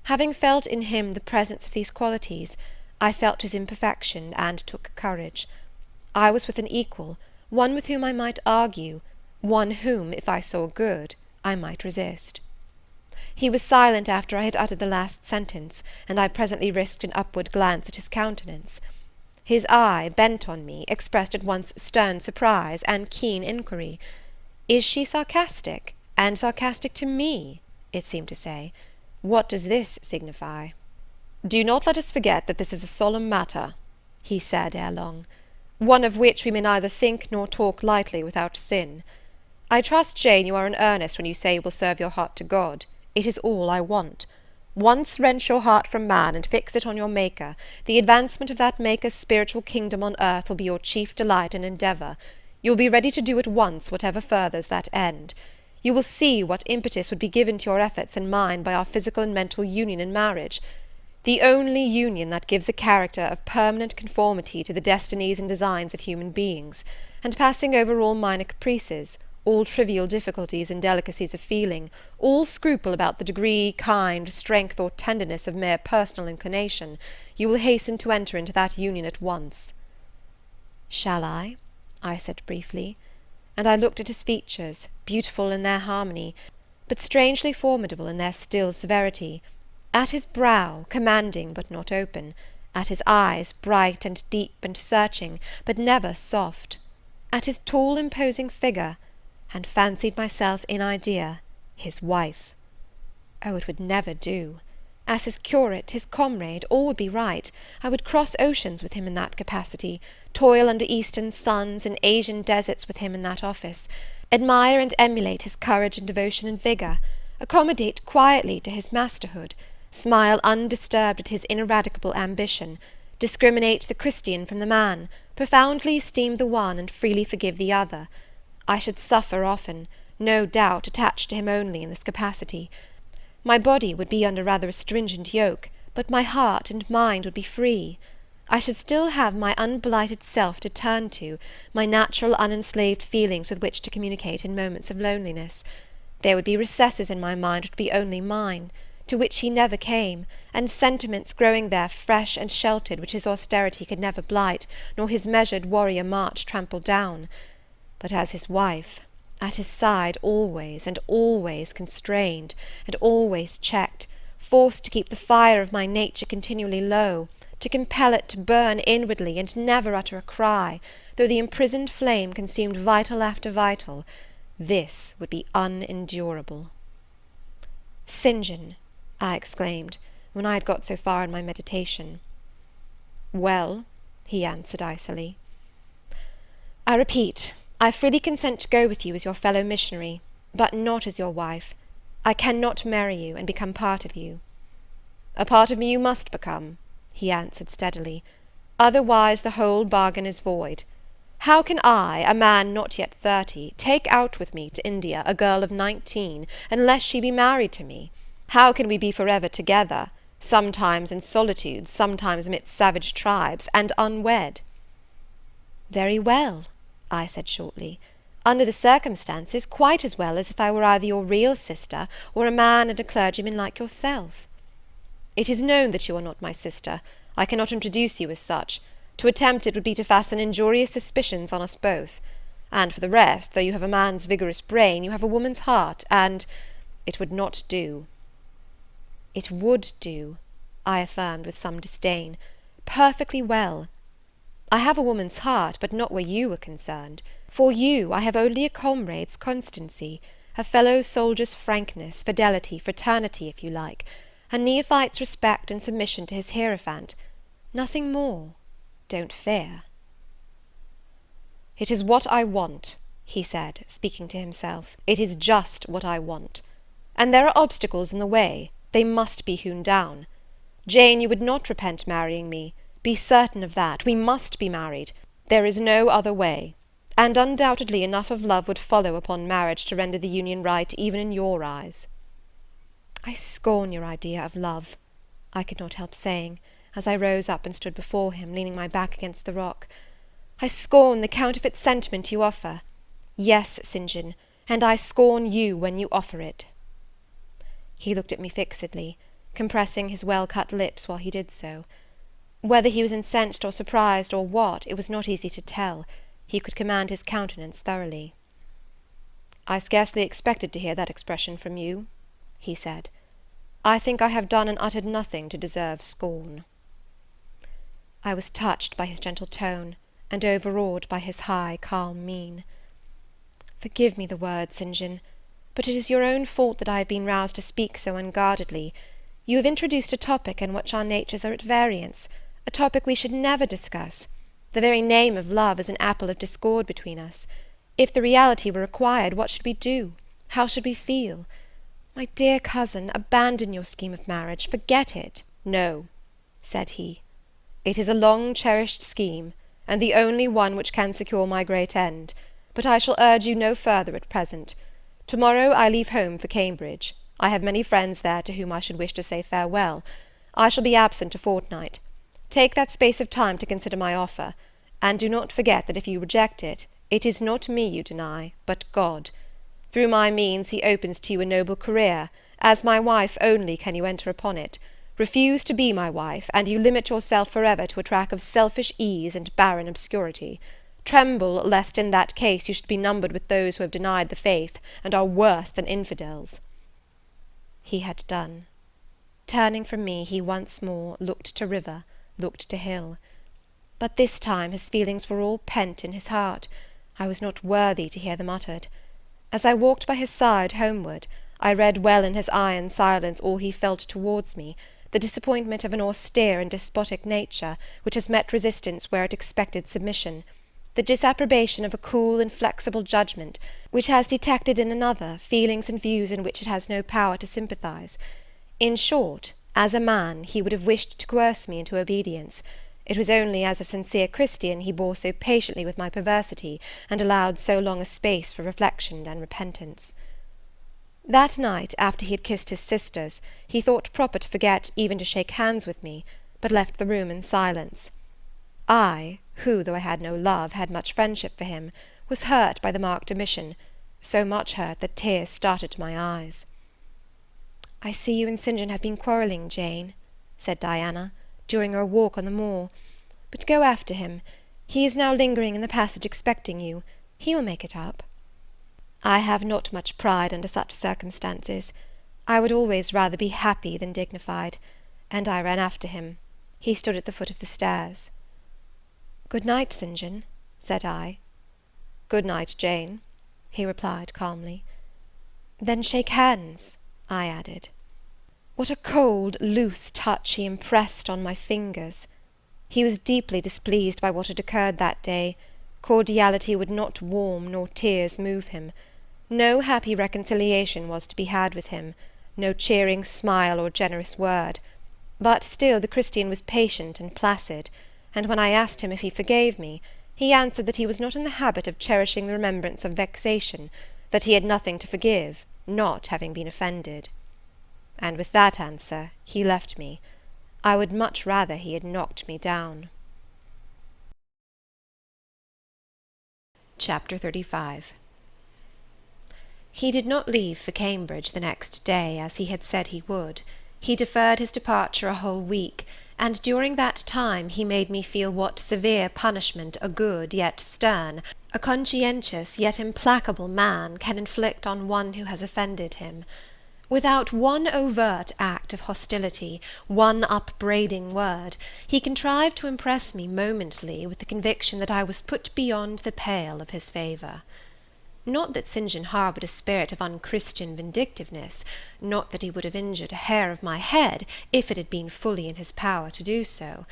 Having felt in him the presence of these qualities, I felt his imperfection, and took courage. I was with an equal, one with whom I might argue, one whom, if I saw good, I might resist. He was silent after I had uttered the last sentence, and I presently risked an upward glance at his countenance. His eye, bent on me, expressed at once stern surprise and keen inquiry. "Is she sarcastic, and sarcastic to me?" it seemed to say. "What does this signify?" "Do not let us forget that this is a solemn matter," he said ere long, "one of which we may neither think nor talk lightly without sin. I trust, Jane, you are in earnest when you say you will serve your heart to God. It is all I want. Once wrench your heart from man, and fix it on your Maker, the advancement of that Maker's spiritual kingdom on earth will be your chief delight and endeavour. You will be ready to do at once whatever furthers that end. You will see what impetus would be given to your efforts and mine by our physical and mental union in marriage, the only union that gives a character of permanent conformity to the destinies and designs of human beings, and passing over all minor caprices, all trivial difficulties and delicacies of feeling, all scruple about the degree, kind, strength, or tenderness of mere personal inclination, you will hasten to enter into that union at once." "Shall I?" I said briefly; and I looked at his features, beautiful in their harmony, but strangely formidable in their still severity; at his brow, commanding but not open; at his eyes, bright and deep and searching, but never soft; at his tall imposing figure, and fancied myself in idea his wife. Oh, it would never do! As his curate, his comrade, all would be right. I would cross oceans with him in that capacity, toil under eastern suns, in Asian deserts with him in that office, admire and emulate his courage and devotion and vigour, accommodate quietly to his masterhood, smile undisturbed at his ineradicable ambition, discriminate the Christian from the man, profoundly esteem the one, and freely forgive the other. I should suffer often, no doubt, attached to him only in this capacity. My body would be under rather a stringent yoke, but my heart and mind would be free. I should still have my unblighted self to turn to, my natural unenslaved feelings with which to communicate in moments of loneliness. There would be recesses in my mind which would be only mine, to which he never came, and sentiments growing there fresh and sheltered, which his austerity could never blight, nor his measured warrior march trample down. But as his wife, at his side always, and always constrained, and always checked, forced to keep the fire of my nature continually low, to compel it to burn inwardly, and never utter a cry, though the imprisoned flame consumed vital after vital, this would be unendurable. "St. John," I exclaimed, when I had got so far in my meditation. "Well," he answered icily. "I repeat, I freely consent to go with you as your fellow missionary, but not as your wife. I cannot marry you, and become part of you." "A part of me you must become," he answered steadily; "otherwise the whole bargain is void. How can I, a man not yet 30, take out with me to India a girl of 19, unless she be married to me? How can we be for ever together, sometimes in solitude, sometimes amidst savage tribes, and unwed?" "Very well," I said shortly; "under the circumstances, quite as well as if I were either your real sister, or a man and a clergyman like yourself." "It is known that you are not my sister. I cannot introduce you as such. To attempt it would be to fasten injurious suspicions on us both. And for the rest, though you have a man's vigorous brain, you have a woman's heart, and it would not do." "It would do," I affirmed with some disdain, "perfectly well." I have a woman's heart, but not where you are concerned. For you I have only a comrade's constancy, a fellow soldier's frankness, fidelity, fraternity, if you like, a neophyte's respect and submission to his hierophant. Nothing more. Don't fear." "It is what I want," he said, speaking to himself. "It is just what I want. And there are obstacles in the way. They must be hewn down. Jane, you would not repent marrying me. Be certain of that. We must be married. There is no other way. And undoubtedly enough of love would follow upon marriage to render the union right even in your eyes." "I scorn your idea of love," I could not help saying, as I rose up and stood before him, leaning my back against the rock. "I scorn the counterfeit sentiment you offer. Yes, St. John, and I scorn you when you offer it." He looked at me fixedly, compressing his well-cut lips while he did so. Whether he was incensed or surprised, or what, it was not easy to tell. He could command his countenance thoroughly. "I scarcely expected to hear that expression from you," he said. "I think I have done and uttered nothing to deserve scorn." I was touched by his gentle tone, and overawed by his high, calm mien. "Forgive me the word, St. John, but it is your own fault that I have been roused to speak so unguardedly. You have introduced a topic in which our natures are at variance, a topic we should never discuss. The very name of love is an apple of discord between us. If the reality were required, what should we do? How should we feel? My dear cousin, abandon your scheme of marriage, forget it." "No," said he, "it is a long-cherished scheme, and the only one which can secure my great end, but I shall urge you no further at present. To-morrow I leave home for Cambridge. I have many friends there to whom I should wish to say farewell. I shall be absent a fortnight. Take that space of time to consider my offer, and do not forget that if you reject it, it is not me you deny, but God. Through my means he opens to you a noble career. As my wife only can you enter upon it. Refuse to be my wife, and you limit yourself forever to a track of selfish ease and barren obscurity. Tremble lest in that case you should be numbered with those who have denied the faith, and are worse than infidels." He had done. Turning from me, he once more looked to river, looked to hill. But this time his feelings were all pent in his heart. I was not worthy to hear them uttered. As I walked by his side homeward, I read well in his iron silence all he felt towards me, the disappointment of an austere and despotic nature, which has met resistance where it expected submission, the disapprobation of a cool, inflexible judgment, which has detected in another feelings and views in which it has no power to sympathize. In short, as a man, he would have wished to coerce me into obedience. It was only as a sincere Christian he bore so patiently with my perversity, and allowed so long a space for reflection and repentance. That night, after he had kissed his sisters, he thought proper to forget even to shake hands with me, but left the room in silence. I, who, though I had no love, had much friendship for him, was hurt by the marked omission, so much hurt that tears started to my eyes. "I see you and St. John have been quarrelling, Jane," said Diana, during our walk on the moor. "But go after him. He is now lingering in the passage expecting you. He will make it up." I have not much pride under such circumstances. I would always rather be happy than dignified, and I ran after him. He stood at the foot of the stairs. "Good night, St. John," said I. "Good night, Jane," he replied calmly. "Then shake hands," I added. What a cold, loose touch he impressed on my fingers! He was deeply displeased by what had occurred that day. Cordiality would not warm, nor tears move him. No happy reconciliation was to be had with him, no cheering smile or generous word. But still the Christian was patient and placid, and when I asked him if he forgave me, he answered that he was not in the habit of cherishing the remembrance of vexation, that he had nothing to forgive, not having been offended. And with that answer he left me. I would much rather he had knocked me down. Chapter 35. He did not leave for Cambridge the next day, as he had said he would. He deferred his departure a whole week, and during that time he made me feel what severe punishment a good yet stern, a conscientious yet implacable man can inflict on one who has offended him. Without one overt act of hostility, one upbraiding word, he contrived to impress me momently with the conviction that I was put beyond the pale of his favour. Not that St. John harboured a spirit of unchristian vindictiveness, not that he would have injured a hair of my head, if it had been fully in his power to do so.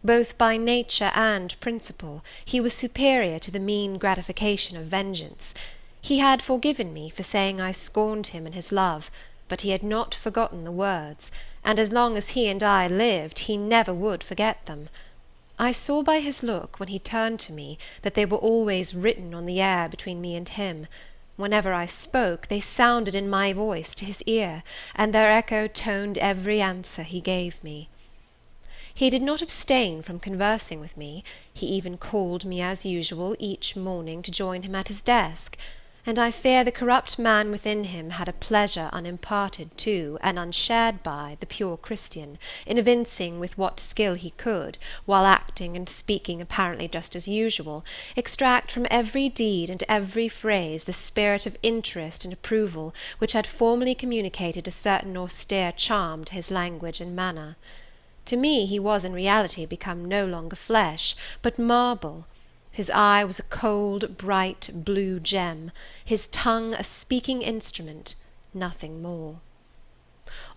Both by nature and principle, he was superior to the mean gratification of vengeance. He had forgiven me for saying I scorned him in his love, but he had not forgotten the words, and as long as he and I lived, he never would forget them. I saw by his look, when he turned to me, that they were always written on the air between me and him. Whenever I spoke, they sounded in my voice to his ear, and their echo toned every answer he gave me. He did not abstain from conversing with me. He even called me as usual each morning to join him at his desk, and I fear the corrupt man within him had a pleasure unimparted to, and unshared by, the pure Christian, in evincing with what skill he could, while acting and speaking apparently just as usual, extract from every deed and every phrase the spirit of interest and approval which had formerly communicated a certain austere charm to his language and manner. To me he was in reality become no longer flesh, but marble. His eye was a cold, bright, blue gem, his tongue a speaking instrument, nothing more.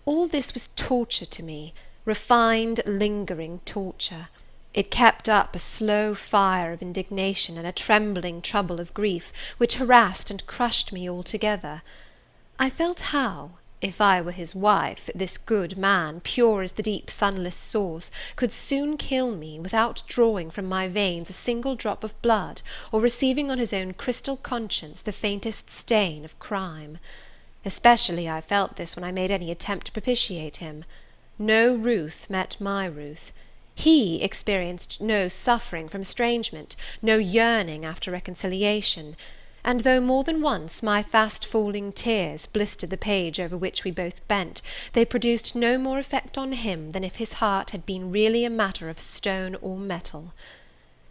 All this was torture to me, refined, lingering torture. It kept up a slow fire of indignation and a trembling trouble of grief, which harassed and crushed me altogether. I felt how, if I were his wife, this good man, pure as the deep sunless source, could soon kill me, without drawing from my veins a single drop of blood, or receiving on his own crystal conscience the faintest stain of crime. Especially I felt this when I made any attempt to propitiate him. No ruth met my ruth. He experienced no suffering from estrangement, no yearning after reconciliation, and though more than once my fast-falling tears blistered the page over which we both bent, they produced no more effect on him than if his heart had been really a matter of stone or metal.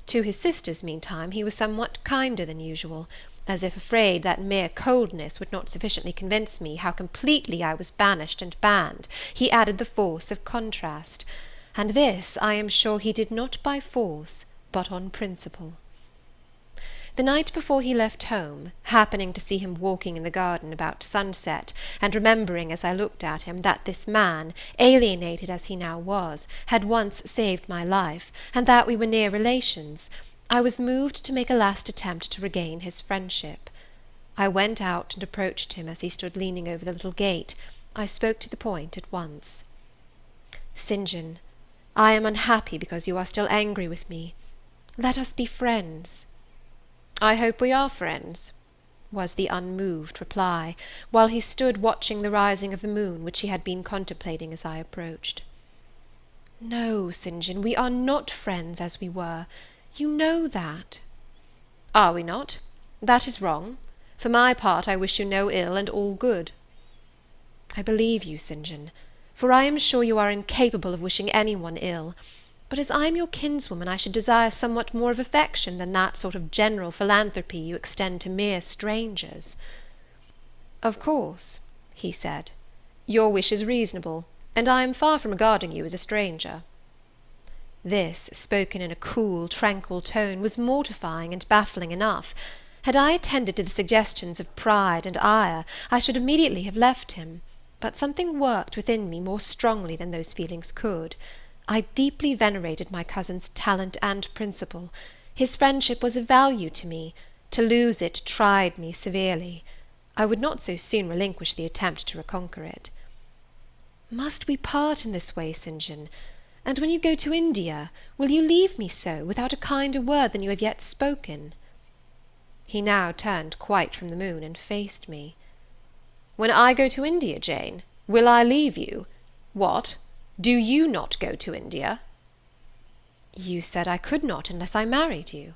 To his sisters, meantime, he was somewhat kinder than usual, as if afraid that mere coldness would not sufficiently convince me how completely I was banished and banned. He added the force of contrast, and this I am sure he did not by force, but on principle. The night before he left home, happening to see him walking in the garden about sunset, and remembering as I looked at him that this man, alienated as he now was, had once saved my life, and that we were near relations, I was moved to make a last attempt to regain his friendship. I went out and approached him as he stood leaning over the little gate. I spoke to the point at once. "St. John, I am unhappy because you are still angry with me. Let us be friends." "I hope we are friends," was the unmoved reply, while he stood watching the rising of the moon, which he had been contemplating as I approached. "No, St. John, we are not friends as we were. You know that." "Are we not? That is wrong. For my part, I wish you no ill, and all good." "I believe you, St. John, for I am sure you are incapable of wishing any one ill. But as I am your kinswoman, I should desire somewhat more of affection than that sort of general philanthropy you extend to mere strangers." "Of course," he said, "your wish is reasonable, and I am far from regarding you as a stranger." This, spoken in a cool, tranquil tone, was mortifying and baffling enough. Had I attended to the suggestions of pride and ire, I should immediately have left him, but something worked within me more strongly than those feelings could. I deeply venerated my cousin's talent and principle. His friendship was of value to me. To lose it tried me severely. I would not so soon relinquish the attempt to reconquer it. "Must we part in this way, St. John? And when you go to India, will you leave me so, without a kinder word than you have yet spoken?" He now turned quite from the moon, and faced me. "When I go to India, Jane, will I leave you? What? Do you not go to India?" "You said I could not unless I married you."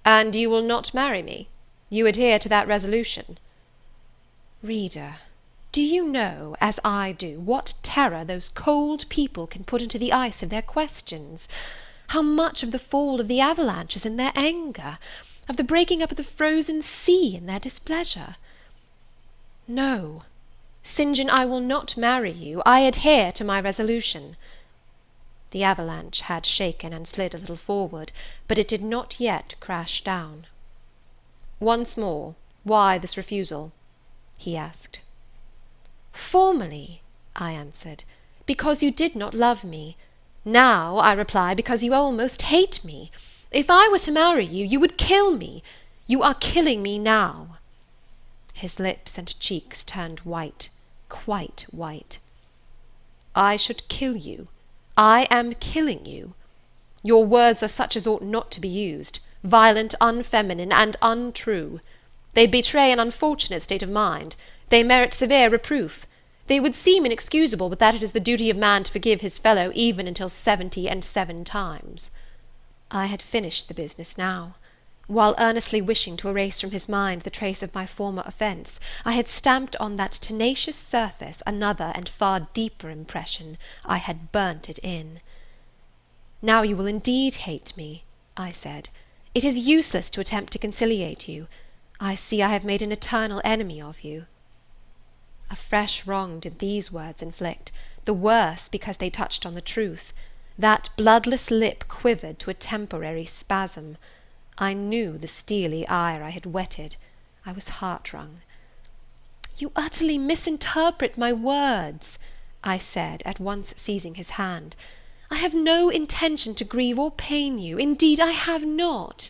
"And you will not marry me? You adhere to that resolution?" Reader, do you know, as I do, what terror those cold people can put into the ice of their questions? How much of the fall of the avalanches in their anger, of the breaking up of the frozen sea in their displeasure? No, St. John, I will not marry you. I adhere to my resolution." The avalanche had shaken and slid a little forward, but it did not yet crash down. "Once more, why this refusal?" he asked. "Formerly," I answered, "because you did not love me. Now, I reply, because you almost hate me. If I were to marry you, you would kill me. You are killing me now." His lips and cheeks turned white, quite white. "I should kill you. I am killing you. Your words are such as ought not to be used, violent, unfeminine, and untrue. They betray an unfortunate state of mind. They merit severe reproof. They would seem inexcusable, but that it is the duty of man to forgive his fellow even until 77 times. I had finished the business now. While earnestly wishing to erase from his mind the trace of my former offence, I had stamped on that tenacious surface another and far deeper impression. I had burnt it in. "Now you will indeed hate me," I said. "It is useless to attempt to conciliate you. I see I have made an eternal enemy of you." A fresh wrong did these words inflict, the worse because they touched on the truth. That bloodless lip quivered to a temporary spasm. I knew the steely ire I had whetted. I was heart-wrung. "You utterly misinterpret my words," I said, at once seizing his hand. "I have no intention to grieve or pain you. Indeed, I have not."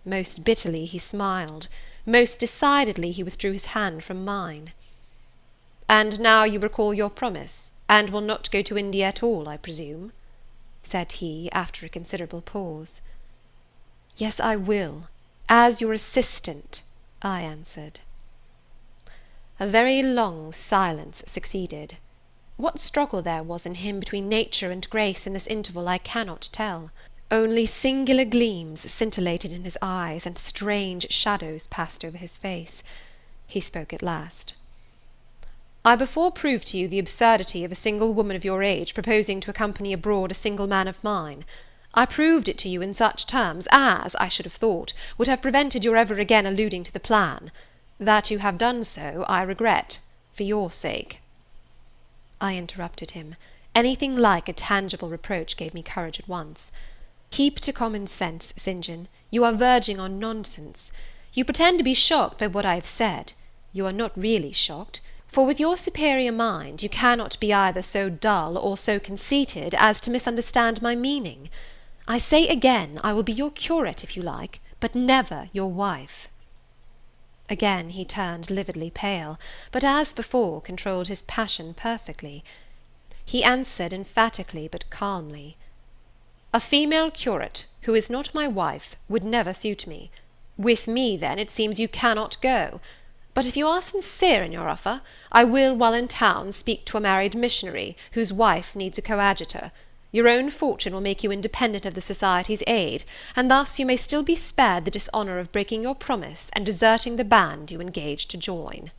Most bitterly he smiled. Most decidedly he withdrew his hand from mine. "And now you recall your promise, and will not go to India at all, I presume?" said he, after a considerable pause. "Yes, I will, as your assistant," I answered. A very long silence succeeded. What struggle there was in him between nature and grace in this interval I cannot tell. Only singular gleams scintillated in his eyes, and strange shadows passed over his face. He spoke at last. "I before proved to you the absurdity of a single woman of your age proposing to accompany abroad a single man of mine. I proved it to you in such terms as, I should have thought, would have prevented your ever again alluding to the plan. That you have done so, I regret, for your sake." I interrupted him. Anything like a tangible reproach gave me courage at once. "Keep to common sense, St. John. You are verging on nonsense. You pretend to be shocked by what I have said. You are not really shocked, for with your superior mind you cannot be either so dull or so conceited as to misunderstand my meaning. I say again, I will be your curate if you like, but never your wife." Again he turned lividly pale, but as before controlled his passion perfectly. He answered emphatically but calmly, "A female curate, who is not my wife, would never suit me. With me, then, it seems you cannot go. But if you are sincere in your offer, I will, while in town, speak to a married missionary, whose wife needs a coadjutor. Your own fortune will make you independent of the Society's aid, and thus you may still be spared the dishonour of breaking your promise and deserting the band you engaged to join."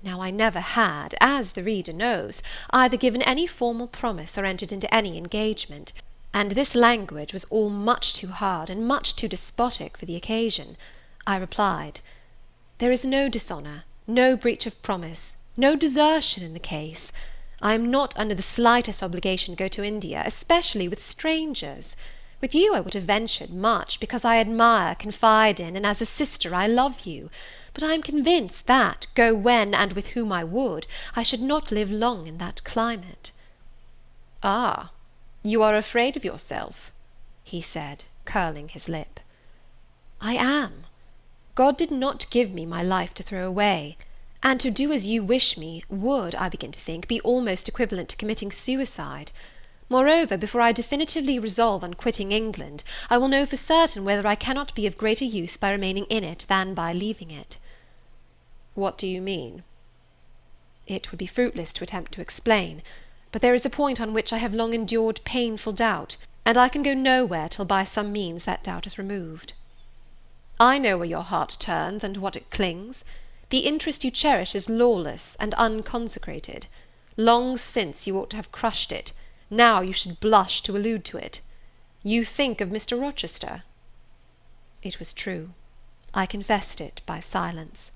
Now I never had, as the reader knows, either given any formal promise or entered into any engagement, and this language was all much too hard and much too despotic for the occasion. I replied, "There is no dishonour, no breach of promise, no desertion in the case. I am not under the slightest obligation to go to India, especially with strangers. With you I would have ventured much, because I admire, confide in, and as a sister I love you. But I am convinced that, go when and with whom I would, I should not live long in that climate." "Ah, you are afraid of yourself," he said, curling his lip. "I am. God did not give me my life to throw away, and to do as you wish me would, I begin to think, be almost equivalent to committing suicide. Moreover, before I definitively resolve on quitting England, I will know for certain whether I cannot be of greater use by remaining in it than by leaving it." "What do you mean?" It would be fruitless to attempt to explain, but there is a point on which I have long endured painful doubt, and I can go nowhere till by some means that doubt is removed. I know where your heart turns and to what it clings. The interest you cherish is lawless and unconsecrated. Long since you ought to have crushed it. Now you should blush to allude to it. You think of Mr. Rochester." It was true. I confessed it by silence.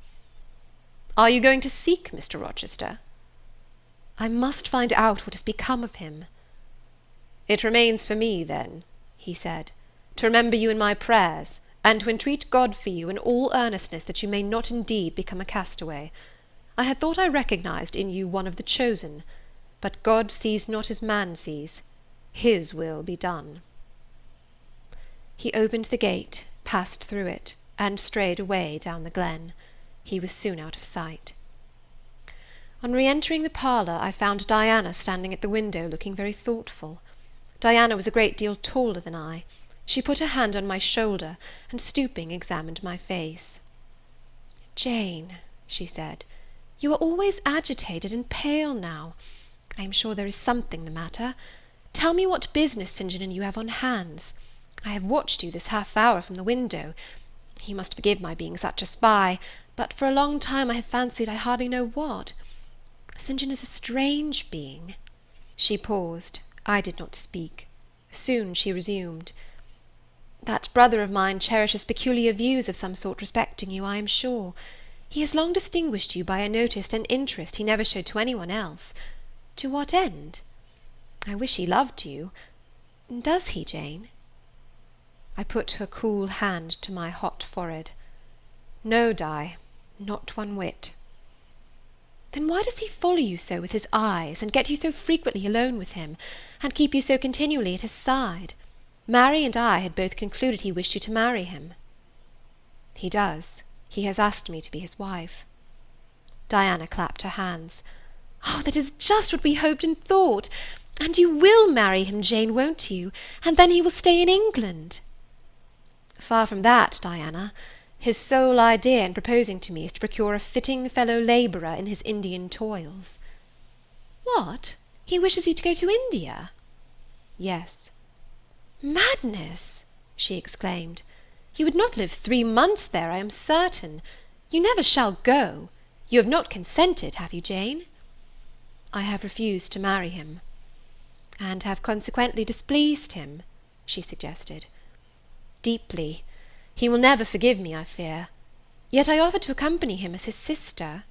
Are you going to seek Mr. Rochester?" "I must find out what has become of him." "It remains for me, then," he said, "to remember you in my prayers, and to entreat God for you in all earnestness that you may not indeed become a castaway. I had thought I recognized in you one of the chosen, but God sees not as man sees. His will be done." He opened the gate, passed through it, and strayed away down the glen. He was soon out of sight. On re-entering the parlour, I found Diana standing at the window, looking very thoughtful. Diana was a great deal taller than I. She put her hand on my shoulder, and stooping, examined my face. "Jane," she said, "you are always agitated and pale now. I am sure there is something the matter. Tell me what business St. John and you have on hands. I have watched you this half-hour from the window. You must forgive my being such a spy, but for a long time I have fancied I hardly know what. St. John is a strange being." She paused. I did not speak. Soon she resumed. "That brother of mine cherishes peculiar views of some sort respecting you, I am sure. He has long distinguished you by a notice and interest he never showed to any one else. To what end? I wish he loved you. Does he, Jane?" I put her cool hand to my hot forehead. "No, Di, not one whit." "Then why does he follow you so with his eyes, and get you so frequently alone with him, and keep you so continually at his side? Mary and I had both concluded he wished you to marry him." "He does. He has asked me to be his wife." Diana clapped her hands. "Oh, that is just what we hoped and thought! And you will marry him, Jane, won't you? And then he will stay in England." "Far from that, Diana. His sole idea in proposing to me is to procure a fitting fellow labourer in his Indian toils." "What? He wishes you to go to India?" "Yes." "Madness!" she exclaimed. "You would not live 3 months there, I am certain. You never shall go. You have not consented, have you, Jane?" "I have refused to marry him." "And have consequently displeased him?" she suggested. "Deeply. He will never forgive me, I fear. Yet I offered to accompany him as his sister."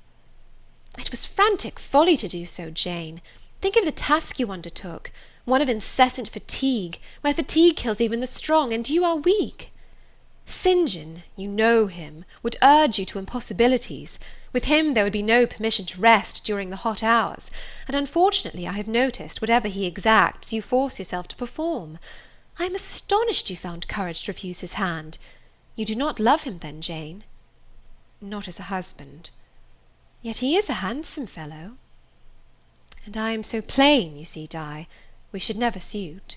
"It was frantic folly to do so, Jane. Think of the task you undertook, one of incessant fatigue, where fatigue kills even the strong, and you are weak. St. John, you know him, would urge you to impossibilities. With him there would be no permission to rest during the hot hours, and unfortunately I have noticed, whatever he exacts, you force yourself to perform. I am astonished you found courage to refuse his hand. You do not love him, then, Jane?" "Not as a husband." "Yet he is a handsome fellow." "And I am so plain, you see, Di. We should never suit."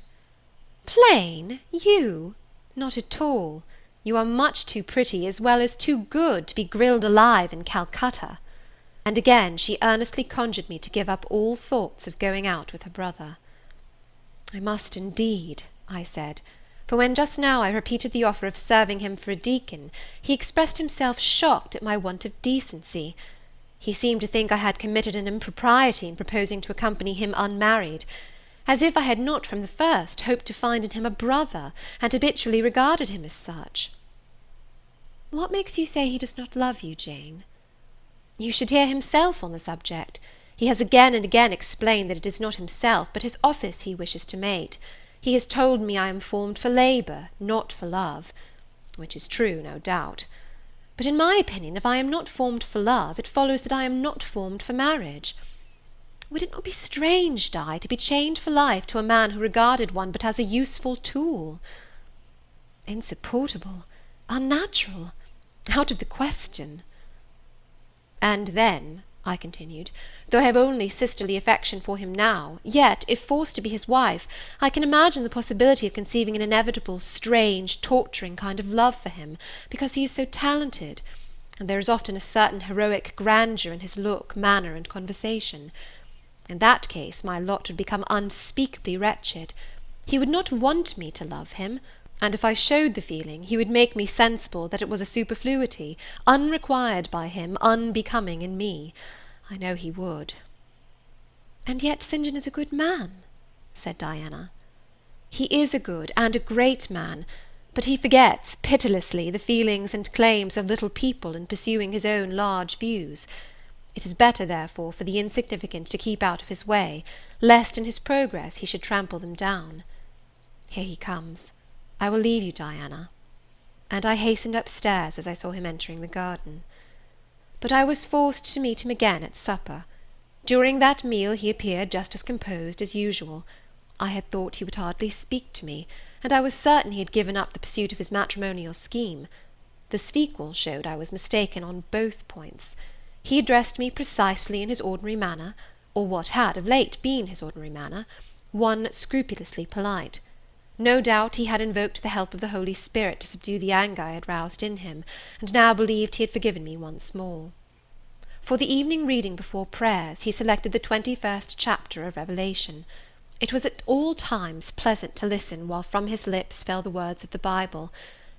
"Plain? You? Not at all. You are much too pretty as well as too good to be grilled alive in Calcutta." And again she earnestly conjured me to give up all thoughts of going out with her brother. "I must indeed," I said, for when just now I repeated the offer of serving him for a deacon, he expressed himself shocked at my want of decency. He seemed to think I had committed an impropriety in proposing to accompany him unmarried, as if I had not from the first hoped to find in him a brother, and habitually regarded him as such. "What makes you say he does not love you, Jane?" "You should hear himself on the subject. He has again and again explained that it is not himself, but his office he wishes to mate. He has told me I am formed for labour, not for love, which is true, no doubt. But in my opinion, if I am not formed for love, it follows that I am not formed for marriage. Would it not be strange, Di, to be chained for life to a man who regarded one but as a useful tool?" "Insupportable, unnatural, out of the question." "And then," I continued, "though I have only sisterly affection for him now, yet, if forced to be his wife, I can imagine the possibility of conceiving an inevitable, strange, torturing kind of love for him, because he is so talented, and there is often a certain heroic grandeur in his look, manner, and conversation. In that case my lot would become unspeakably wretched. He would not want me to love him, and if I showed the feeling, he would make me sensible that it was a superfluity, unrequired by him, unbecoming in me. I know he would." "And yet St. John is a good man," said Diana. "He is a good and a great man, but he forgets, pitilessly, the feelings and claims of little people in pursuing his own large views. It is better, therefore, for the insignificant to keep out of his way, lest in his progress he should trample them down. Here he comes. I will leave you, Diana." And I hastened upstairs as I saw him entering the garden. But I was forced to meet him again at supper. During that meal he appeared just as composed as usual. I had thought he would hardly speak to me, and I was certain he had given up the pursuit of his matrimonial scheme. The sequel showed I was mistaken on both points. He addressed me precisely in his ordinary manner, or what had of late been his ordinary manner, one scrupulously polite. No doubt he had invoked the help of the Holy Spirit to subdue the anger I had roused in him, and now believed he had forgiven me once more. For the evening reading before prayers, he selected the 21st chapter of Revelation. It was at all times pleasant to listen while from his lips fell the words of the Bible.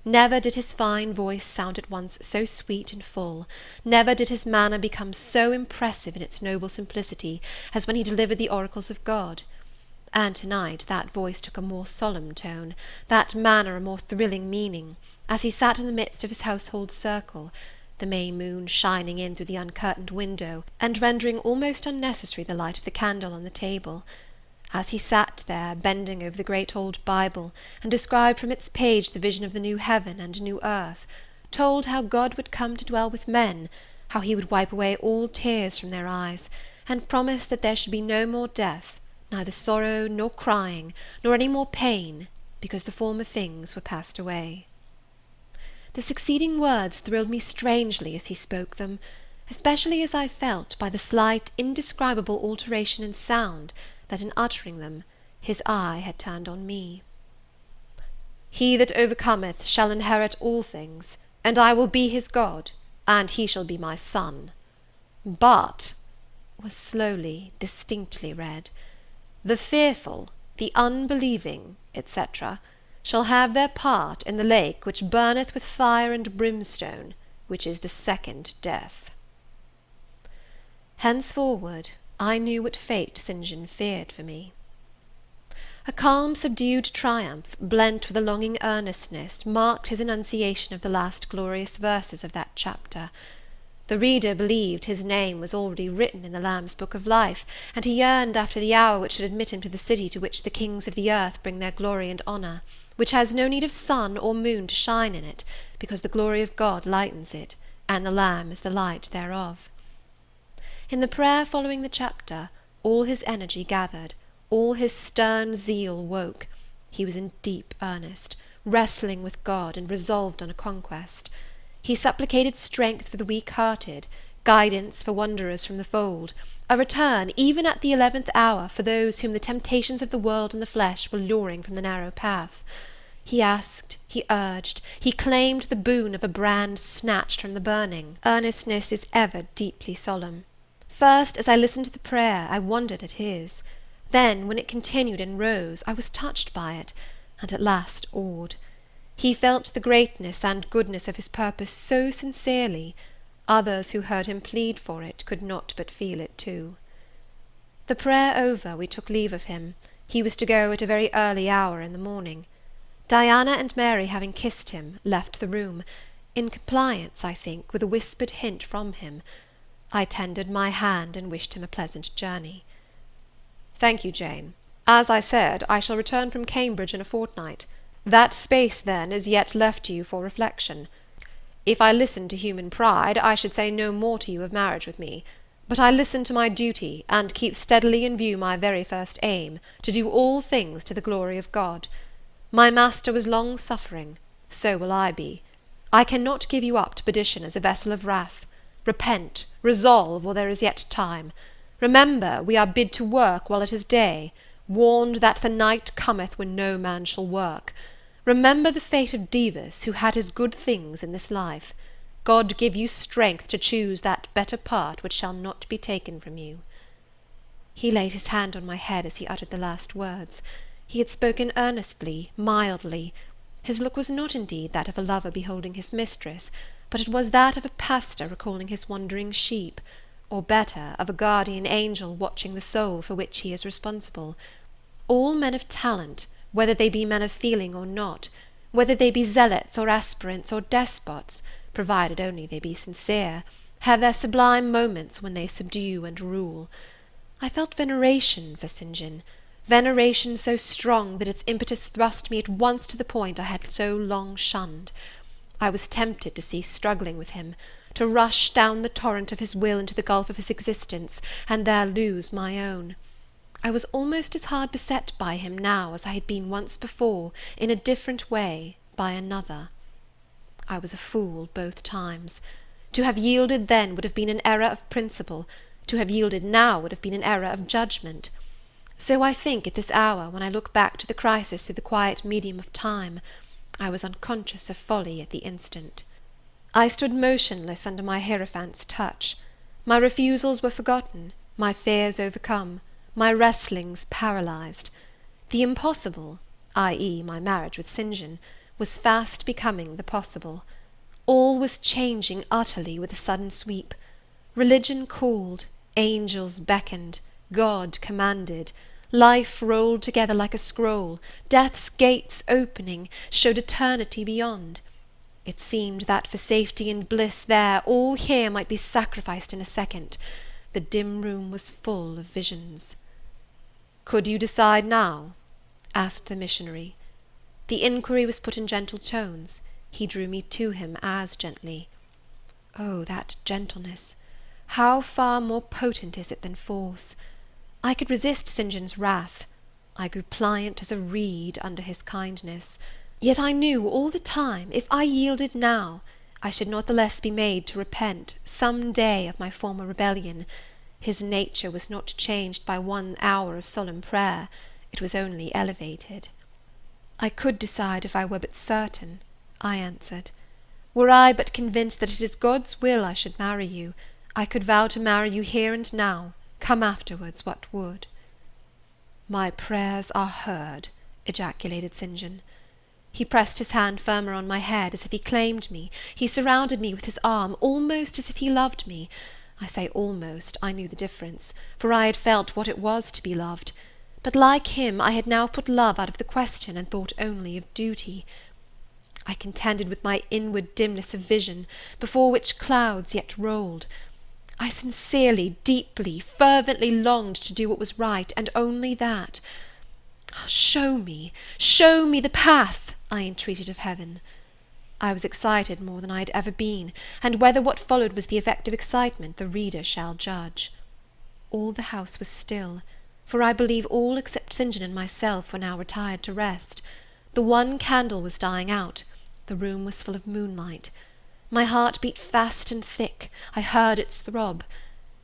Never did his fine voice sound at once so sweet and full, never did his manner become so impressive in its noble simplicity, as when he delivered the oracles of God. And to-night that voice took a more solemn tone, that manner a more thrilling meaning, as he sat in the midst of his household circle, the May moon shining in through the uncurtained window, and rendering almost unnecessary the light of the candle on the table. As he sat there, bending over the great old Bible, and described from its page the vision of the new heaven and new earth, told how God would come to dwell with men, how he would wipe away all tears from their eyes, and promised that there should be no more death, neither sorrow nor crying, nor any more pain, because the former things were passed away. The succeeding words thrilled me strangely as he spoke them, especially as I felt, by the slight, indescribable alteration in sound, that in uttering them his eye had turned on me. "He that overcometh shall inherit all things, and I will be his God, and he shall be my son. But," was slowly, distinctly read, "the fearful, the unbelieving, etc., shall have their part in the lake which burneth with fire and brimstone, which is the second death." Henceforward I knew what fate St. John feared for me. A calm subdued triumph, blent with a longing earnestness, marked his enunciation of the last glorious verses of that chapter. The reader believed his name was already written in the Lamb's book of life, and he yearned after the hour which should admit him to the city to which the kings of the earth bring their glory and honour, which has no need of sun or moon to shine in it, because the glory of God lightens it, and the Lamb is the light thereof. In the prayer following the chapter, all his energy gathered, all his stern zeal woke. He was in deep earnest, wrestling with God, and resolved on a conquest. He supplicated strength for the weak-hearted, guidance for wanderers from the fold, a return, even at the 11th hour, for those whom the temptations of the world and the flesh were luring from the narrow path. He asked, he urged, he claimed the boon of a brand snatched from the burning. Earnestness is ever deeply solemn. First, as I listened to the prayer, I wondered at his. Then, when it continued and rose, I was touched by it, and at last awed. He felt the greatness and goodness of his purpose so sincerely, others who heard him plead for it could not but feel it too. The prayer over, we took leave of him. He was to go at a very early hour in the morning. Diana and Mary, having kissed him, left the room, in compliance, I think, with a whispered hint from him. I tendered my hand, and wished him a pleasant journey. "Thank you, Jane. As I said, I shall return from Cambridge in a fortnight. That space, then, is yet left to you for reflection. If I listened to human pride, I should say no more to you of marriage with me. But I listen to my duty, and keep steadily in view my very first aim, to do all things to the glory of God. My master was long-suffering, so will I be. I cannot give you up to perdition as a vessel of wrath. Repent, resolve, while there is yet time. Remember, we are bid to work while it is day, warned that the night cometh when no man shall work. Remember the fate of Dives, who had his good things in this life. God give you strength to choose that better part which shall not be taken from you." He laid his hand on my head as he uttered the last words. He had spoken earnestly, mildly. His look was not indeed that of a lover beholding his mistress, but it was that of a pastor recalling his wandering sheep, or better, of a guardian angel watching the soul for which he is responsible. All men of talent, whether they be men of feeling or not, whether they be zealots or aspirants or despots, provided only they be sincere, have their sublime moments when they subdue and rule. I felt veneration for St. John, veneration so strong that its impetus thrust me at once to the point I had so long shunned. I was tempted to cease struggling with him, to rush down the torrent of his will into the gulf of his existence, and there lose my own. I was almost as hard beset by him now as I had been once before, in a different way, by another. I was a fool both times. To have yielded then would have been an error of principle; to have yielded now would have been an error of judgment. So I think at this hour, when I look back to the crisis through the quiet medium of time, I was unconscious of folly at the instant. I stood motionless under my hierophant's touch. My refusals were forgotten, my fears overcome, my wrestlings paralyzed. The impossible, i.e. my marriage with St. John, was fast becoming the possible. All was changing utterly with a sudden sweep. Religion called, angels beckoned, God commanded, life rolled together like a scroll, death's gates opening, showed eternity beyond. It seemed that for safety and bliss there, all here might be sacrificed in a second. The dim room was full of visions. "Could you decide now?" asked the missionary. The inquiry was put in gentle tones. He drew me to him as gently. Oh, that gentleness! How far more potent is it than force! I could resist St. John's wrath. I grew pliant as a reed under his kindness. Yet I knew all the time, if I yielded now, I should not the less be made to repent, some day, of my former rebellion. His nature was not changed by 1 hour of solemn prayer; it was only elevated. "I could decide if I were but certain," I answered. "Were I but convinced that it is God's will I should marry you, I could vow to marry you here and now, come afterwards what would." "My prayers are heard," ejaculated St. John. He pressed his hand firmer on my head, as if he claimed me; he surrounded me with his arm, almost as if he loved me. I say almost, I knew the difference, for I had felt what it was to be loved. But like him, I had now put love out of the question, and thought only of duty. I contended with my inward dimness of vision, before which clouds yet rolled. I sincerely, deeply, fervently longed to do what was right, and only that. Show me the path," I entreated of heaven. I was excited more than I had ever been, and whether what followed was the effect of excitement the reader shall judge. All the house was still, for I believe all except St. John and myself were now retired to rest. The one candle was dying out. The room was full of moonlight. My heart beat fast and thick. I heard its throb.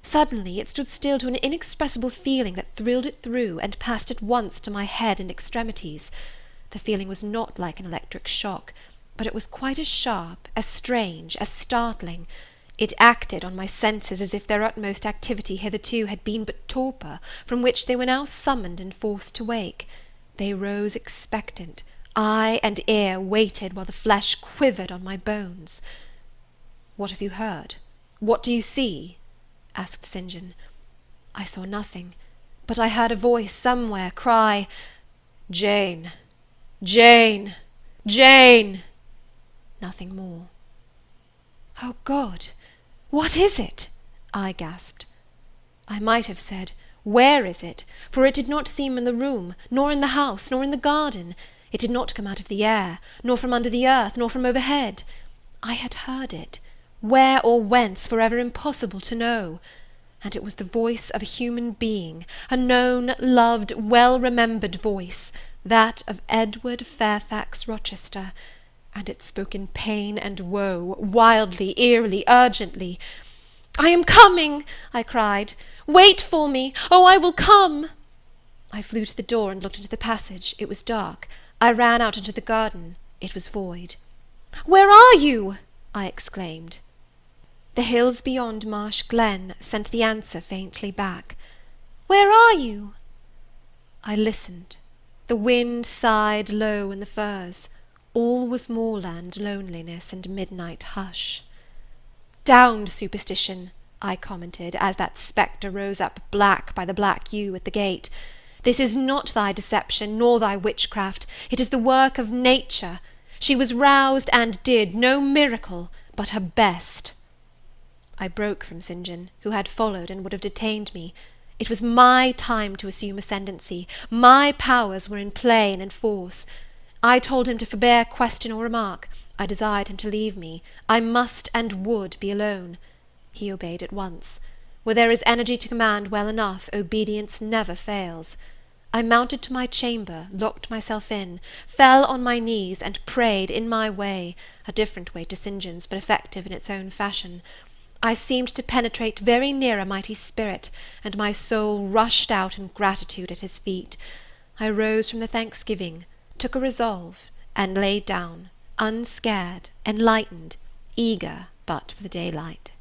Suddenly it stood still to an inexpressible feeling that thrilled it through, and passed at once to my head and extremities. The feeling was not like an electric shock, but it was quite as sharp, as strange, as startling. It acted on my senses as if their utmost activity hitherto had been but torpor, from which they were now summoned and forced to wake. They rose expectant. Eye and ear waited while the flesh quivered on my bones. "What have you heard? What do you see?" asked St. John. I saw nothing, but I heard a voice somewhere cry, "Jane! Jane! Jane!" Nothing more. "Oh, God! What is it?" I gasped. I might have said, "Where is it?" for it did not seem in the room, nor in the house, nor in the garden. It did not come out of the air, nor from under the earth, nor from overhead. I had heard it. Where or whence, forever impossible to know. And it was the voice of a human being, a known, loved, well-remembered voice, that of Edward Fairfax Rochester, and it spoke in pain and woe, wildly, eerily, urgently. "I am coming!" I cried. "Wait for me! Oh, I will come!" I flew to the door and looked into the passage. It was dark. I ran out into the garden. It was void. "Where are you?" I exclaimed. The hills beyond Marsh Glen sent the answer faintly back. "Where are you?" I listened. The wind sighed low in the firs. All was moorland loneliness and midnight hush. "Down, superstition!" I commented, as that spectre rose up black by the black yew at the gate. "This is not thy deception, nor thy witchcraft. It is the work of nature. She was roused and did no miracle, but her best." I broke from St. John, who had followed and would have detained me. It was my time to assume ascendancy. My powers were in play and in force. I told him to forbear question or remark. I desired him to leave me. I must and would be alone. He obeyed at once. Where there is energy to command well enough, obedience never fails. I mounted to my chamber, locked myself in, fell on my knees, and prayed in my way, a different way to St. John's, but effective in its own fashion. I seemed to penetrate very near a mighty spirit, and my soul rushed out in gratitude at his feet. I rose from the thanksgiving, took a resolve, and lay down, unscared, enlightened, eager but for the daylight.